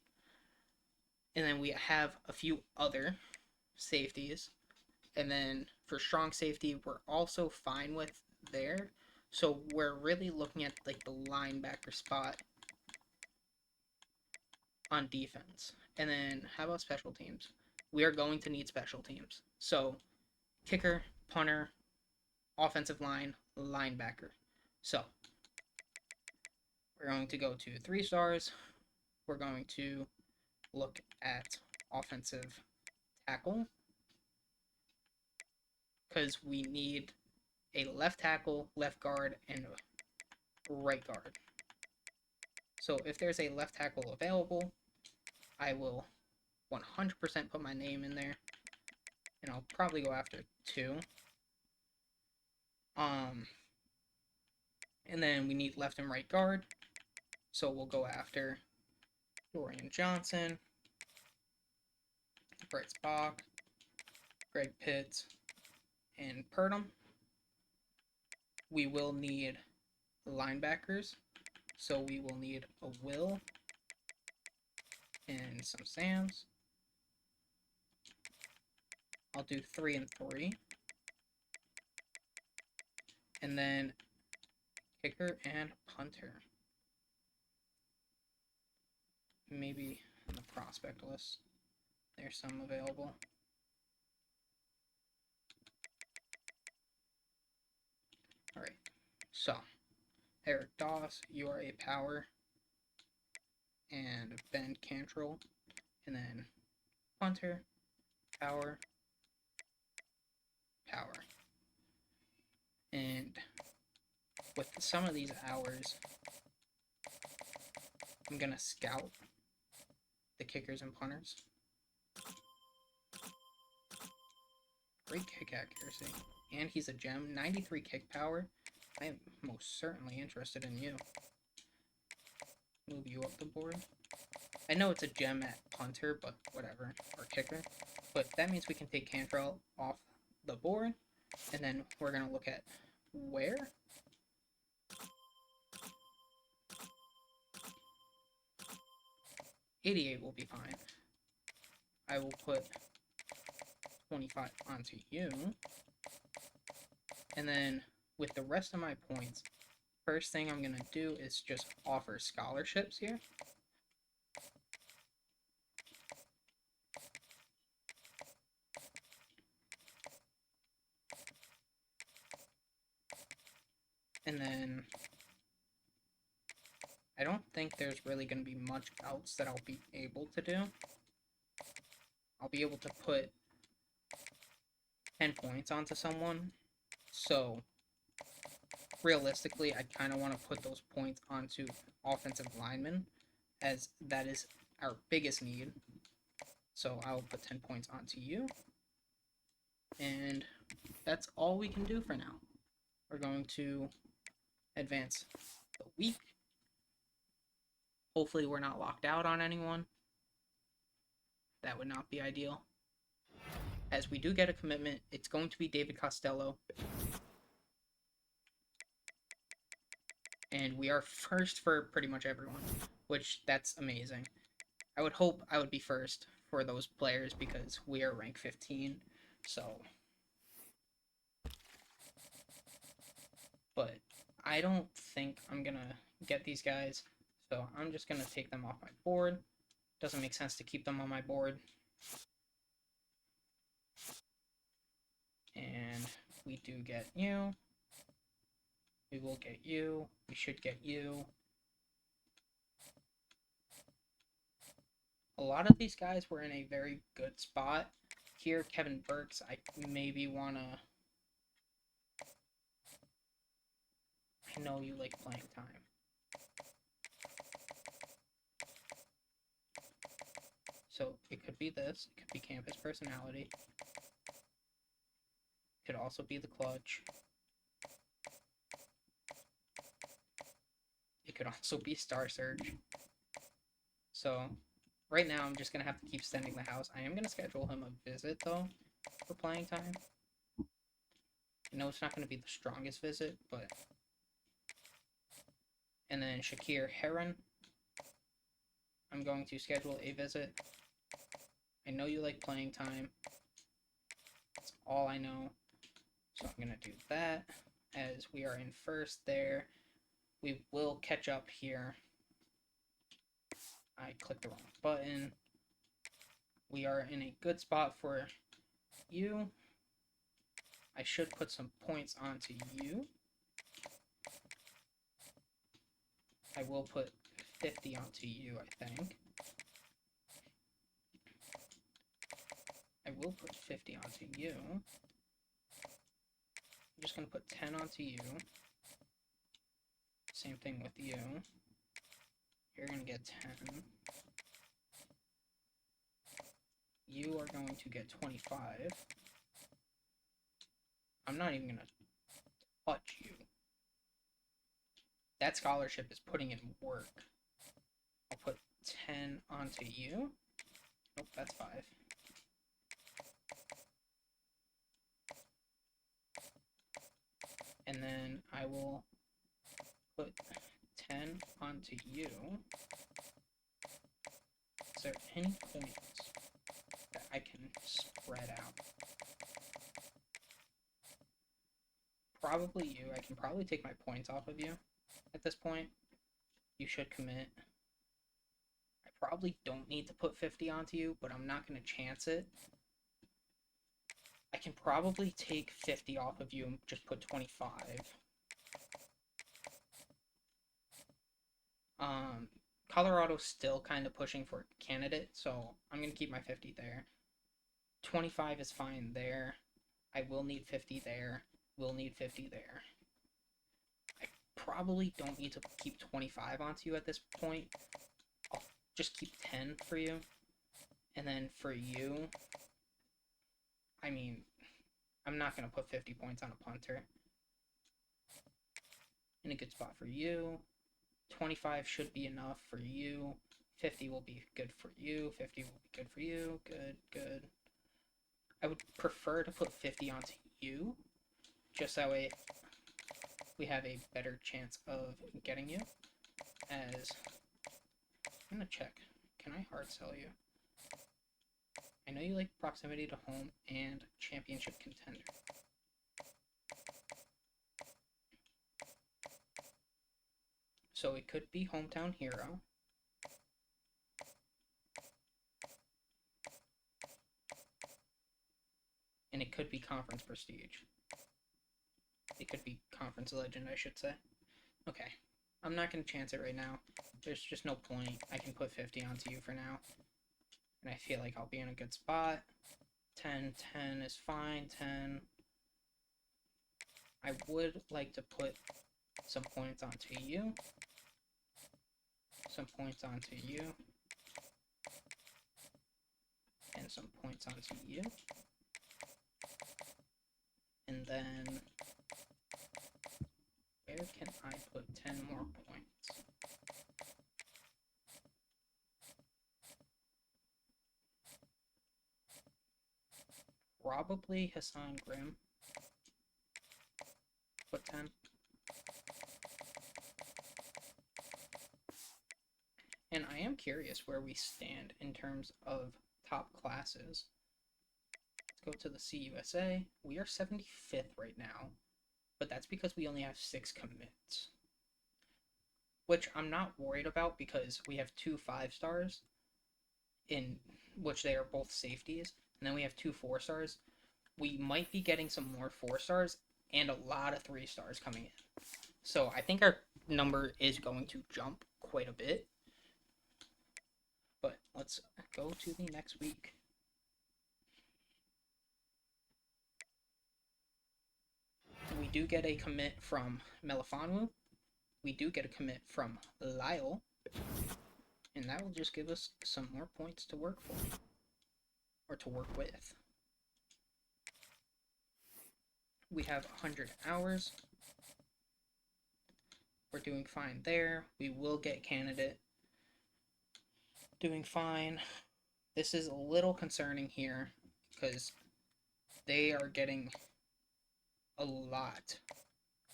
And then we have a few other safeties. And then for strong safety, we're also fine with there. So we're really looking at like the linebacker spot on defense. And then how about special teams? We are going to need special teams. So kicker, punter, offensive line, linebacker. So we're going to go to 3 stars. We're going to look at offensive tackle because we need a left tackle, left guard, and a right guard. So if there's a left tackle available, I will 100% put my name in there, and I'll probably go after 2. And then we need left and right guard, so we'll go after Dorian Johnson, Brett Spock, Greg Pitts, and Purdom. We will need linebackers, so we will need a Will and some Sams. I'll do 3 and 3. And then kicker and punter. Maybe in the prospect list, there's some available. Alright, so Eric Doss, you are a power, and Ben Cantrell, and then punter, power, power. And with some of these hours, I'm gonna scout the kickers and punters. Great kick accuracy. And he's a gem. 93 kick power. I am most certainly interested in you. Move you up the board. I know it's a gem at punter, but whatever. Or kicker. But that means we can take Cantrell off the board. And then we're going to look at where. $88 will be fine. I will put 25 onto you. And then with the rest of my points, first thing I'm going to do is just offer scholarships here. And then I don't think there's really going to be much else that I'll be able to do. I'll be able to put 10 points onto someone. So realistically, I kind of want to put those points onto offensive linemen, as that is our biggest need. So I will put 10 points onto you. And that's all we can do for now. We're going to advance the week. Hopefully we're not locked out on anyone. That would not be ideal. As we do get a commitment, it's going to be David Costello. And we are first for pretty much everyone. which that's amazing. I would hope I would be first for those players because we are ranked 15. So, but I don't think I'm gonna get these guys. So I'm just gonna take them off my board. Doesn't make sense to keep them on my board. And we do get you. We will get you. We should get you. A lot of these guys were in a very good spot. Here, Kevin Burks, I maybe want to... I know you like playing time. So, it could be this. It could be campus personality. It could also be the clutch. It could also be Star Surge. So, right now I'm just going to have to keep sending the house. I am going to schedule him a visit, though, for playing time. I know it's not going to be the strongest visit, but... And then Shakir Heron. I'm going to schedule a visit. I know you like playing time. That's all I know. So I'm going to do that. As we are in first there. We will catch up here. I clicked the wrong button. We are in a good spot for you. I should put some points onto you. I will put 50 onto you, I think. I will put 50 onto you. I'm just going to put 10 onto you. Same thing with you. You're going to get 10. You are going to get 25. I'm not even going to touch you. That scholarship is putting in work. I'll put 10 onto you. Nope, that's 5. And then I will put 10 onto you. Is there any points that I can spread out? Probably you. I can probably take my points off of you at this point. You should commit. I probably don't need to put 50 onto you, but I'm not going to chance it. I can probably take 50 off of you and just put 25. Colorado's still kind of pushing for a candidate, so I'm going to keep my 50 there. 25 is fine there. I will need 50 there. Will need 50 there. I probably don't need to keep 25 onto you at this point. I'll just keep 10 for you. And then for you, I mean, I'm not going to put 50 points on a punter. In a good spot for you. 25 should be enough for you. 50 will be good for you. 50 will be good for you. Good, good. I would prefer to put 50 onto you. Just that way we have a better chance of getting you. As I'm going to check. Can I hard sell you? I know you like proximity to home and championship contender. So it could be hometown hero. And it could be conference prestige. It could be conference legend, I should say. Okay. I'm not going to chance it right now. There's just no point. I can put 50 onto you for now. And I feel like I'll be in a good spot. 10, 10 is fine. 10. I would like to put some points onto you. Some points onto you. And some points onto you. And then, where can I put 10 more points? Probably Hassan Grimm. Put 10. curious where we stand in terms of top classes. Let's go to the CUSA. We are 75th right now, but that's because we only have 6 commits. Which I'm not worried about because we have 2 5-stars, in which they are both safeties, and then we have 2 4-stars. We might be getting some more 4-stars and a lot of 3-stars coming in. So I think our number is going to jump quite a bit. But let's go to the next week. We do get a commit from Melifonwu. We do get a commit from Lyle. And that will just give us some more points to work for. Or to work with. We have 100 hours. We're doing fine there. We will get candidate. Doing fine. This is a little concerning here because they are getting a lot.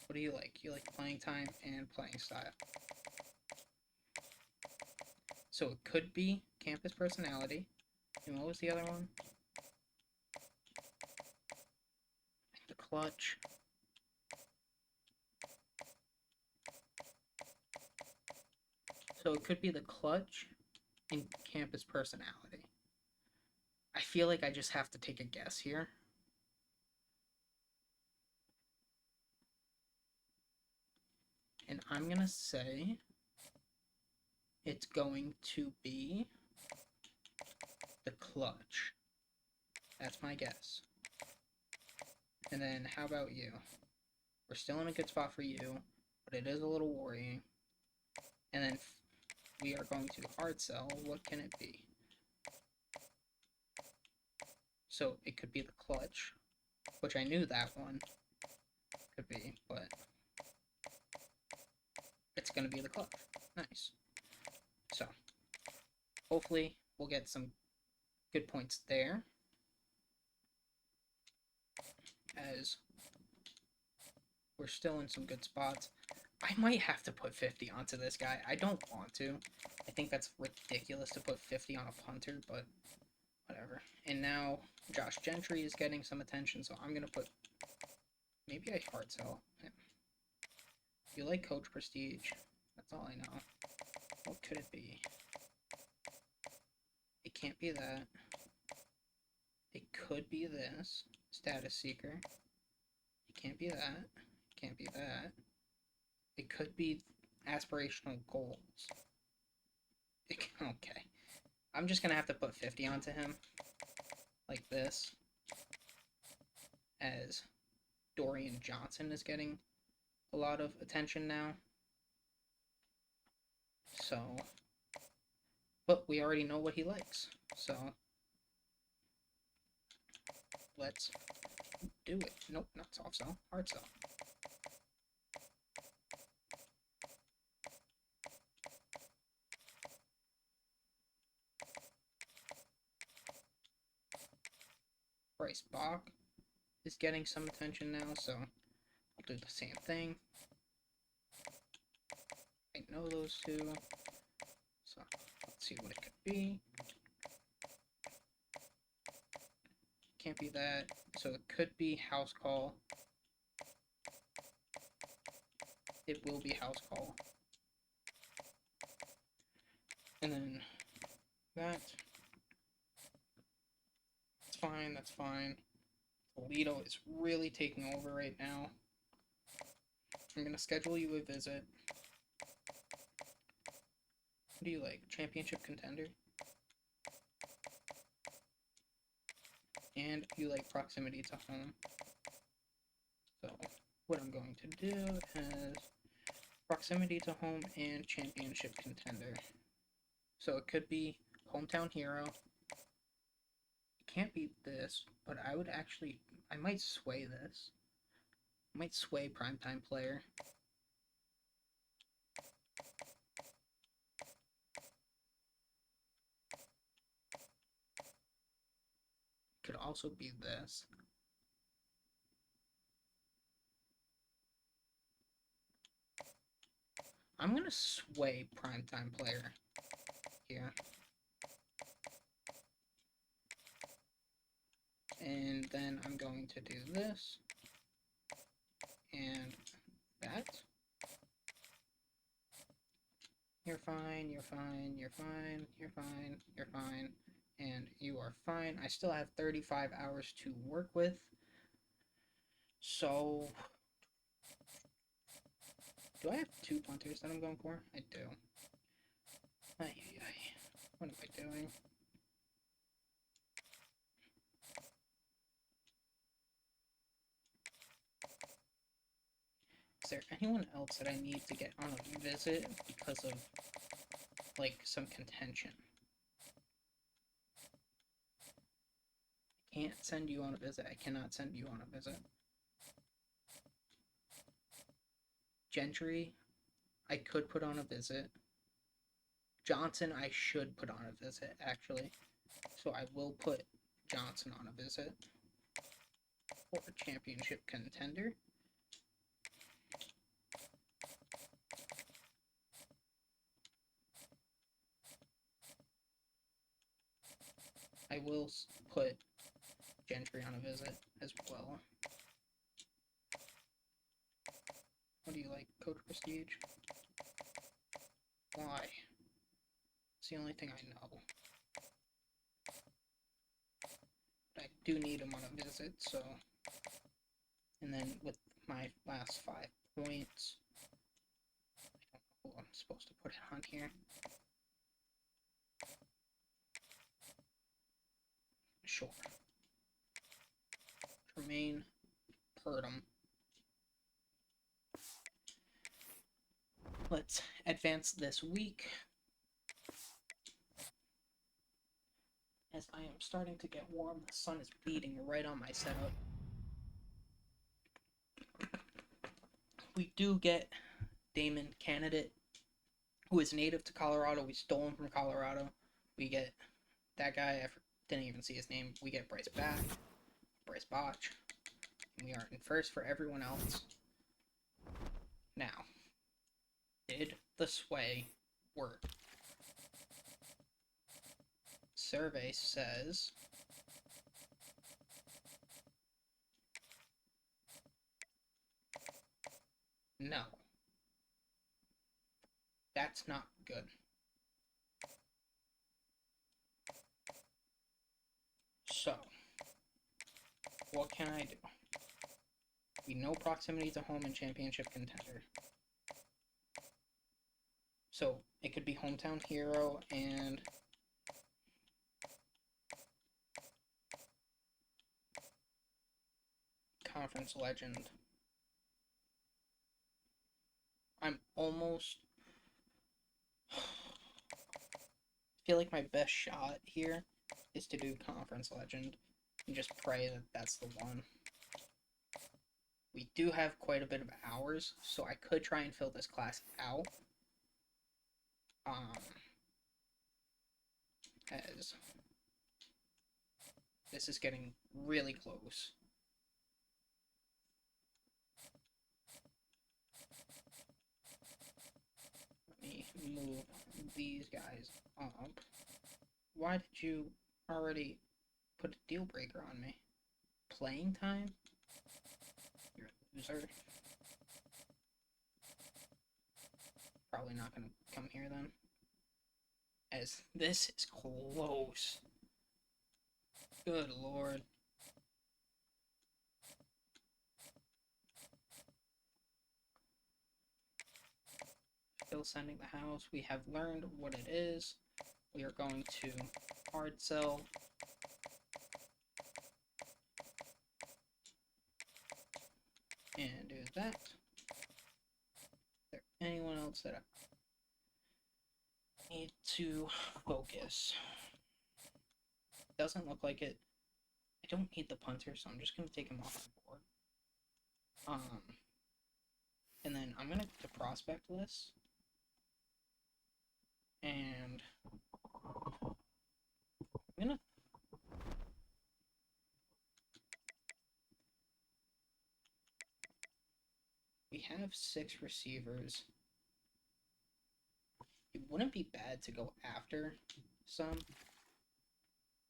What do you like? You like playing time and playing style. So it could be campus personality. And what was the other one? The clutch. So it could be the clutch and campus personality. I feel like I just have to take a guess here. And I'm going to say it's going to be the clutch. That's my guess. And then how about you? We're still in a good spot for you, but it is a little worrying. And then we are going to hard sell. What can it be? So it could be the clutch, which I knew that one could be, but it's going to be the clutch. Nice. So hopefully we'll get some good points there, as we're still in some good spots. I might have to put 50 onto this guy. I don't want to. I think that's ridiculous to put 50 on a punter, but whatever. And now Josh Gentry is getting some attention, so I'm going to put... Maybe I hard sell him. If you like Coach Prestige, that's all I know. What could it be? It can't be that. It could be this. Status Seeker. It can't be that. It can't be that. It could be aspirational goals. Okay. I'm just going to have to put 50 onto him. Like this. As Dorian Johnson is getting a lot of attention now. So. But we already know what he likes. So. Let's do it. Nope, not soft sell. Hard sell. Bryce Bach is getting some attention now, so I'll do the same thing. I know those two, so let's see what it could be. Can't be that, so it could be house call. It will be house call. And then that. That's fine, that's fine. Toledo is really taking over right now. I'm going to schedule you a visit. What do you like? Championship contender? And you like proximity to home. So what I'm going to do is proximity to home and championship contender. So it could be hometown hero. It can't be this, but I would actually, I might sway this. I might sway primetime player. Could also be this. I'm gonna sway primetime player here. And then I'm going to do this. And that. You're fine, you're fine, you're fine, you're fine, you're fine, and you are fine. I still have 35 hours to work with. So, do I have 2 punters that I'm going for? I do. Ay, ay, ay. What am I doing? Is there anyone else that I need to get on a visit because of, like, some contention? I can't send you on a visit. I cannot send you on a visit. Gentry, I could put on a visit. Johnson, I should put on a visit, actually. So I will put Johnson on a visit for a championship contender. I will put Gentry on a visit as well. What do you like, Coach Prestige? Why? It's the only thing I know. But I do need him on a visit, so... And then with my last 5 points... I don't know who I'm supposed to put it on here. Sure. Tremaine Purdom. Let's advance this week. As I am starting to get warm, the sun is beating right on my setup. We do get Damon Candidate, who is native to Colorado. We stole him from Colorado. We get that guy, I didn't even see his name. We get Bryce Botch. And we are in first for everyone else. Now, did the sway work? Survey says no. That's not good. So, what can I do? We know proximity to home and championship contender. So, it could be hometown hero and conference legend. I'm almost... I feel like my best shot here is to do conference legend and just pray that that's the one. We do have quite a bit of hours, so I could try and fill this class out. As this is getting really close. Let me move these guys up. Why did you already put a deal breaker on me? Playing time? You're a loser. Probably not gonna come here then. As this is close. Good lord. Still sending the house. We have learned what it is. We are going to hard sell. And do that. Is there anyone else that I need to focus? Doesn't look like it. I don't need the punter, so I'm just gonna take him off the board. And then I'm gonna get the prospect list. And I'm gonna we have 6 receivers. it wouldn't be bad to go after some.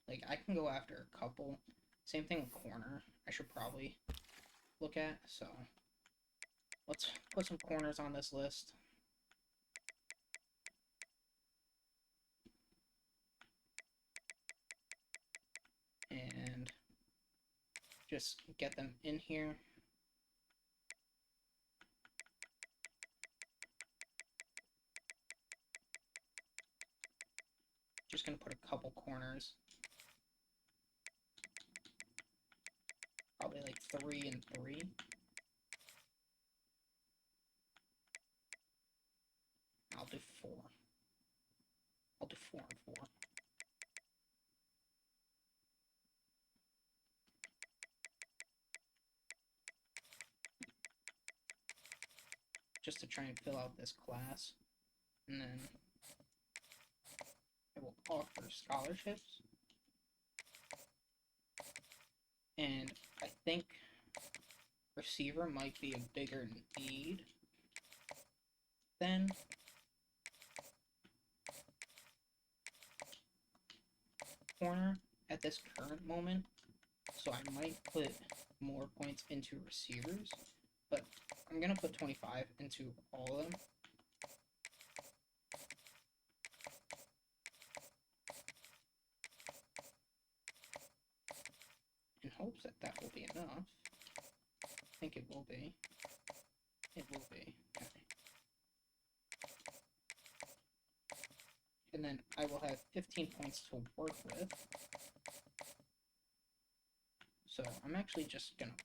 Like, I can go after a couple. Same thing with corner. I should probably look at. So, let's put some corners on this list. And just get them in here. Just gonna put a couple corners. Probably like 3 and 3. I'll do 4. I'll do 4 and 4. Just to try and fill out this class. And then I will offer scholarships. And I think receiver might be a bigger need than corner at this current moment. So I might put more points into receivers, but I'm going to put 25 into all of them. In hopes that that will be enough. I think it will be. It will be. Okay. And then I will have 15 points to work with. So I'm actually just going to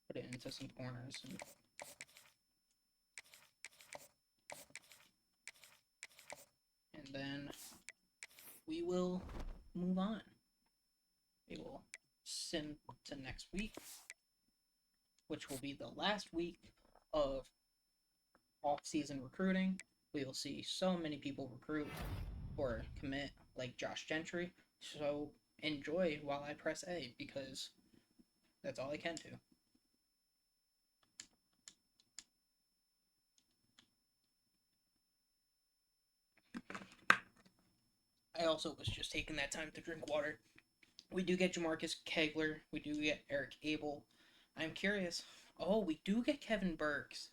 put it into some corners. And then we will move on. We will sim to next week, which will be the last week of off-season recruiting. We will see so many people recruit or commit, like Josh Gentry. So enjoy while I press A, because that's all I can do. I also was just taking that time to drink water. We do get Jamarcus Kegler. We do get Eric Abel. I'm curious. Oh, we do get Kevin Burks.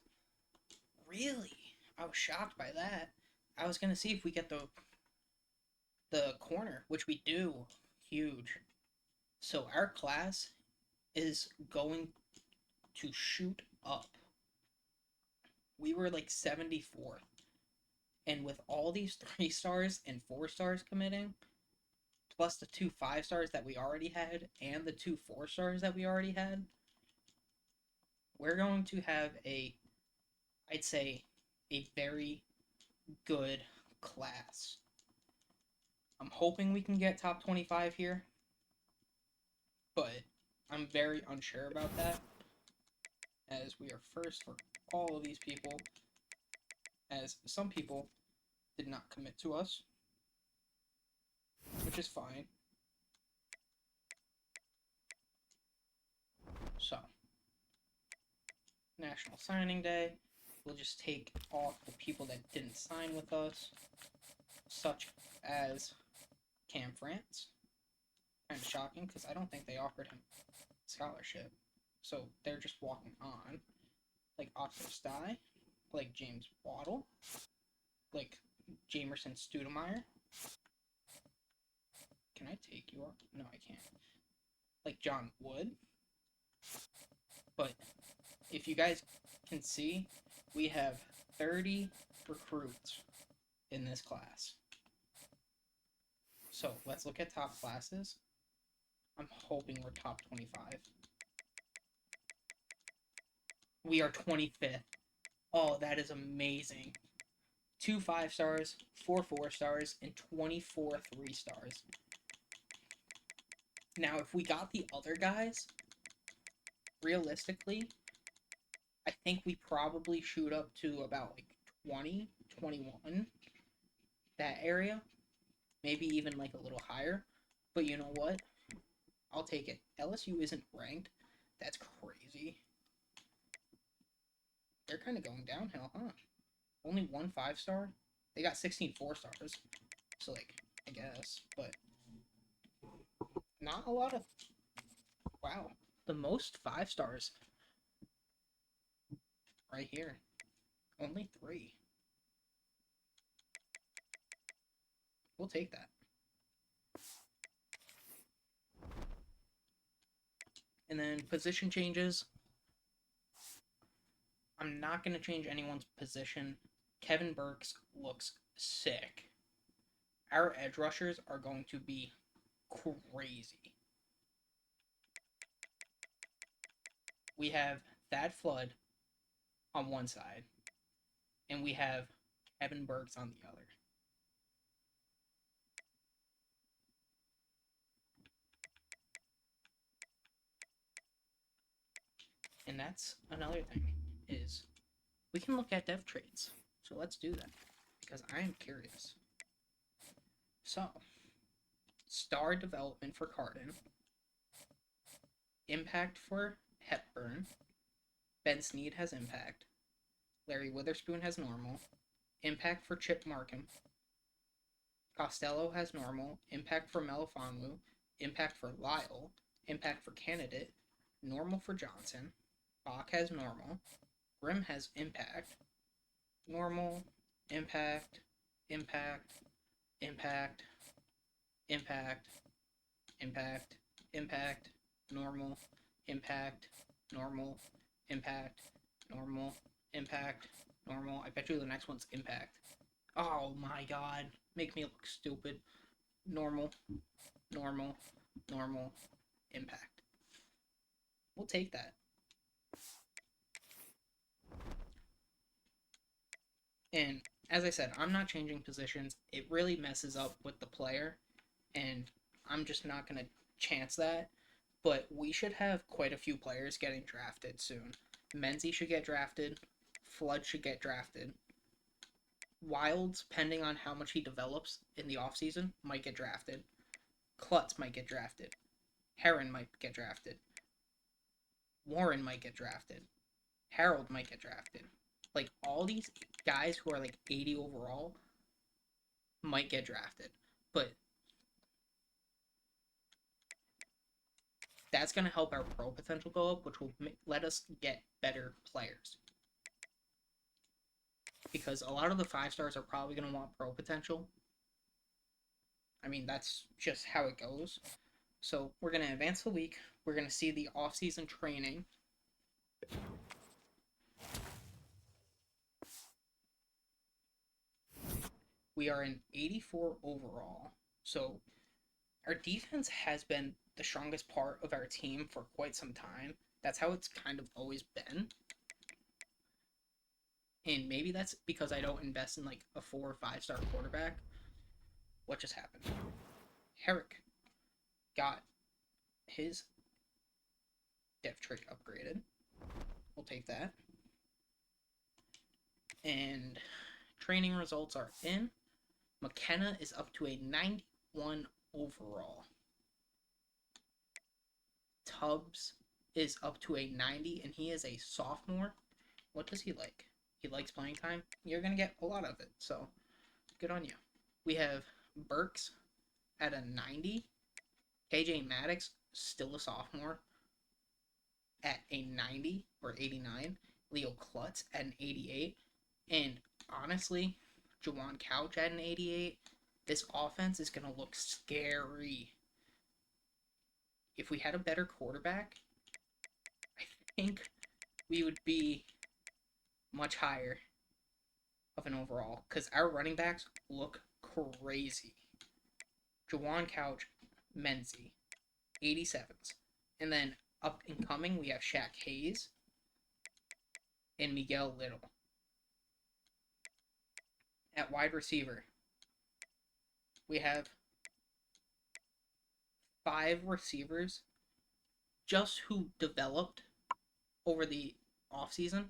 Really? I was shocked by that. I was gonna see if we get the corner, which we do. Huge. So our class is going to shoot up. We were like 74th. And with all these 3 stars and 4 stars committing, plus the 2 5 stars that we already had, and the 2 4 stars that we already had, we're going to have I'd say, a very good class. I'm hoping we can get top 25 here, but I'm very unsure about that, as we are first for all of these people, as some people did not commit to us, which is fine. So, National Signing Day, we'll just take off the people that didn't sign with us, such as Cam France. Kind of shocking, because I don't think they offered him a scholarship. So they're just walking on. Like Oscar Stye, like James Waddle, like Jamerson Studemeyer. Can I take you off? No, I can't. Like John Wood. But if you guys can see, we have 30 recruits in this class. So let's look at top classes. I'm hoping we're top 25. We are 25th. Oh, that is amazing. 2 5 stars, 4 4 stars, and 24 3 stars. Now, if we got the other guys, realistically, I think we probably shoot up to about like 20, 21, that area. Maybe even like a little higher. But you know what? I'll take it. LSU isn't ranked. That's crazy. They're kind of going downhill, huh? Only 1 5 star? They got 16 4-stars. So, like, I guess. But not a lot of... Wow. The most 5-stars. Right here. Only 3. We'll take that. And then position changes. I'm not going to change anyone's position. Kevin Burks looks sick. Our edge rushers are going to be crazy. We have Thad Flood on one side, and we have Kevin Burks on the other. And that's another thing, is we can look at dev trades. So let's do that, because I am curious. So, star development for Carden, impact for Hepburn, Ben Snead has impact, Larry Witherspoon has normal, impact for Chip Markham, Costello has normal, impact for Melifonwu, impact for Lyle, impact for Candidate, normal for Johnson, Bach has normal, Grimm has impact, normal, impact, impact, impact, impact, impact, impact, normal, impact, normal, impact, normal, impact, normal. I bet you the next one's impact. Oh my god. Make me look stupid. Normal, normal, normal, impact. We'll take that. And as I said, I'm not changing positions. It really messes up with the player, and I'm just not going to chance that. But we should have quite a few players getting drafted soon. Menzie should get drafted. Flood should get drafted. Wilds, depending on how much he develops in the offseason, might get drafted. Klutz might get drafted. Heron might get drafted. Warren might get drafted. Harold might get drafted. Like, all these guys who are like 80 overall might get drafted. But that's going to help our pro potential go up, which will let us get better players. Because a lot of the 5-stars are probably going to want pro potential. I mean, that's just how it goes. So we're going to advance the week. We're going to see the off-season training. We are in 84 overall. So our defense has been the strongest part of our team for quite some time. That's how it's kind of always been. And maybe that's because I don't invest in like a 4 or 5-star quarterback. What just happened? Herrick got his dev trait upgraded. We'll take that. And training results are in. McKenna is up to a 91 overall. Tubbs is up to a 90, and he is a sophomore. What does he like? He likes playing time. You're going to get a lot of it, so good on you. We have Burks at a 90. KJ Maddox, still a sophomore, at a 90 or 89. Leo Klutz at an 88. And honestly, Jawan Couch at an 88. This offense is going to look scary. If we had a better quarterback, I think we would be much higher of an overall. Because our running backs look crazy. Jawan Couch, Menzie, 87s. And then up and coming, we have Shaq Hayes and Miguel Little. At wide receiver, we have 5 receivers just who developed over the offseason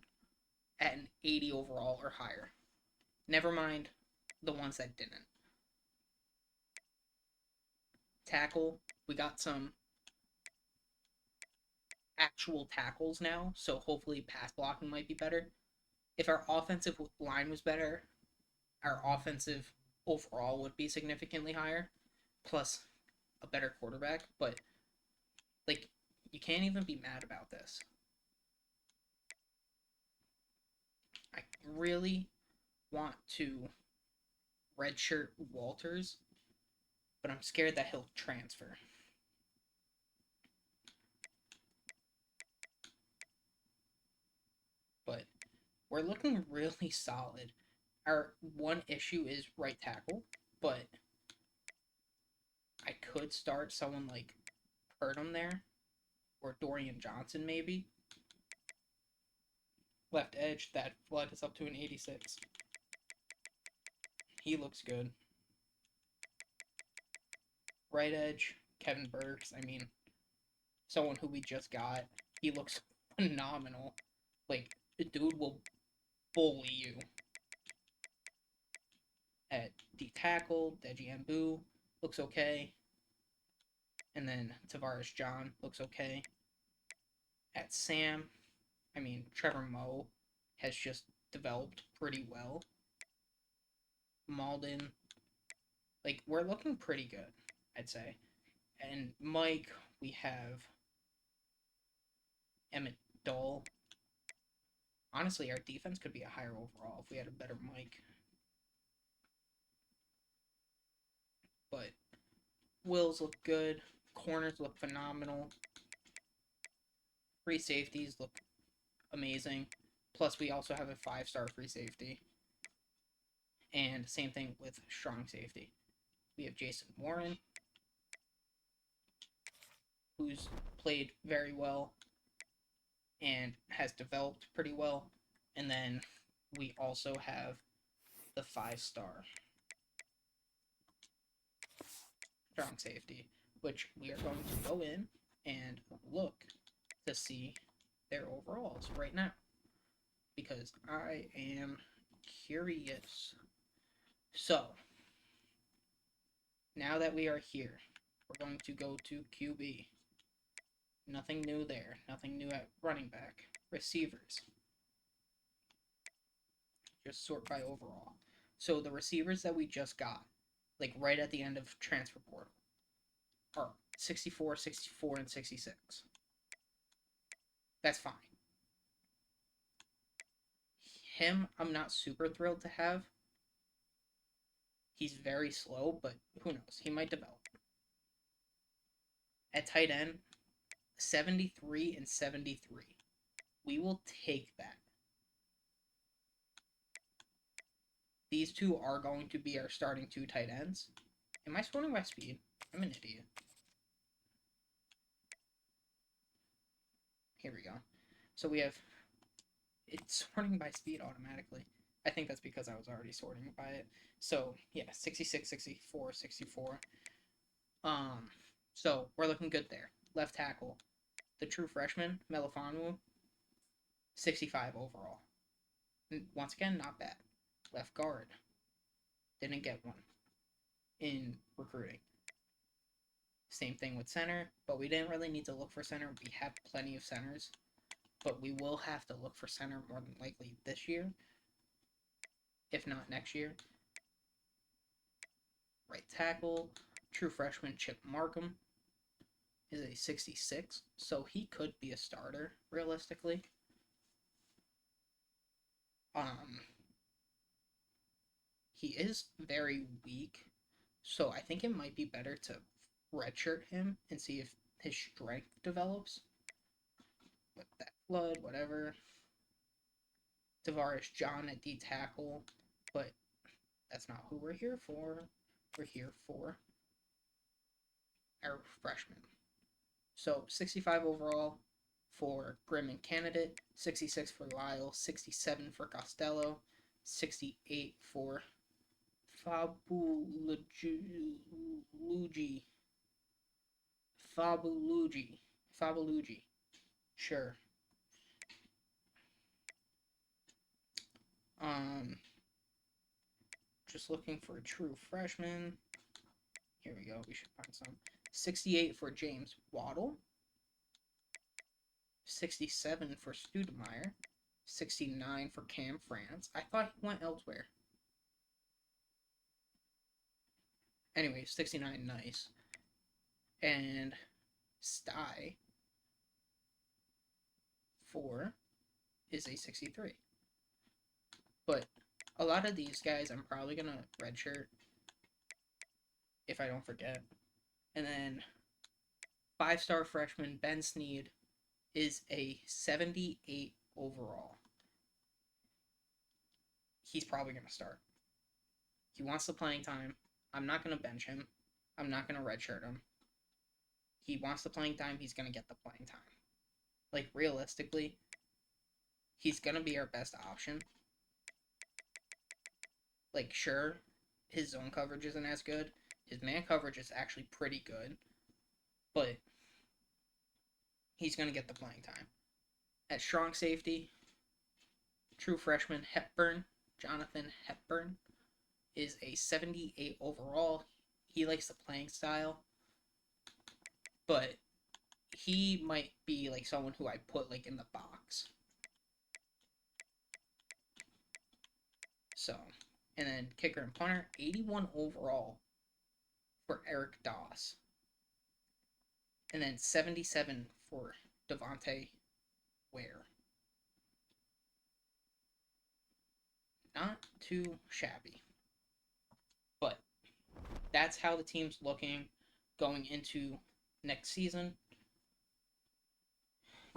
at an 80 overall or higher. Never mind the ones that didn't. Tackle, we got some actual tackles now, so hopefully pass blocking might be better. If our offensive line was better, our offensive overall would be significantly higher, plus a better quarterback. But like, you can't even be mad about this. I really want to redshirt Walters, but I'm scared that he'll transfer. But we're looking really solid. Our one issue is right tackle, but I could start someone like Purdom there, or Dorian Johnson maybe. Left edge, that Flood is up to an 86. He looks good. Right edge, Kevin Burks. I mean, someone who we just got. He looks phenomenal. Like, the dude will bully you. At D tackle, Deji Mbu looks okay. And then Tavares John looks okay. At Sam, I mean, Trevor Moe has just developed pretty well. Malden, like, we're looking pretty good, I'd say. And Mike, we have Emmett Dull. Honestly, our defense could be a higher overall if we had a better Mike. But wills look good. Corners look phenomenal. Free safeties look amazing. Plus, we also have a 5-star free safety. And same thing with strong safety. We have Jason Warren, who's played very well and has developed pretty well. And then we also have the 5-star strong safety, which we are going to go in and look to see their overalls right now, because I am curious. So, now that we are here, we're going to go to QB. Nothing new there. Nothing new at running back. Receivers. Just sort by overall. So the receivers that we just got, like right at the end of transfer portal, are 64, 64, and 66. That's fine. Him, I'm not super thrilled to have. He's very slow, but who knows? He might develop. At tight end, 73 and 73. We will take that. These two are going to be our starting 2 tight ends. Am I sorting by speed? I'm an idiot. Here we go. So we have... It's sorting by speed automatically. I think that's because I was already sorting by it. So, yeah, 66, 64, 64. So, we're looking good there. Left tackle. The true freshman, Melifonwu, 65 overall. And once again, not bad. Left guard. Didn't get one in recruiting. Same thing with center, but we didn't really need to look for center. We have plenty of centers, but we will have to look for center more than likely this year, if not next year. Right tackle, true freshman Chip Markham is a 66, so he could be a starter, realistically. He is very weak, so I think it might be better to redshirt him and see if his strength develops. But that Flood, whatever. Tavares John at D tackle, but that's not who we're here for. We're here for our freshman. So 65 overall for Grimm and Candidate, 66 for Lyle, 67 for Costello, 68 for Fabulugi. Sure. Just looking for a true freshman. Here we go. We should find some. 68 for James Waddle. 67 for Studemeyer. 69 for Cam France. I thought he went elsewhere. Anyway, 69 nice. And Sty 4 is a 63. But a lot of these guys I'm probably going to redshirt if I don't forget. And then 5-star freshman Ben Snead is a 78 overall. He's probably going to start. He wants the playing time. I'm not going to bench him. I'm not going to redshirt him. He wants the playing time. He's going to get the playing time. Like, realistically, he's going to be our best option. Like, sure, his zone coverage isn't as good. His man coverage is actually pretty good. But he's going to get the playing time. At strong safety, true freshman Jonathan Hepburn, is a 78 overall. He likes the playing style, but he might be like someone who I put like in the box. So, and then kicker and punter, 81 overall for Eric Doss. And then 77 for Devontae Ware. Not too shabby. But that's how the team's looking going into next season.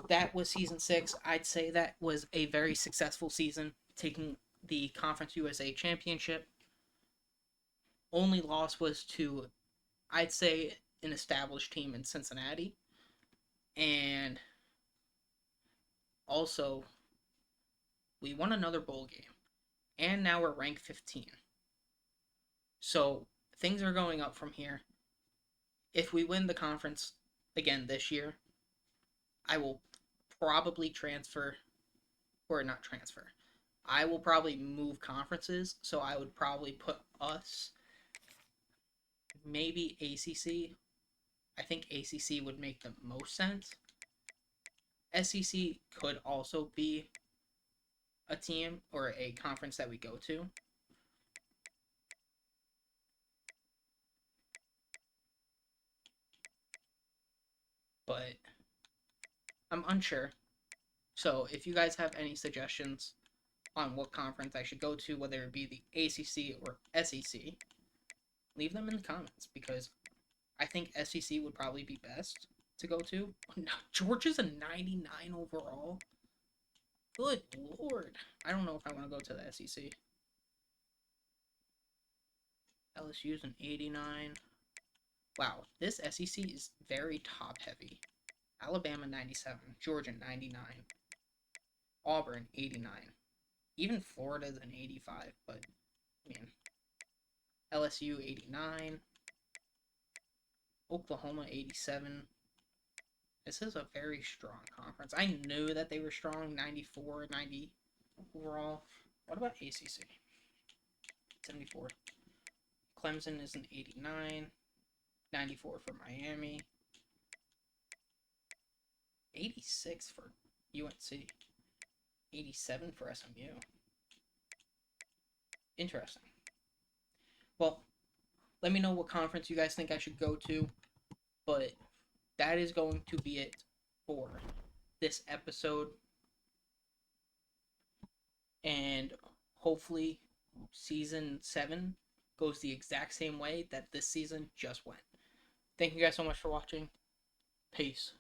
That was season 6. I'd say that was a very successful season, taking the Conference USA Championship. Only loss was to, I'd say, an established team in Cincinnati. And also, we won another bowl game. And now we're ranked 15. So, things are going up from here. If we win the conference again this year, I will probably I will probably move conferences, so I would probably put us, maybe ACC. I think ACC would make the most sense. SEC could also be a team or a conference that we go to. But I'm unsure. So if you guys have any suggestions on what conference I should go to, whether it be the ACC or SEC, leave them in the comments, because I think SEC would probably be best to go to. No, Georgia's a 99 overall. Good lord. I don't know if I want to go to the SEC. LSU's an 89. Wow, this SEC is very top heavy. Alabama 97, Georgia 99, Auburn 89. Even Florida's an 85, but man. LSU 89, Oklahoma 87. This is a very strong conference. I knew that they were strong, 94, 90 overall. What about ACC? 74. Clemson is an 89, 94 for Miami, 86 for UNC, 87 for SMU. Interesting. Well, let me know what conference you guys think I should go to, but that is going to be it for this episode. And hopefully season 7 goes the exact same way that this season just went. Thank you guys so much for watching. Peace.